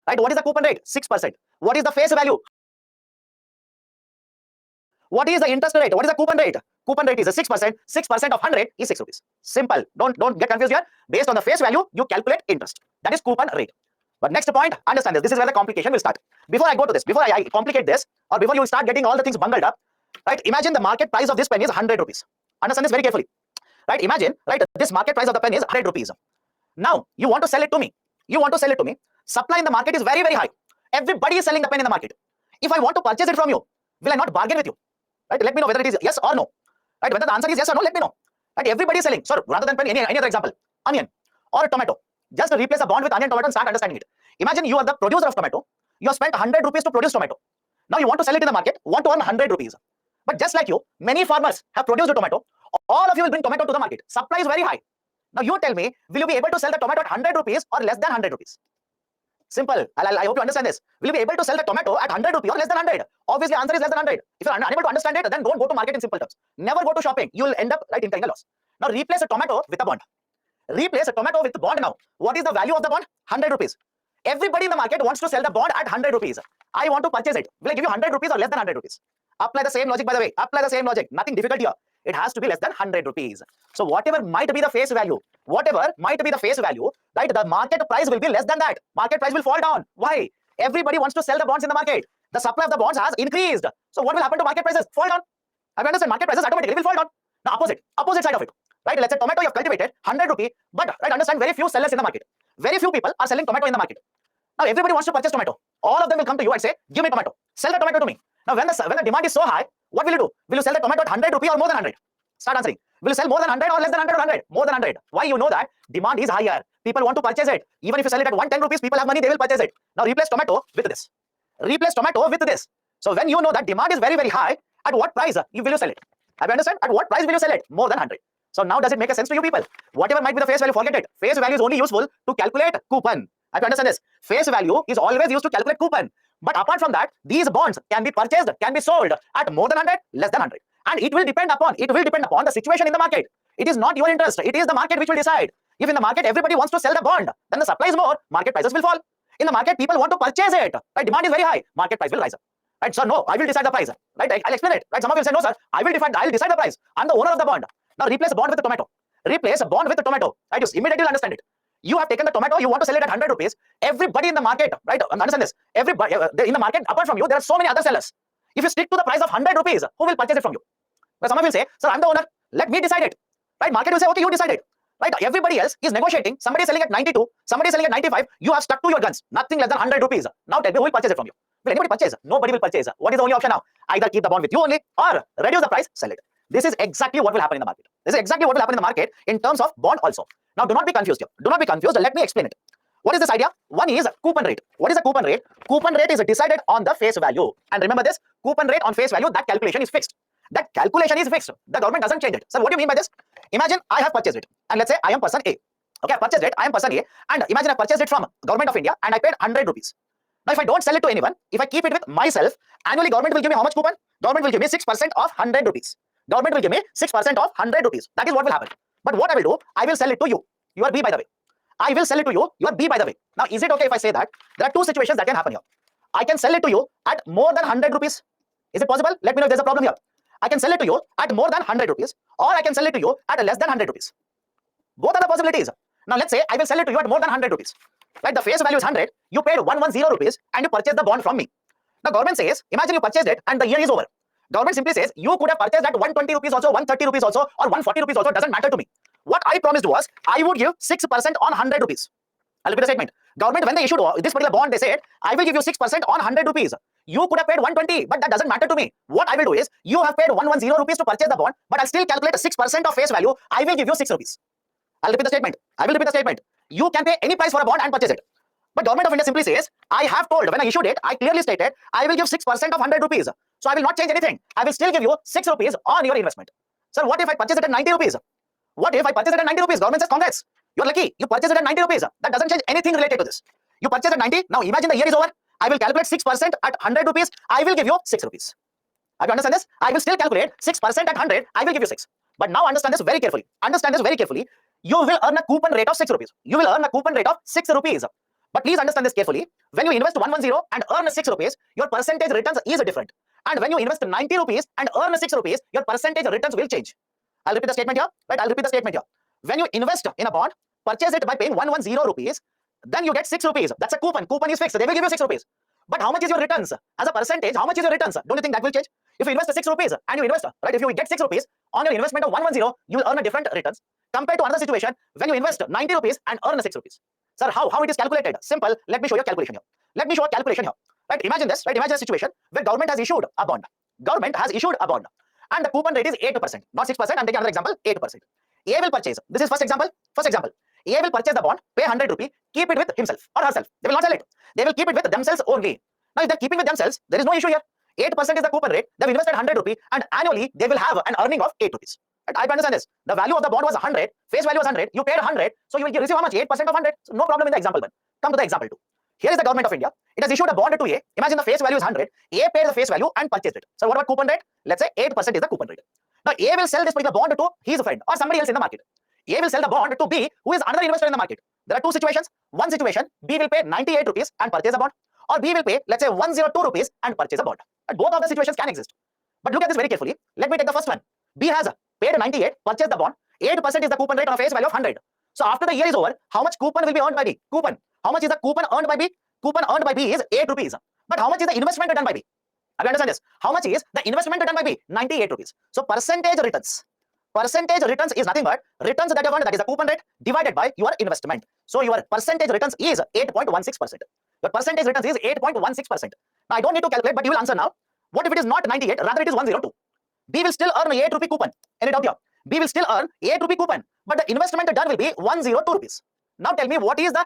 Right? What is the coupon rate? 6%. What is the face value? What is the interest rate? What is the coupon rate? Coupon rate is a 6%. 6% of 100 is 6 rupees. Simple. Don't get confused here. Based on the face value, you calculate interest. That is coupon rate. But next point, understand this. This is where the complication will start. Before I go to this, before I complicate this, or before you start getting all the things bungled up, right? Imagine the market price of this pen is 100 rupees. Understand this very carefully. Right? Imagine, right? This market price of the pen is 100 rupees. Now, you want to sell it to me. Supply in the market is very, very high. Everybody is selling the pen in the market. If I want to purchase it from you, will I not bargain with you? Right? Let me know whether it is yes or no. Right? Whether the answer is yes or no, let me know. Right? Everybody is selling. So rather than pen, any other example, onion or tomato. Just replace a bond with onion, tomato, and start understanding it. Imagine you are the producer of tomato. You have spent 100 rupees to produce tomato. Now you want to sell it in the market, want to earn 100 rupees. But just like you, many farmers have produced a tomato. All of you will bring tomato to the market. Supply is very high. Now you tell me, will you be able to sell the tomato at 100 rupees or less than 100 rupees? Simple. I hope you understand this. Will you be able to sell the tomato at 100 rupees or less than 100? Obviously, answer is less than 100. If you are unable to understand it, then don't go to market in simple terms. Never go to shopping. You will end up incurring a loss. Now replace a tomato with a bond. Replace a tomato with a bond now. What is the value of the bond? 100 rupees. Everybody in the market wants to sell the bond at 100 rupees. I want to purchase it. Will I give you 100 rupees or less than 100 rupees? Apply the same logic, by the way. Apply the same logic. Nothing difficult here. It has to be less than 100 rupees. So whatever might be the face value, right, the market price will be less than that. Market price will fall down. Why? Everybody wants to sell the bonds in the market. The supply of the bonds has increased. So what will happen to market prices? Fall down. I understand market prices automatically will fall down. Now opposite side of it. Right? Let's say tomato you have cultivated 100 rupee, but right, understand very few sellers in the market. Very few people are selling tomato in the market. Now everybody wants to purchase tomato. All of them will come to you and say, give me tomato. Sell the tomato to me. Now when the demand is so high, what will you do? Will you sell the tomato at 100 rupee or more than 100? Start answering. Will you sell more than 100 or less than 100 or 100? More than 100. Why? You know that demand is higher. People want to purchase it. Even if you sell it at 110 rupees, people have money, they will purchase it. Now replace tomato with this. Replace tomato with this. So when you know that demand is very, very high, at what price will you sell it? Have you understand? At what price will you sell it? More than 100. So now does it make a sense to you people? Whatever might be the face value, forget it. Face value is only useful to calculate coupon. Have you understand this? Face value is always used to calculate coupon. But apart from that, these bonds can be purchased, can be sold at more than 100, less than 100. And it will depend upon the situation in the market. It is not your interest. It is the market which will decide. If in the market everybody wants to sell the bond, then the supply is more, market prices will fall. In the market, people want to purchase it. Right? Demand is very high, market price will rise up. Right? So no, I will decide the price. Right? I'll explain it. Right? Some of you will say, no, sir, I'll decide the price. I'm the owner of the bond. Now replace a bond with a tomato. Replace a bond with a tomato. Right? You immediately understand it. You have taken the tomato, you want to sell it at 100 rupees. Everybody in the market, right? Understand this. Everybody in the market, apart from you, there are so many other sellers. If you stick to the price of 100 rupees, who will purchase it from you? But some of you will say, sir, I'm the owner. Let me decide it. Right? Market will say, okay, you decide it. Right? Everybody else is negotiating. Somebody is selling at 92, somebody is selling at 95. You have stuck to your guns. Nothing less than 100 rupees. Now tell me, who will purchase it from you? Will anybody purchase? Nobody will purchase. What is the only option now? Either keep the bond with you only or reduce the price, sell it. This is exactly what will happen in the market. This is exactly what will happen in the market in terms of bond also. Now do not be confused here. Do not be confused. Let me explain it. What is this idea? One is coupon rate. What is a coupon rate? Coupon rate is decided on the face value. And remember this, coupon rate on face value, that calculation is fixed. That calculation is fixed. The government doesn't change it. So what do you mean by this? Imagine I have purchased it. And let's say I am person A. Okay, I purchased it. I am person A. And imagine I purchased it from Government of India and I paid 100 rupees. Now if I don't sell it to anyone, if I keep it with myself, annually government will give me how much coupon? Government will give me 6% of 100 rupees. Government will give me 6% of 100 rupees. That is what will happen. But what I will do, I will sell it to you. You are B, by the way. I will sell it to you. You are B, by the way. Now, is it okay if I say that there are two situations that can happen here? I can sell it to you at more than 100 rupees. Is it possible? Let me know if there's a problem here. I can sell it to you at more than 100 rupees, or I can sell it to you at less than 100 rupees. Both are the possibilities. Now, let's say I will sell it to you at more than 100 rupees. Right? The face value is 100. You paid 110 rupees and you purchased the bond from me. Now, government says, imagine you purchased it and the year is over. Government simply says, you could have purchased at 120 rupees also, 130 rupees also, or 140 rupees also, doesn't matter to me. What I promised was, I would give 6% on 100 rupees. I'll repeat the statement. Government, when they issued this particular bond, they said, I will give you 6% on 100 rupees. You could have paid 120, but that doesn't matter to me. What I will do is, you have paid 110 rupees to purchase the bond, but I'll still calculate 6% of face value. I will give you 6 rupees. I'll repeat the statement. I will repeat the statement. You can pay any price for a bond and purchase it. But Government of India simply says, I have told, when I issued it, I clearly stated, I will give 6% of 100 rupees. So I will not change anything. I will still give you 6 rupees on your investment. Sir, what if I purchase it at 90 rupees? What if I purchase it at 90 rupees? Government says, congrats. You're lucky. You purchase it at 90 rupees. That doesn't change anything related to this. You purchase at 90. Now imagine the year is over. I will calculate 6% at 100 rupees. I will give you 6 rupees. Have you understand this? I will still calculate 6% at 100. I will give you 6. But now understand this very carefully. Understand this very carefully. You will earn a coupon rate of 6 rupees. You will earn a coupon rate of 6 rupees. But please understand this carefully. When you invest 110 and earn 6 rupees, your percentage returns is different. And when you invest 90 rupees and earn 6 rupees, your percentage returns will change. I'll repeat the statement here. Right? I'll repeat the statement here. When you invest in a bond, purchase it by paying 110 rupees, then you get 6 rupees. That's a coupon. Coupon is fixed. They will give you 6 rupees. But how much is your returns? As a percentage, how much is your returns? Don't you think that will change? If you invest 6 rupees and you invest, right, if you get 6 rupees on your investment of 110, you will earn a different returns compared to another situation when you invest 90 rupees and earn 6 rupees. Sir, how it is calculated? Simple. Let me show you a calculation here. Let me show a calculation here. Right? Imagine this. Right? Imagine a situation where government has issued a bond. Government has issued a bond. And the coupon rate is 8%. Not 6%. I'm taking another example. 8%. A will purchase. This is first example. First example. A will purchase the bond, pay 100 rupees, keep it with himself or herself. They will not sell it. They will keep it with themselves only. Now, if they're keeping with themselves, there is no issue here. 8% is the coupon rate. They've invested 100 rupees and annually they will have an earning of 8 rupees. Right? I understand this. The value of the bond was 100. Face value was 100. You paid 100. So you will receive how much? 8% of 100. So no problem in the example 1. Come to the example 2. Here is the Government of India. It has issued a bond to A. Imagine the face value is 100. A paid the face value and purchased it. So what about coupon rate? Let's say 8% is the coupon rate. Now A will sell this particular bond to his friend or somebody else in the market. A will sell the bond to B, who is another investor in the market. There are two situations. One situation, B will pay 98 rupees and purchase a bond, or B will pay, let's say, 102 rupees and purchase a bond. And both of the situations can exist. But look at this very carefully. Let me take the first one. B has paid 98, purchased the bond. 8% is the coupon rate on a face value of 100. So after the year is over, how much coupon will be earned by B? Coupon. How much is the coupon earned by B? Coupon earned by B is 8 rupees. But how much is the investment done by B? Have you understand this? How much is the investment done by B? 98 rupees. So percentage returns. Percentage returns is nothing but returns that you earned, that is the coupon rate, divided by your investment. So your percentage returns is 8.16%. Your percentage returns is 8.16%. Now I don't need to calculate, but you will answer now. What if it is not 98, rather it is 102? B will still earn 8 rupee coupon. Any doubt here? B will still earn 8 rupee coupon, but the investment done will be 102 rupees. Now tell me what is the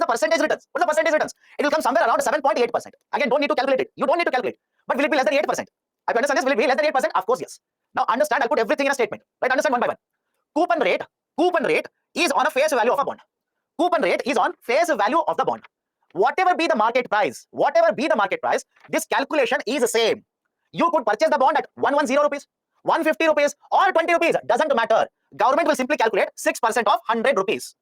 percentage returns? What is the percentage returns? It will come somewhere around 7.8%. Again, don't need to calculate it. You don't need to calculate. But will it be less than 8%? I understand this. Will it be less than 8%? Of course, yes. Now understand, I'll put everything in a statement. Right? Understand one by one. Coupon rate is on a face value of a bond. Coupon rate is on face value of the bond. whatever be the market price, this calculation is the same. You could purchase the bond at 110 rupees, 150 rupees, or 20 rupees. Doesn't matter. Government will simply calculate 6% of 100 rupees.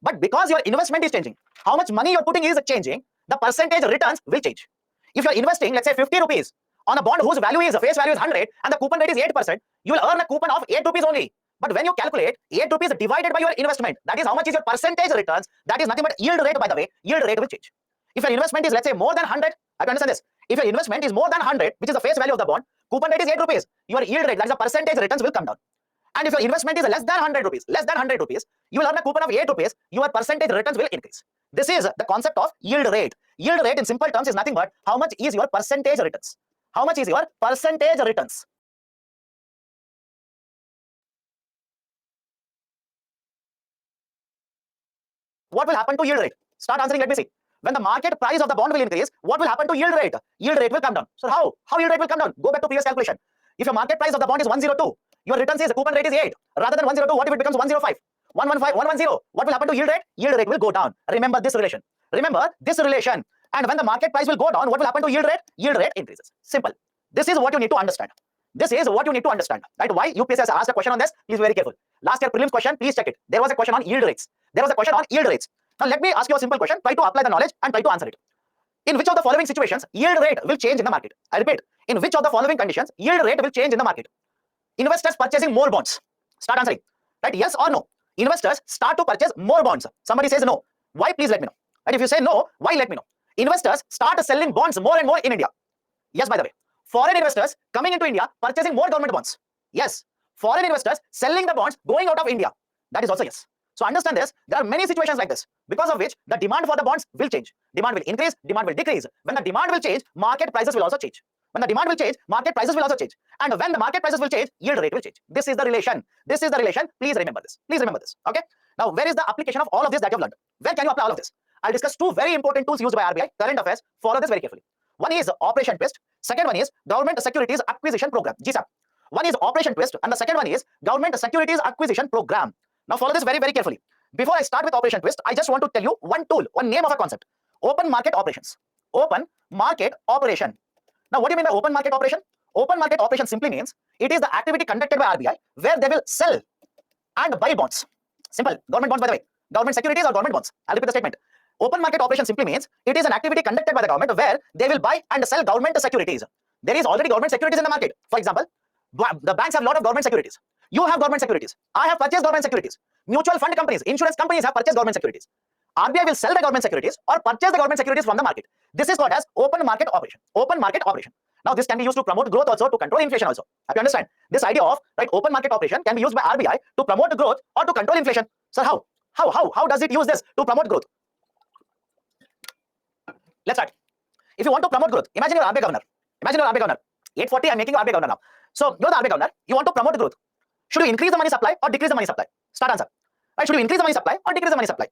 But because your investment is changing, how much money you're putting is changing, the percentage returns will change. If you're investing, let's say 50 rupees on a bond whose face value is 100 and the coupon rate is 8%, you will earn a coupon of 8 rupees only. But when you calculate 8 rupees divided by your investment, that is how much is your percentage returns. That is nothing but yield rate, by the way. Yield rate will change. If your investment is, let's say, more than 100, I can understand this. If your investment is more than 100, which is the face value of the bond, coupon rate is 8 rupees, your yield rate, that is the percentage returns, will come down. And if your investment is less than 100 rupees, you will earn a coupon of 8 rupees, your percentage returns will increase. This is the concept of yield rate. Yield rate in simple terms is nothing but how much is your percentage returns. How much is your percentage returns? What will happen to yield rate? Start answering, let me see. When the market price of the bond will increase, what will happen to yield rate? Yield rate will come down. So how yield rate will come down? Go back to previous calculation. If your market price of the bond is 102, your returns is coupon rate is 8. Rather than 102, what if it becomes 105? 115, 110. What will happen to yield rate? Yield rate will go down. Remember this relation. And when the market price will go down, what will happen to yield rate? Yield rate increases. Simple. This is what you need to understand. Right? Why UPSC has asked a question on this? Please be very careful. Last year prelims question, please check it. There was a question on yield rates. Now let me ask you a simple question. Try to apply the knowledge and try to answer it. In which of the following situations yield rate will change in the market? I repeat, in which of the following conditions yield rate will change in the market? Investors purchasing more bonds. Start answering. Right? Yes or no? Investors start to purchase more bonds. Somebody says no. Why? Please let me know. And if you say no, why? Let me know. Investors start selling bonds more and more in India. Yes, by the way. Foreign investors coming into India purchasing more government bonds. Yes. Foreign investors selling the bonds going out of India. That is also yes. So understand this. There are many situations like this because of which the demand for the bonds will change. Demand will increase, demand will decrease. When the demand will change, market prices will also change. When the demand will change, market prices will also change. And when the market prices will change, yield rate will change. This is the relation. Please remember this. Okay. Now, where is the application of all of this that you have learned? Where can you apply all of this? I'll discuss two very important tools used by RBI, current affairs. Follow this very carefully. One is Operation Twist. Second one is Government Securities Acquisition Program, GSAP. One is Operation Twist and the second one is Government Securities Acquisition Program. Now follow this very, very carefully. Before I start with Operation Twist, I just want to tell you one tool, one name of a concept. Open market operations. Open market operation. Now what do you mean by open market operation? Open market operation simply means it is the activity conducted by RBI where they will sell and buy bonds. Simple. Government bonds, by the way. Government securities or government bonds. I'll repeat the statement. Open market operation simply means it is an activity conducted by the government where they will buy and sell government securities. There is already government securities in the market. For example, the banks have a lot of government securities. You have government securities. I have purchased government securities. Mutual fund companies, insurance companies have purchased government securities. RBI will sell the government securities or purchase the government securities from the market. This is called as open market operation. Open market operation. Now this can be used to promote growth also, to control inflation also. Have you understand? This idea of open market operation can be used by RBI to promote growth or to control inflation. So how does it use this to promote growth? Let's start. If you want to promote growth, imagine you're RBI governor. 840, I'm making you RBI governor now. So you're the RBI governor. You want to promote growth. Should you increase the money supply or decrease the money supply? Start answer. Right? Should you increase the money supply or decrease the money supply?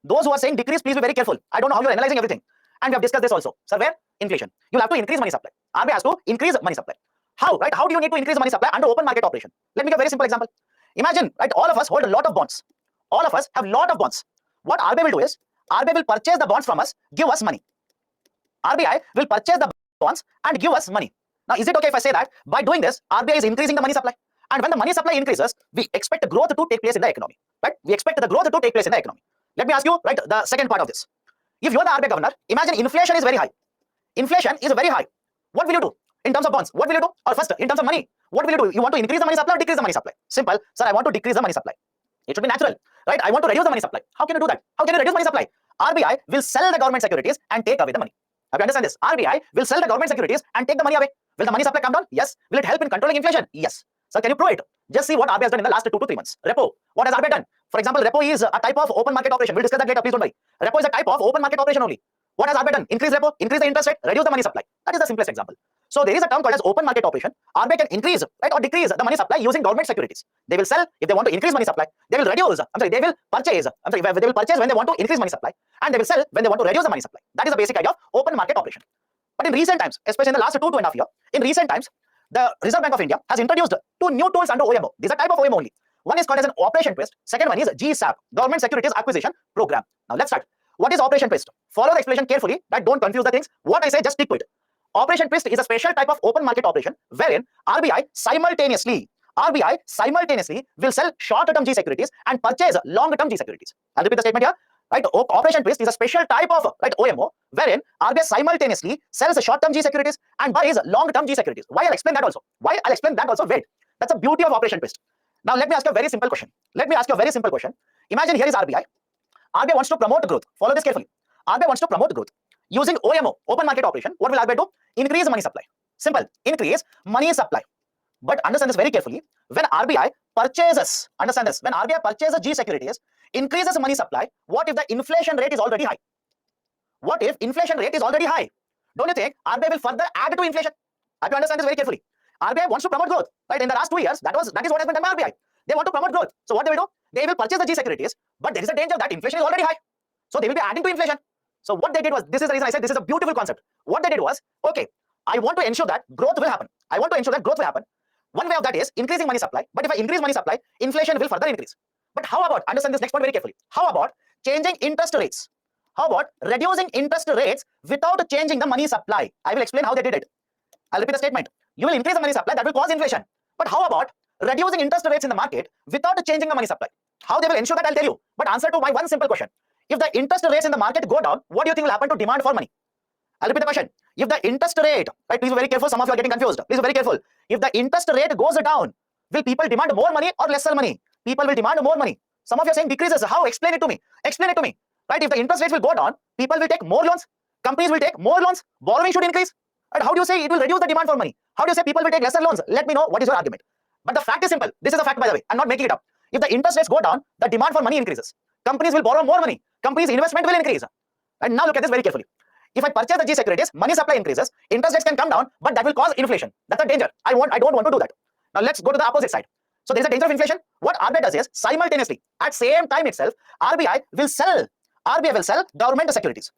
Those who are saying decrease, please be very careful. I don't know how you're analyzing everything. And we have discussed this also. Sir, where? Inflation. You'll have to increase money supply. RBI has to increase money supply. How? Right? How do you need to increase money supply under open market operation? Let me give a very simple example. Imagine, right, all of us hold a lot of bonds. All of us have a lot of bonds. What RBI will do is, RBI will purchase the bonds from us, give us money. RBI will purchase the bonds and give us money. Now, is it okay if I say that by doing this, RBI is increasing the money supply? And when the money supply increases, we expect growth to take place in the economy. Right? We expect the growth to take place in the economy. Let me ask you, right, the second part of this. If you're the RBI governor, imagine inflation is very high. Inflation is very high. What will you do in terms of bonds? What will you do? Or first, in terms of money, what will you do? You want to increase the money supply or decrease the money supply? Simple. Sir, I want to decrease the money supply. It should be natural, right? I want to reduce the money supply. How can you do that? How can you reduce money supply? RBI will sell the government securities and take away the money. Have you understand this? RBI will sell the government securities and take the money away. Will the money supply come down? Yes. Will it help in controlling inflation? Yes. So can you prove it? Just see what RBI has done in the last 2 to 3 months. Repo. What has RBI done? For example, repo is a type of open market operation. We'll discuss that later. Please don't worry. Repo is a type of open market operation only. What has RBI done? Increase repo, increase the interest rate, reduce the money supply. That is the simplest example. So there is a term called as open market operation. RBI can increase, right, or decrease the money supply using government securities. They will sell if they want to increase money supply. They will reduce. They will purchase. They will purchase when they want to increase money supply, and they will sell when they want to reduce the money supply. That is the basic idea of open market operation. But in recent times, especially in the last 2.5 years, in recent times, the Reserve Bank of India has introduced 2 new tools under OMO. These are type of OMO only. One is called as an Operation Twist. Second one is GSAP, Government Securities Acquisition Program. Now let's start. What is operation twist? Follow the explanation carefully, that don't confuse the things. What I say, just stick to it. Operation twist is a special type of open market operation wherein RBI simultaneously will sell short-term G securities and purchase long-term G securities. I'll repeat the statement here. Right, operation twist is a special type of OMO wherein RBI simultaneously sells short-term G securities and buys long-term G securities. Why? I'll explain that also. Wait, that's the beauty of operation twist. Now let me ask you a very simple question. Imagine here is RBI. RBI wants to promote growth. Follow this carefully. RBI wants to promote growth using OMO, open market operation. What will RBI do? Increase money supply. Simple. Increase money supply. But understand this very carefully. When RBI purchases, understand this, when RBI purchases G securities, increases money supply, what if the inflation rate is already high? What if inflation rate is already high? Don't you think RBI will further add to inflation? I have to understand this very carefully. RBI wants to promote growth, right? In the last 2 years, that is what has been done by RBI. They want to promote growth. So what they will do? They will purchase the G securities, but there is a danger that inflation is already high. So they will be adding to inflation. So what they did was, this is the reason I said this is a beautiful concept. What they did was, okay, I want to ensure that growth will happen. One way of that is increasing money supply. But if I increase money supply, inflation will further increase. But how about, understand this next point very carefully. How about changing interest rates? How about reducing interest rates without changing the money supply? I will explain how they did it. I'll repeat the statement. You will increase the money supply, that will cause inflation. But how about reducing interest rates in the market without changing the money supply? How they will ensure that, I'll tell you. But answer to my one simple question. If the interest rates in the market go down, what do you think will happen to demand for money? I'll repeat the question. If the interest rate, right, please be very careful, some of you are getting confused. Please be very careful. If the interest rate goes down, will people demand more money or lesser money? People will demand more money. Some of you are saying decreases. How? Explain it to me. Right, if the interest rates will go down, people will take more loans, companies will take more loans, borrowing should increase. And how do you say it will reduce the demand for money? How do you say people will take lesser loans? Let me know what is your argument. But the fact is simple. This is a fact, by the way. I'm not making it up. If the interest rates go down, the demand for money increases. Companies will borrow more money. Companies' investment will increase. And now look at this very carefully. If I purchase the G securities, money supply increases, interest rates can come down, but that will cause inflation. That's a danger. I don't want to do that. Now let's go to the opposite side. So there is a danger of inflation. What RBI does is, simultaneously, at same time itself, RBI will sell government securities.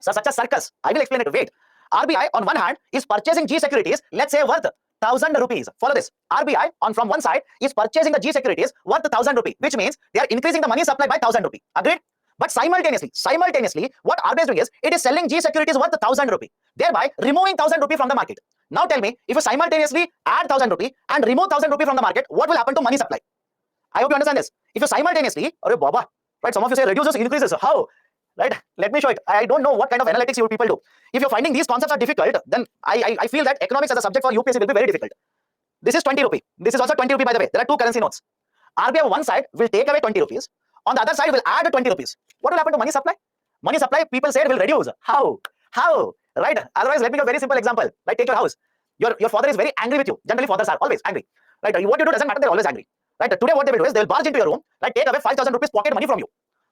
So such a circus. I will explain it. Wait. RBI on one hand is purchasing G securities, let's say worth 1,000 rupees. Follow this. RBI from one side is purchasing the G securities worth 1,000 rupees, which means they are increasing the money supply by 1,000 rupees. Agreed? But simultaneously, what RBI is doing is, it is selling G securities worth 1,000 rupees, thereby removing 1,000 rupees from the market. Now tell me, if you simultaneously add 1,000 rupees and remove 1,000 rupees from the market, what will happen to money supply? I hope you understand this. If you simultaneously, Baba, right? Some of you say reduces, increases. How? Right? Let me show it. I don't know what kind of analytics you people do. If you're finding these concepts are difficult, then I feel that economics as a subject for UPSC will be very difficult. This is 20 rupee. This is also 20 rupee, by the way. There are two currency notes. RBI on one side will take away 20 rupees. On the other side will add 20 rupees. What will happen to money supply? Money supply, people said, will reduce. How? Right? Otherwise, let me give a very simple example. Right? Take your house. Your father is very angry with you. Generally, fathers are always angry. Right? What you do doesn't matter. They're always angry. Right? Today, what they will do is, they will barge into your room, right? Take away 5,000 rupees pocket money from you.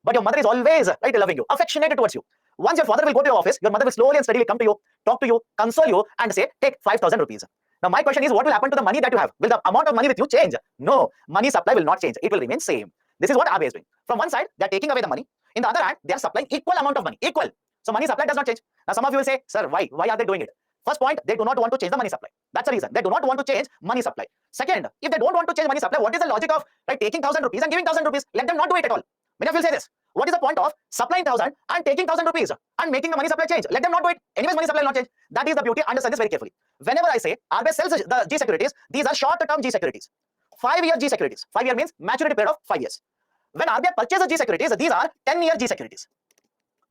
But your mother is always, right, loving you, affectionate towards you. Once your father will go to your office, your mother will slowly and steadily come to you, talk to you, console you, and say, take 5,000 rupees. Now, my question is, what will happen to the money that you have? Will the amount of money with you change? No, money supply will not change. It will remain same. This is what RBI is doing. From one side, they are taking away the money. In the other hand, they are supplying equal amount of money. Equal. So money supply does not change. Now, some of you will say, sir, why? Why are they doing it? First point, they do not want to change the money supply. That's the reason. They do not want to change money supply. Second, if they don't want to change money supply, what is the logic of, right, taking 1,000 rupees and giving 1,000 rupees? Let them not do it at all. Many of you will say this. What is the point of supplying 1,000 and taking 1,000 rupees and making the money supply change? Let them not do it. Anyways, money supply will not change. That is the beauty. Understand this very carefully. Whenever I say RBI sells the G securities, these are short-term G securities. 5-year G securities. 5 year means maturity period of 5 years. When RBI purchases G securities, these are 10-year G securities.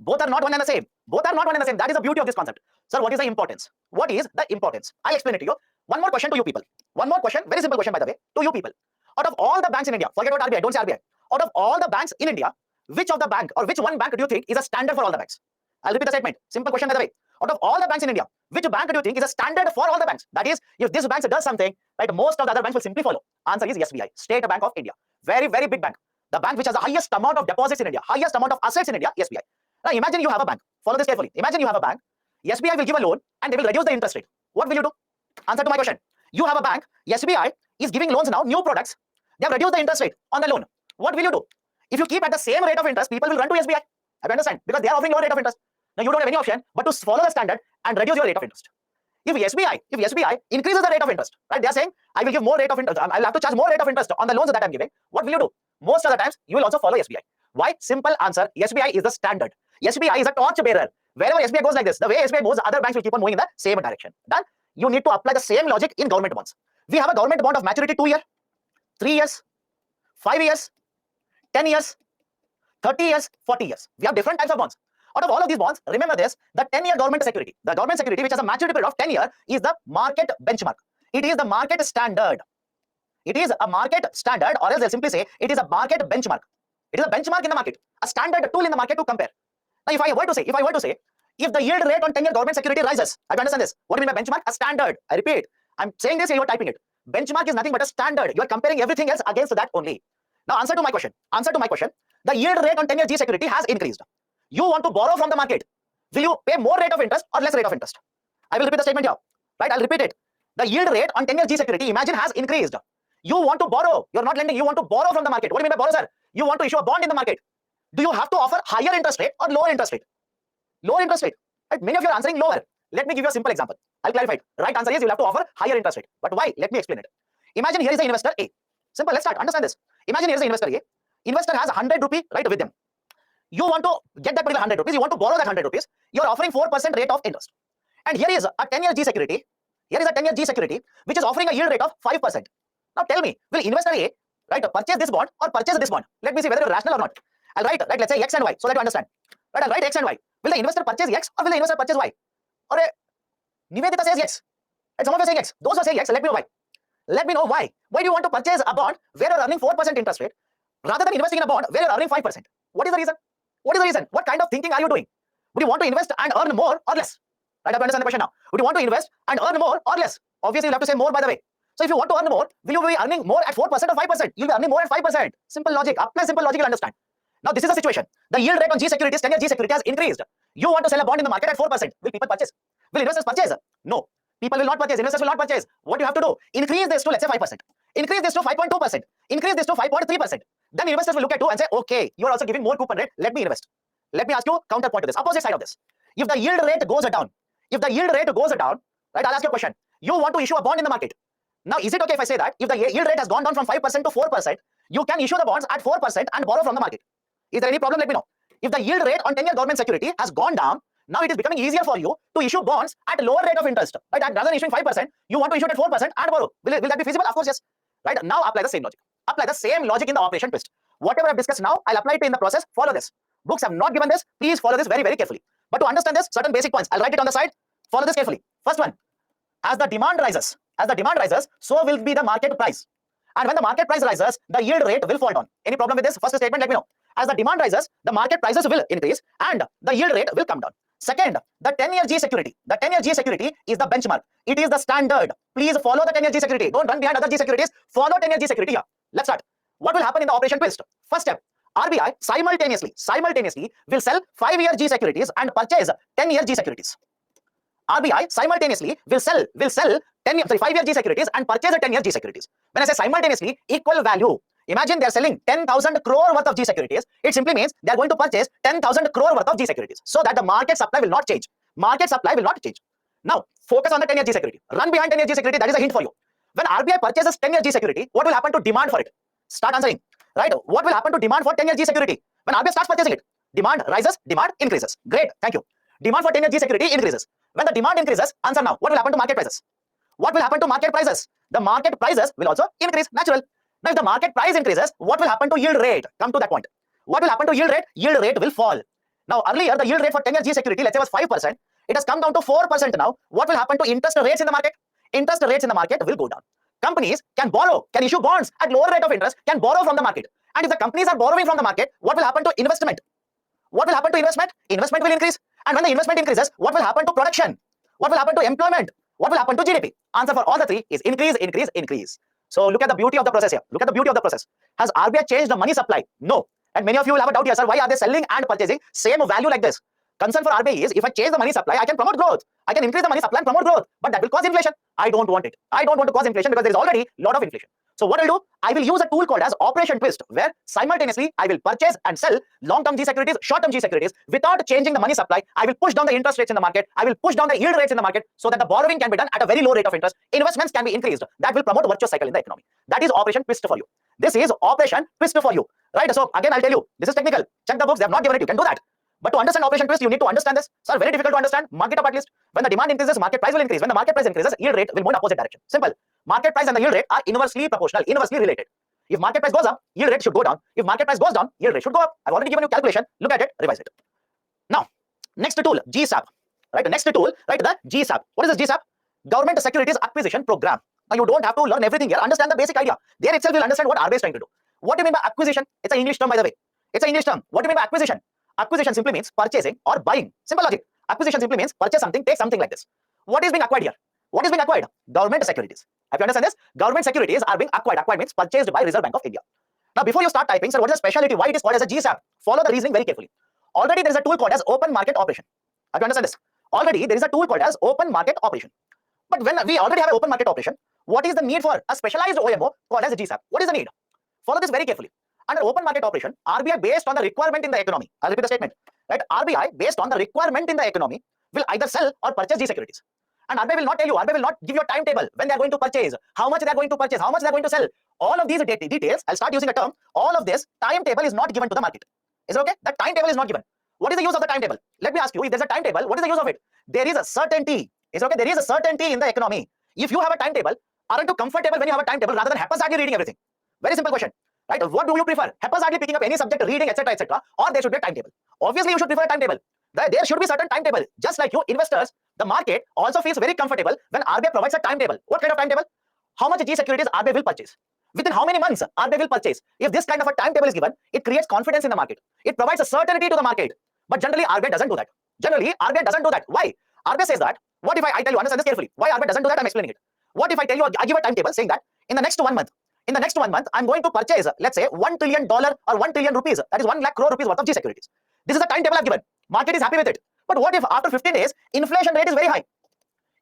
Both are not one and the same. That is the beauty of this concept. Sir, what is the importance? What is the importance? I'll explain it to you. One more question to you people. One more question, very simple question, by the way, to you people. Out of all the banks in India, forget about RBI, don't say RBI. Out of all the banks in India, which of the bank or which one bank do you think is a standard for all the banks? I'll repeat the statement. Simple question, by the way. Out of all the banks in India, which bank do you think is a standard for all the banks? That is, if this bank does something, right, most of the other banks will simply follow. Answer is SBI, State Bank of India. Very, very big bank. The bank which has the highest amount of deposits in India, highest amount of assets in India, SBI. Now imagine you have a bank. Follow this carefully. Imagine you have a bank. SBI will give a loan and they will reduce the interest rate. What will you do? Answer to my question. You have a bank. SBI is giving loans now, new products. They have reduced the interest rate on the loan. What will you do? If you keep at the same rate of interest, people will run to SBI. I understand, because they are offering lower rate of interest. Now you don't have any option but to follow the standard and reduce your rate of interest. If SBI increases the rate of interest, right? They are saying, I will give more rate of interest. I will have to charge more rate of interest on the loans that I'm giving. What will you do? Most of the times, you will also follow SBI. Why? Simple answer. SBI is the standard. SBI is a torch bearer. Wherever SBI goes like this, the way SBI moves, other banks will keep on moving in the same direction. Done. You need to apply the same logic in government bonds. We have a government bond of maturity 2 years, 3 years, 5 years, 10 years, 30 years, 40 years. We have different types of bonds. Out of all of these bonds, remember this, the 10-year government security, which has a maturity period of 10 years, is the market benchmark. It is the market standard. It is a market standard, or else they'll simply say it is a market benchmark. It is a benchmark in the market, a standard tool in the market to compare. Now, if I were to say, if the yield rate on 10-year government security rises, I have to understand this. What do you mean by benchmark? A standard. I repeat, I'm saying this, you are typing it. Benchmark is nothing but a standard. You are comparing everything else against that only. Now, answer to my question. The yield rate on 10-year G security has increased. You want to borrow from the market. Will you pay more rate of interest or less rate of interest? I will repeat the statement here. Right? I'll repeat it. The yield rate on 10-year G security, imagine, has increased. You want to borrow. You're not lending. You want to borrow from the market. What do you mean by borrow, sir? You want to issue a bond in the market. Do you have to offer higher interest rate or lower interest rate? Lower interest rate. Right? Many of you are answering lower. Let me give you a simple example. I'll clarify it. Right answer is you'll have to offer higher interest rate. But why? Let me explain it. Imagine here is the investor A. Simple. Let's start. Understand this. Imagine here is the investor A. Investor has 100 rupee right with them. You want to get that particular 100 rupees. You want to borrow that 100 rupees. You're offering 4% rate of interest. And here is a 10-year G security. Here is a 10-year G security which is offering a yield rate of 5%. Now tell me, will investor A, right, purchase this bond or purchase this bond? Let me see whether it's rational or not. I'll write, right, let's say X and Y so that you understand. Right, I'll write X and Y. Will the investor purchase X or will the investor purchase Y? Or Nivedita says X. And some of you are saying X. Those who are saying X, let me know why. Let me know why. Why do you want to purchase a bond where you're earning 4% interest rate rather than investing in a bond where you're earning 5%? What is the reason? What is the reason? What kind of thinking are you doing? Would you want to invest and earn more or less? Right, I have to understand the question now. Would you want to invest and earn more or less? Obviously, you'll have to say more, by the way. So if you want to earn more, will you be earning more at 4% or 5%? You'll be earning more at 5%. Simple logic. Apply simple logic, you'll understand. Now, this is the situation. The yield rate on G securities, 10-year G security has increased. You want to sell a bond in the market at 4%. Will people purchase? Will investors purchase? No. People will not purchase. Investors will not purchase. What do you have to do? Increase this to, let's say, 5%. Increase this to 5.2%. Increase this to 5.3%. Then investors will look at you and say, okay, you are also giving more coupon rate. Let me invest. Let me ask you counterpoint to this. Opposite side of this. If the yield rate goes down, right, I'll ask you a question. You want to issue a bond in the market. Now, is it okay if I say that if the yield rate has gone down from 5% to 4%, you can issue the bonds at 4% and borrow from the market? Is there any problem? Let me know. If the yield rate on 10-year government security has gone down, now it is becoming easier for you to issue bonds at lower rate of interest. Right? Rather than issuing 5%, you want to issue it at 4% and borrow. Will that be feasible? Of course, yes. Right? Now apply the same logic. Apply the same logic in the operation twist. Whatever I've discussed now, I'll apply it in the process. Follow this. Books have not given this. Please follow this very, very carefully. But to understand this, certain basic points, I'll write it on the side. Follow this carefully. First one, as the demand rises, so will be the market price. And when the market price rises, the yield rate will fall down. Any problem with this? First statement, let me know. As the demand rises, the market prices will increase and the yield rate will come down. Second, the 10-year G security. The 10-year G security is the benchmark. It is the standard. Please follow the 10-year G security. Don't run behind other G securities. Follow 10-year G security here. Let's start. What will happen in the operation twist? First step, RBI simultaneously will sell 5-year G securities and purchase 10-year G securities. RBI simultaneously will sell 5-year G securities and purchase a 10-year G securities. When I say simultaneously, equal value. Imagine they are selling 10,000 crore worth of G securities. It simply means they are going to purchase 10,000 crore worth of G securities so that the market supply will not change. Now, focus on the 10-year G security. Run behind 10-year G security. That is a hint for you. When RBI purchases 10-year G security, what will happen to demand for it? Start answering. Right? What will happen to demand for 10-year G security? When RBI starts purchasing it, demand rises, demand increases. Great. Thank you. Demand for 10-year G security increases. When the demand increases, answer now. What will happen to market prices? What will happen to market prices? The market prices will also increase. Natural. Now, if the market price increases, what will happen to yield rate? Come to that point. What will happen to yield rate? Yield rate will fall. Now, earlier, the yield rate for 10-year G security, let's say, was 5%. It has come down to 4% now. What will happen to interest rates in the market? Interest rates in the market will go down. Companies can borrow, can issue bonds at lower rate of interest, can borrow from the market. And if the companies are borrowing from the market, what will happen to investment? What will happen to investment? Investment will increase. And when the investment increases, what will happen to production? What will happen to employment? What will happen to GDP? Answer for all the three is increase, increase, increase. So look at the beauty of the process here. Look at the beauty of the process. Has RBI changed the money supply? No. And many of you will have a doubt here, sir. Why are they selling and purchasing same value like this? Concern for RBI is if I change the money supply, I can promote growth. I can increase the money supply and promote growth. But that will cause inflation. I don't want it. I don't want to cause inflation because there is already a lot of inflation. So what I'll do, I will use a tool called as Operation Twist, where simultaneously I will purchase and sell long-term G securities, short-term G securities without changing the money supply. I will push down the interest rates in the market. I will push down the yield rates in the market so that the borrowing can be done at a very low rate of interest. Investments can be increased. That will promote virtuous cycle in the economy. That is Operation Twist for you. This is Operation Twist for you. Right? So again, I'll tell you, this is technical. Check the books. They have not given it. You can do that. But to understand operation twist, you need to understand this. Sir, very difficult to understand. Mark it up at least. When the demand increases, market price will increase. When the market price increases, yield rate will move in opposite direction. Simple. Market price and the yield rate are inversely proportional, inversely related. If market price goes up, yield rate should go down. If market price goes down, yield rate should go up. I've already given you calculation. Look at it, revise it. Now, next tool, GSAP. Right, next tool, right, the GSAP. What is this GSAP? Government Securities Acquisition Program. Now, you don't have to learn everything here. Understand the basic idea. There itself you'll understand what RBI is trying to do. What do you mean by acquisition? It's an English term, by the way. It's an English term. What do you mean by acquisition? Acquisition simply means purchasing or buying. Simple logic. Acquisition simply means purchase something, take something like this. What is being acquired here? What is being acquired? Government securities. Have you understand this? Government securities are being acquired. Acquired means purchased by Reserve Bank of India. Now, before you start typing, sir, what is the specialty? Why it is called as a GSAP? Follow the reasoning very carefully. Already there is a tool called as open market operation. Have you understand this? Already there is a tool called as open market operation. But when we already have an open market operation, what is the need for a specialized OMO called as a GSAP? What is the need? Follow this very carefully. Under open market operation, RBI based on the requirement in the economy. I'll repeat the statement. Right? RBI based on the requirement in the economy will either sell or purchase G securities. And RBI will not tell you, RBI will not give you a timetable when they are going to purchase, how much they are going to purchase, how much they are going to sell. All of these details, I'll start using a term, all of this timetable is not given to the market. Is it okay? That timetable is not given. What is the use of the timetable? Let me ask you, if there's a timetable, what is the use of it? There is a certainty. Is it okay? There is a certainty in the economy. If you have a timetable, aren't you comfortable when you have a timetable rather than haphazardly reading everything? Very simple question. Right? What do you prefer? Haphazardly picking up any subject, reading, etc., or there should be a timetable? Obviously, you should prefer a timetable. There should be certain timetable. Just like you investors, the market also feels very comfortable when RBI provides a timetable. What kind of timetable? How much G securities RBI will purchase? Within how many months RBI will purchase? If this kind of a timetable is given, it creates confidence in the market. It provides a certainty to the market. But generally, RBI doesn't do that. Generally, RBI doesn't do that. Why? RBI says that. What if I tell you, understand this carefully. Why RBI doesn't do that? I'm explaining it. What if I tell you, I give a timetable saying that in the next 1 month, I'm going to purchase, let's say, $1 trillion or 1 trillion rupees. That is 1 lakh crore rupees worth of G securities. This is the timetable I've given. Market is happy with it. But what if after 15 days, inflation rate is very high?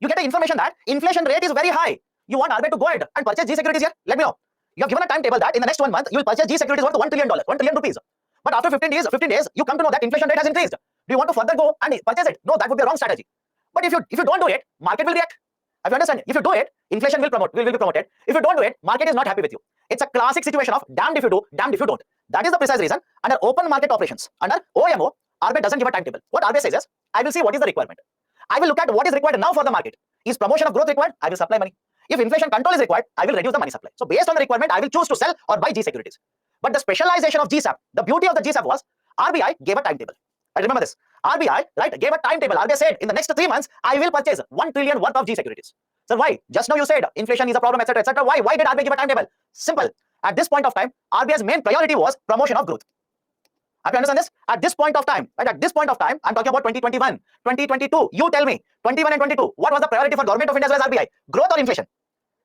You get the information that inflation rate is very high. You want RBI to go ahead and purchase G securities here? Let me know. You have given a timetable that in the next 1 month, you will purchase G securities worth $1 trillion, 1 trillion rupees. But after 15 days, you come to know that inflation rate has increased. Do you want to further go and purchase it? No, that would be a wrong strategy. But if you don't do it, market will react. Have you understand? If you do it, inflation will be promoted. If you don't do it, market is not happy with you. It's a classic situation of damned if you do, damned if you don't. That is the precise reason under open market operations, under OMO, RBI doesn't give a timetable. What RBI says is, I will see what is the requirement. I will look at what is required now for the market. Is promotion of growth required? I will supply money. If inflation control is required, I will reduce the money supply. So based on the requirement, I will choose to sell or buy G securities. But the specialization of GSAP, the beauty of the GSAP was RBI gave a timetable. I remember this. RBI, right, gave a timetable. RBI said in the next 3 months, I will purchase 1 trillion worth of G securities. So why? Just now you said inflation is a problem, etc., etc. Why? Why did RBI give a timetable? Simple. At this point of time, RBI's main priority was promotion of growth. Have you understand this? At this point of time, right? At this point of time, I'm talking about 2021, 2022. You tell me, 21 and 22, what was the priority for Government of India as well as RBI? Growth or inflation?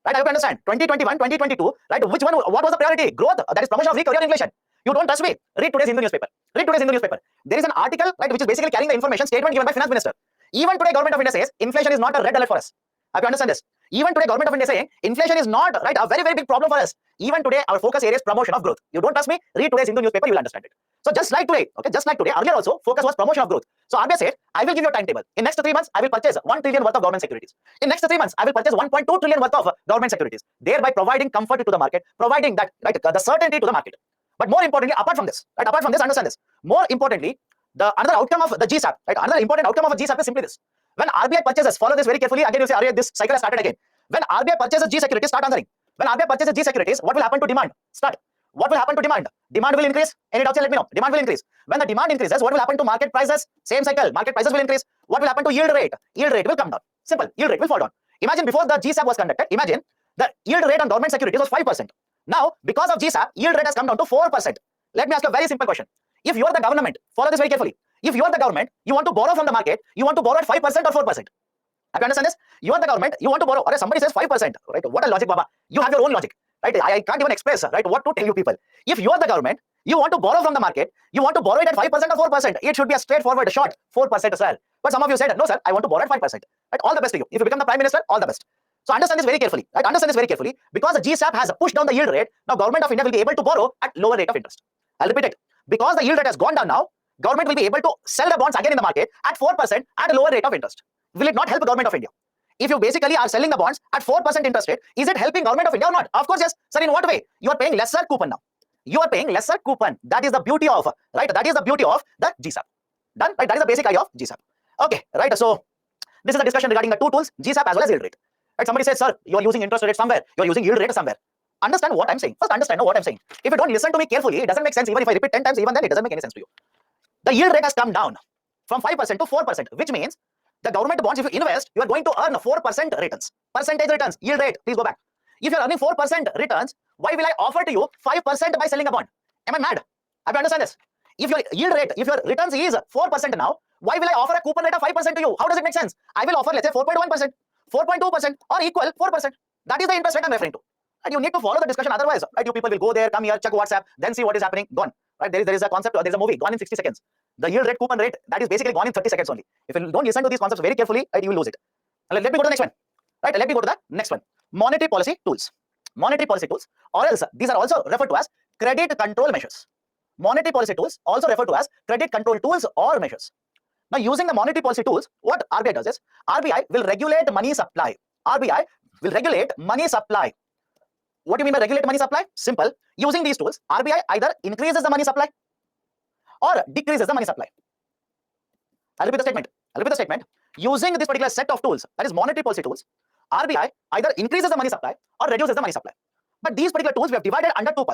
Right? I hope you understand. 2021, 2022, right? Which one? What was the priority? Growth. That is promotion of recovery or inflation. You don't trust me? Read today's Hindu newspaper. Read today's Hindu newspaper. There is an article, right, which is basically carrying the information statement given by Finance Minister. Even today, Government of India says inflation is not a red alert for us. Have you understand this? Even today, Government of India saying inflation is not, right, a very, very big problem for us. Even today, our focus area is promotion of growth. You don't trust me? Read today's Hindu newspaper, you will understand it. So just like today, okay, just like today, earlier also, focus was promotion of growth. So RBI said, I will give you a timetable. In next 3 months, I will purchase 1 trillion worth of government securities. In next 3 months, I will purchase 1.2 trillion worth of government securities, thereby providing comfort to the market, providing that, right, the certainty to the market. But more importantly, apart from this, right, apart from this, understand this. More importantly, another outcome of the GSAP, right, another important outcome of a GSAP is simply this. When RBI purchases, follow this very carefully. Again, you say, RBI, this cycle has started again. When RBI purchases G securities, start answering. When RBI purchases G securities, what will happen to demand? Start. What will happen to demand? Demand will increase. Any doubts? Let me know. Demand will increase. When the demand increases, what will happen to market prices? Same cycle. Market prices will increase. What will happen to yield rate? Yield rate will come down. Simple. Yield rate will fall down. Imagine before the GSAP was conducted, imagine the yield rate on government securities was 5%. Now, because of GSAP, yield rate has come down to 4%. Let me ask you a very simple question. If you are the government, follow this very carefully. If you are the government, you want to borrow from the market, you want to borrow at 5% or 4%. Have you understand this? You are the government, you want to borrow, or somebody says 5%, right? What a logic, Baba. You have your own logic, right? I can't even express, right, what to tell you people. If you are the government, you want to borrow from the market, you want to borrow it at 5% or 4%. It should be a straightforward short 4%, sir. But some of you said, no, sir, I want to borrow at 5%. Right? All the best to you. If you become the Prime Minister, all the best. So understand this very carefully, right? Understand this very carefully. Because the GSAP has pushed down the yield rate, now Government of India will be able to borrow at lower rate of interest. I'll repeat it. Because the yield rate has gone down now, government will be able to sell the bonds again in the market at 4% at a lower rate of interest. Will it not help the Government of India? If you basically are selling the bonds at 4% interest rate, is it helping Government of India or not? Of course, yes. Sir, in what way? You are paying lesser coupon now. You are paying lesser coupon. That is the beauty of, right? That is the beauty of the GSAP. Done, right? That is the basic idea of GSAP. Okay, right? So this is a discussion regarding the two tools, GSAP as well as yield rate. Right? Somebody says, sir, you are using interest rate somewhere, you are using yield rate somewhere. Understand what I'm saying. First, understand what I'm saying. If you don't listen to me carefully, it doesn't make sense. Even if I repeat 10 times, even then it doesn't make any sense to you. The yield rate has come down from 5% to 4%, which means the government bonds, if you invest, you are going to earn 4% returns. Percentage returns, yield rate, please go back. If you are earning 4% returns, why will I offer to you 5% by selling a bond? Am I mad? Have you understand this? If your yield rate, if your returns is 4% now, why will I offer a coupon rate of 5% to you? How does it make sense? I will offer, let's say, 4.1%, 4.2%, or equal 4%. That is the interest rate I'm referring to. And you need to follow the discussion, otherwise, right? You people will go there, come here, check WhatsApp, then see what is happening, gone. Right? There is a concept, there is a movie, gone in 60 seconds. The yield rate, coupon rate, that is basically gone in 30 seconds only. If you don't listen to these concepts very carefully, right, you will lose it. And let me go to the next one. Right? Let me go to the next one. Monetary policy tools. Monetary policy tools, or else these are also referred to as credit control measures. Monetary policy tools also referred to as credit control tools or measures. Now, using the monetary policy tools, what RBI does is RBI will regulate money supply. RBI will regulate money supply. What do you mean by regulate money supply? Simple. Using these tools, RBI either increases the money supply or decreases the money supply. I'll repeat the statement. Using this particular set of tools, that is monetary policy tools, RBI either increases the money supply or reduces the money supply. But these particular tools we have divided under two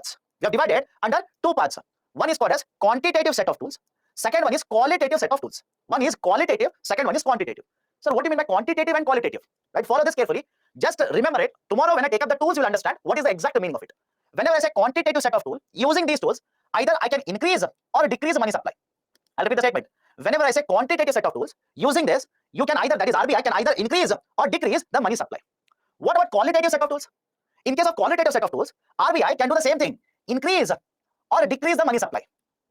parts. One is called as quantitative set of tools. Second one is qualitative set of tools. One is qualitative, second one is quantitative. So what do you mean by quantitative and qualitative? Right? Follow this carefully. Just remember it. Tomorrow when I take up the tools, you will understand what is the exact meaning of it. Whenever I say quantitative set of tools, using these tools, either I can increase or decrease money supply. I'll repeat the statement. Whenever I say quantitative set of tools, using this, you can either, that is RBI can either increase or decrease the money supply. What about qualitative set of tools? In case of qualitative set of tools, RBI can do the same thing, increase or decrease the money supply.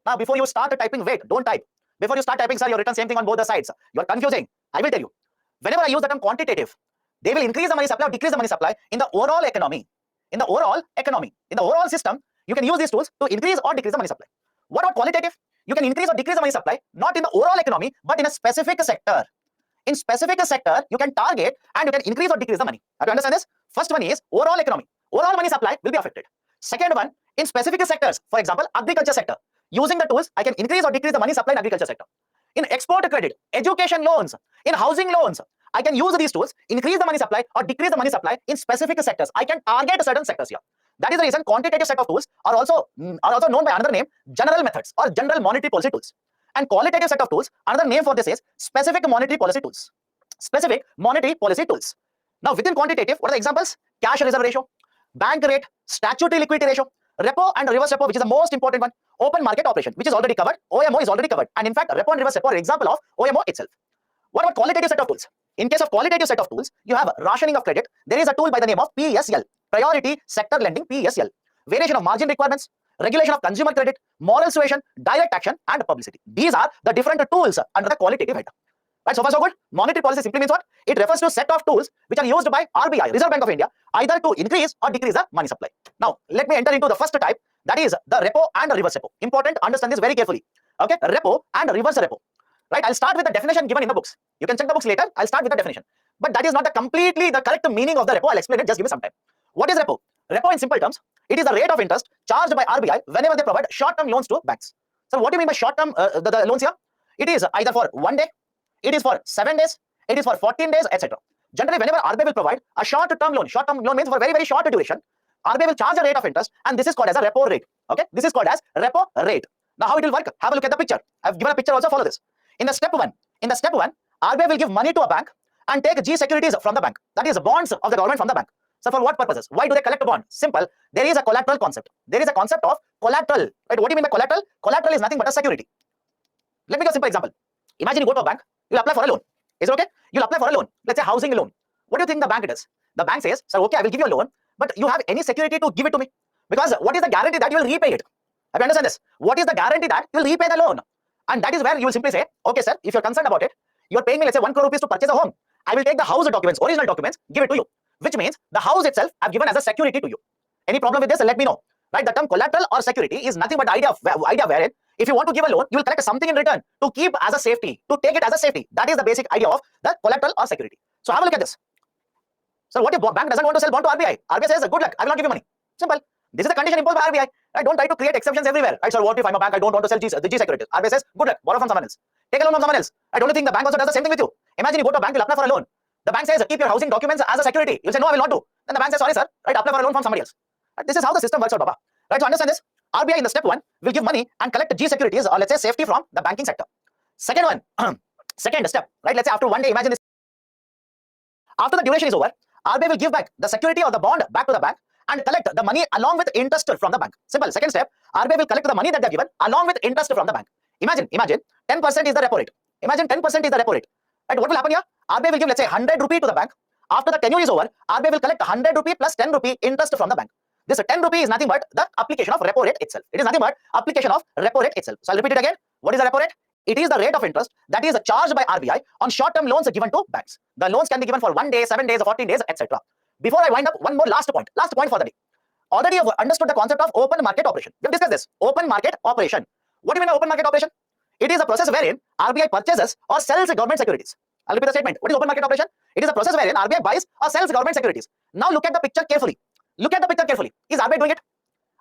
Now, before you start typing, wait, don't type. Before you start typing, sir, you're written same thing on both the sides. You are confusing. I will tell you. Whenever I use the term quantitative, they will increase the money supply or decrease the money supply in the overall economy. In the overall system, you can use these tools to increase or decrease the money supply. What about qualitative? You can increase or decrease the money supply, not in the overall economy, but in a specific sector. In specific sector, you can target and you can increase or decrease the money. Have you understand this? First one is overall economy. Overall money supply will be affected. Second one, in specific sectors, for example, agriculture sector. Using the tools, I can increase or decrease the money supply in agriculture sector. In export credit, education loans, in housing loans, I can use these tools, increase the money supply or decrease the money supply in specific sectors. I can target certain sectors here. That is the reason quantitative set of tools are also known by another name, general methods or general monetary policy tools. And qualitative set of tools, another name for this is specific monetary policy tools. Specific monetary policy tools. Now, within quantitative, what are the examples? Cash reserve ratio, bank rate, statutory liquidity ratio, repo and reverse repo, which is the most important one, open market operation, which is already covered, OMO is already covered. And in fact, repo and reverse repo are an example of OMO itself. What about qualitative set of tools? In case of qualitative set of tools, you have rationing of credit. There is a tool by the name of PSL, Priority Sector Lending, PSL. Variation of margin requirements, regulation of consumer credit, moral suasion, direct action, and publicity. These are the different tools under the qualitative head. Right, so far so good. Monetary policy simply means what? It refers to a set of tools which are used by RBI, Reserve Bank of India, either to increase or decrease the money supply. Now, let me enter into the first type, that is the repo and reverse repo. Important, understand this very carefully. Okay, repo and reverse repo. Right, I'll start with the definition given in the books. You can check the books later. I'll start with the definition. But that is not completely the correct meaning of the repo. I'll explain it. Just give me some time. What is repo? Repo in simple terms, it is the rate of interest charged by RBI whenever they provide short-term loans to banks. So what do you mean by short-term the loans here? It is either for 1 day, it is for 7 days, it is for 14 days, etc. Generally, whenever RBI will provide a short-term loan means for very, very short duration, RBI will charge a rate of interest, and this is called as a repo rate. Okay, this is called as repo rate. Now, how it will work? Have a look at the picture. I've given a picture also. Follow this. In the step one, RBI will give money to a bank and take G securities from the bank. That is bonds of the government from the bank. So for what purposes? Why do they collect a bond? Simple. There is a collateral concept. There is a concept of collateral. Right? What do you mean by collateral? Collateral is nothing but a security. Let me give a simple example. Imagine you go to a bank. You'll apply for a loan. Is it okay? You'll apply for a loan. Let's say housing loan. What do you think the bank does? The bank says, sir, okay, I will give you a loan, but you have any security to give it to me? Because what is the guarantee that you will repay it? Have you understand this? What is the guarantee that you will repay the loan? And that is where you will simply say, okay, sir, if you're concerned about it, you're paying me, let's say, 1 crore rupees to purchase a home. I will take the house documents, original documents, give it to you. Which means the house itself I've given as a security to you. Any problem with this? Let me know. Right? The term collateral or security is nothing but the idea wherein if you want to give a loan, you will collect something in return to keep as a safety, to take it as a safety. That is the basic idea of the collateral or security. So have a look at this. So what if bank doesn't want to sell bond to RBI? RBI says, good luck, I will not give you money. Simple. This is the condition imposed by RBI. Right? Don't try to create exceptions everywhere. Right? So what if I'm a bank, I don't want to sell the G securities. RBI says, good luck, borrow from someone else. Take a loan from someone else. I don't think the bank also does the same thing with you. Imagine you go to a bank, you'll apply for a loan. The bank says, keep your housing documents as a security. You'll say, no, I will not do. Then the bank says, sorry, sir. Right? Apply for a loan from somebody else. Right? This is how the system works out, Baba. Right? So understand this. RBI in the step one will give money and collect G securities, or let's say safety from the banking sector. Second one, second step, right? Let's say after one day, imagine this. After the duration is over, RBI will give back the security or the bond back to the bank and collect the money along with interest from the bank. Simple. Second step, RBI will collect the money that they're given along with interest from the bank. Imagine 10% is the repo rate. Imagine 10% is the repo rate. Right? What will happen here? RBI will give, let's say, 100 rupee to the bank. After the tenure is over, RBI will collect 100 rupee plus 10 rupee interest from the bank. This 10 rupee is nothing but the application of repo rate itself. It is nothing but application of repo rate itself. So I'll repeat it again. What is the repo rate? It is the rate of interest that is charged by RBI on short-term loans given to banks. The loans can be given for 1 day, 7 days, 14 days, etc. Before I wind up, one more last point for the day. Already you have understood the concept of open market operation. We have discussed this. Open market operation. What do you mean by open market operation? It is a process wherein RBI purchases or sells government securities. I'll repeat the statement. What is open market operation? It is a process wherein RBI buys or sells government securities. Now look at the picture carefully. Look at the picture carefully. Is RBI doing it?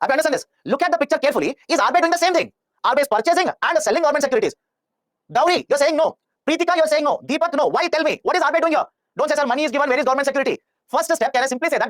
I understand this. Look at the picture carefully. Is RBI doing the same thing? RBI is purchasing and selling government securities. Dowry, you're saying no. Pritika, you're saying no. Deepak, no. Why? Tell me. What is RBI doing here? Don't say, sir, money is given. Where is government security? First step, can I simply say that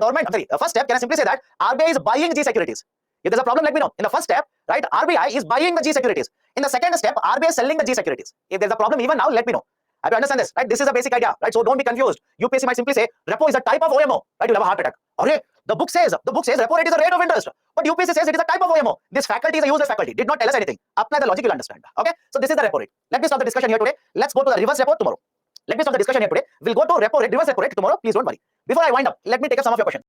first step, can I simply say that RBI is buying G securities? If there's a problem, let me know. In the first step, right, RBI is buying the G securities. In the second step, RBI is selling the G securities. If there's a problem, even now, let me know. I have to understand this, right? This is a basic idea, right? So don't be confused. UPSC might simply say repo is a type of OMO, right? You'll have a heart attack. Okay, the book says repo rate is a rate of interest, but UPSC says it is a type of OMO. This faculty is a useless faculty. Did not tell us anything. Apply the logic, you'll understand. Okay, so this is the repo rate. Let me stop the discussion here today. Let's go to the reverse repo tomorrow. Let me stop the discussion here today. We'll go to repo rate, reverse repo rate tomorrow. Please don't worry. Before I wind up, let me take up some of your questions.